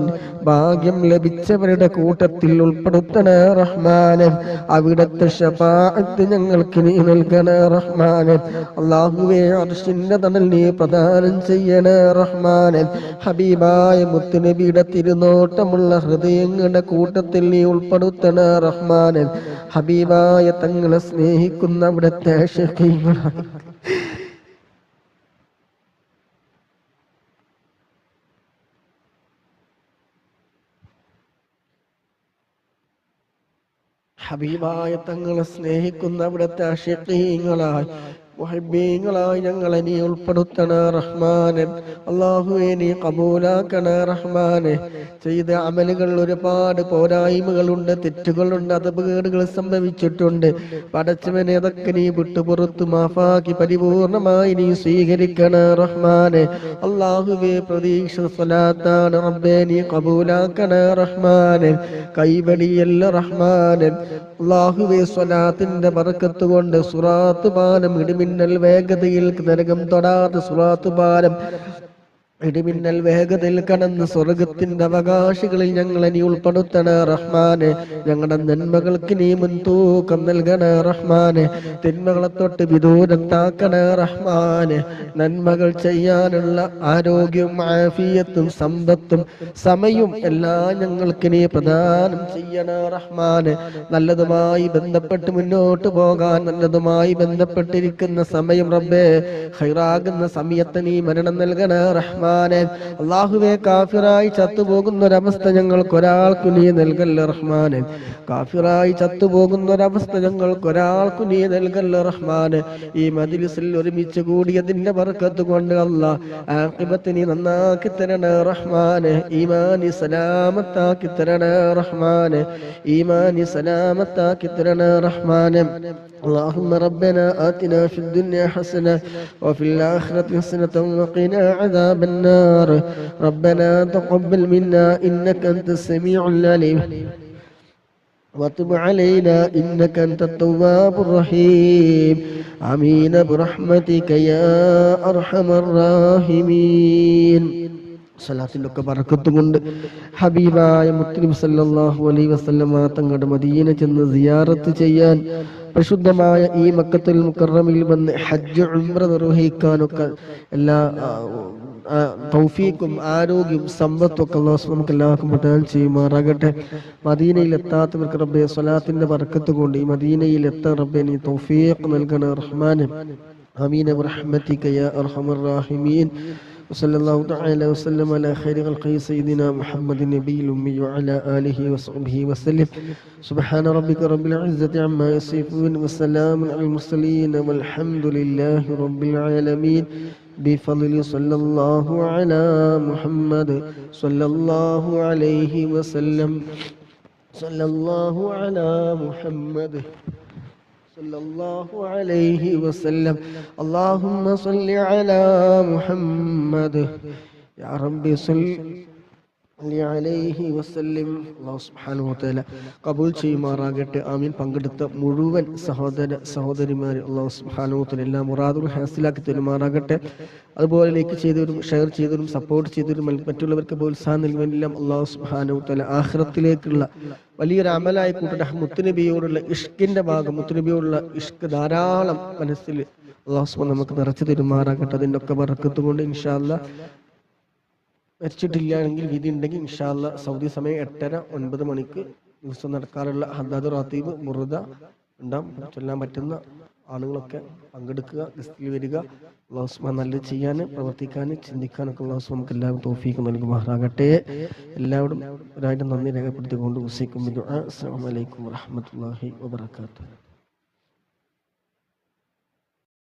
ഭാഗ്യം ലഭിച്ചവരുടെ കൂട്ടത്തിൽ ഉൾപ്പെടുത്തണേ റഹ്മാനെ. അവിടുത്തെ ശഫാഅത്ത് ഞങ്ങൾക്ക് നീ നൽകണേ റഹ്മാനെ. അല്ലാഹുവേ അർശിന്റെ തണൽ നീ പ്രദാനം ചെയ്യണേ റഹ്മാനെ. ഹബീബായ മുത്തുനബിയുടെ തിരുനോട്ടമുള്ള ഹൃദയങ്ങളുടെ കൂട്ടത്തിൽ നീ ഉൾപ്പെടുത്തണേ റഹ്മാനെ. ഹബീബായ തങ്ങളെ സ്നേഹിക്കുന്ന അവിടുത്തെ ആശിഖീങ്ങളായി ഹബീബായ തങ്ങളെ സ്നേഹിക്കുന്ന അവിടുത്തെ ആശിഖീങ്ങളായി മുഹബ്ബീങ്ങളായി ഞങ്ങളെ നീ ഉൾപ്പെടുത്തണ റഹ്മാനെ. അല്ലാഹുവേ നീ കബൂലാക്കണ റഹ്മാനെ. ചെയ്ത അമലുകൾ ഒരുപാട് പോരായ്മകളുണ്ട്, തെറ്റുകളുണ്ട്, അതപകേടുകൾ സംഭവിച്ചിട്ടുണ്ട്. പടച്ചവനെ അതൊക്കെ നീ വിട്ടുപുറത്ത് മാഫാക്കി പരിപൂർണമായി നീ സ്വീകരിക്കണ റഹ്മാനെ. അല്ലാഹുവേ പ്രതീക്ഷ സ്വലാത്താണ് റബ്ബേ, നീ കബൂലാക്കണ റഹ്മാനെ. കൈവടിയല്ല റഹ്മാനെ. അല്ലാഹുവേ സ്വലാത്തിന്റെ ബർക്കത്ത് കൊണ്ട് സുറാത്ത് പാലം ഇടിമിന്നൽ വേഗതയിൽ നരകം തൊടാതെ സുറാത്ത് പാലം ഇടിമിന്നൽ വേഗതയിൽ കടന്ന് സ്വർഗത്തിന്റെ അവകാശികളിൽ ഞങ്ങളെ നീ ഉൾപ്പെടുത്തണ റഹ്മാനെ. ഞങ്ങളുടെ നന്മകൾക്ക് നീ മുൻതൂക്കം നൽകണ റഹ്മാനെ. തിന്മകളെ തൊട്ട് വിദൂരത്താക്കണ റഹ്മാനെ. നന്മകൾ ചെയ്യാനുള്ള ആരോഗ്യവും ആഫിയത്തും സമ്പത്തും സമയവും എല്ലാം ഞങ്ങൾക്ക് നീ പ്രദാനം ചെയ്യണ റഹ്മാനെ. നല്ലതുമായി ബന്ധപ്പെട്ട് മുന്നോട്ട് പോകാൻ നല്ലതുമായി ബന്ധപ്പെട്ടിരിക്കുന്ന സമയം റബ്ബേ, ഖൈറാകുന്ന സമയത്ത് നീ മരണം നൽകണ റഹ്മാൻ. അല്ലാഹുവേ കാഫിറായി ചത്തുപോകുന്ന ഒരവസ്ഥ ഞങ്ങൾക്ക് ഒരാൾക്കു നീ നൽകല്ല റഹ്മാനെ. കാഫിറായി ചത്തുപോകുന്ന ഒരവസ്ഥ ഞങ്ങൾക്ക് ഒരാൾക്കു നീ നൽകല്ല റഹ്മാനെ. ഈ മജ്ലിസിൽ ഒരുമിച്ച് കൂടിയതിന്റെ ബർക്കത്ത് കൊണ്ട് അല്ലാഹ് ആഖിബത്ത് നീ നന്നാക്കി തരണേ റഹ്മാനെ. ഈമാനി സലാമത്താക്കി തരണേ റഹ്മാനെ. ഈമാനി സലാമത്താക്കി തരണേ റഹ്മാനെ. اللهم ربنا آتنا في الدنيا حسنة وفي الآخرة حسنة وقنا عذاب النار. ربنا تقبل منا إنك أنت السميع العليم وتب علينا إنك أنت التواب الرحيم. آمين برحمتك يا أرحم الراحمين. സലാത്തിലൊക്കെ ബറക്കത്ത് കൊണ്ട് ഹബീബായ മുത്തനബി സല്ലല്ലാഹു അലൈഹി വസല്ലമ തങ്ങളുടെ മദീന ചെന്ന് സിയാറത്ത് ചെയ്യാൻ, പരിശുദ്ധമായ ഈ മക്കത്തുൽ മുക്കറമിൽ വന്ന് ഹജ്ജ് ഉംറ നിർവഹിക്കാനൊക്കെ എല്ലാ തൗഫീഖും ആരോഗ്യവും സമ്പത്തും ഒക്കെ അല്ലാഹു നമുക്ക് എല്ലാവർക്കും പ്രദാനം ചെയ്യുമാറാകട്ടെ. മദീനയിൽ എത്താത്തവർക്ക് റബ്ബേ സ്വലാത്തിന്റെ ബറക്കത്ത് കൊണ്ട് ഈ മദീനയിൽ എത്താൻ റബ്ബേ നീ തൗഫീഖ് നൽകണേ റഹ്മാനെ. ആമീൻ ബിറഹ്മതിക യാ അർഹമർ റഹീമീൻ. وصلى الله تعالى وسلم على خير خلقه سيدنا محمد النبي الأمي وعلى آله وصحبه وسلم. سبحان ربك رب العزة عما يصفون وسلام على المرسلين والحمد لله رب العالمين. بفضل صلى الله على محمد صلى الله عليه وسلم. صلى الله على محمد صلى الله عليه وسلم. اللهم صل على محمد يا ربي صل അലൈഹി വസല്ലം. അല്ലാഹു സുബ്ഹാനഹു വ തആല ഖബൂൽ ചെയ്യുമാറാകട്ടെ. ആമീൻ. പങ്കെടുത്ത മുഴുവൻ സഹോദര സഹോദരിമാരെ അല്ലാഹു സുബ്ഹാനഹു വ തആല എല്ലാ മുറാദുകളും ഹാസിലാക്കി തരുമാറാകട്ടെ. അതുപോലെ ലൈക്ക് ചെയ്തവരും ഷെയർ ചെയ്തവരും സപ്പോർട്ട് ചെയ്തവരും മറ്റുള്ളവർക്ക് പ്രോത്സാഹനം നൽകുവാനെല്ലാം അല്ലാഹു സുബ്ഹാനഹു വ തആല ആഖിറത്തിലേക്കുള്ള വലിയൊരു അമലായി കൂട്ടട്ടെ. മുത്തുനബിയോടുള്ള ഇഷ്കിന്റെ ഭാഗം, മുത്തുനബിയോടുള്ള ഇഷ്ക് ധാരാളം മനസ്സിൽ അല്ലാഹു സുബ്ഹാനഹു നമുക്ക് നിറച്ചു തരുമാറാകട്ടെ. അതിൻ്റെ ഒക്കെ ബർക്കത്ത് കൊണ്ട് ഇൻഷാ അല്ലാഹ് മരിച്ചിട്ടില്ലാണെങ്കിൽ വിധി ഉണ്ടെങ്കിൽ ഇൻഷാ അല്ലാഹ് സൗദി സമയം 8:30-9 മണിക്ക് ദിവസം നടക്കാറുള്ള ഹദ്ദാദ് റാത്തീബ് മുറുദ ഉണ്ടാകും. ചൊല്ലാൻ പറ്റുന്ന ആളുകളൊക്കെ പങ്കെടുക്കുക, ഗസ്റ്റിൽ വരിക. അല്ലാഹു സുബ്ഹാനഹു നല്ലത് ചെയ്യാൻ, പ്രവർത്തിക്കാൻ, ചിന്തിക്കാനൊക്കെ അല്ലാഹു സുബ്ഹാനഹു നമുക്ക് എല്ലാവരും തൗഫീഖ് നൽകുമാറാകട്ടെ. എല്ലാവരും ഒരായിട്ട് നന്ദി രേഖപ്പെടുത്തിക്കൊണ്ട് ഉസൈക്കും ബിദുആ. അസ്സലാമു അലൈക്കും വറഹ്മത്തുള്ളാഹി വബറകാതുഹു.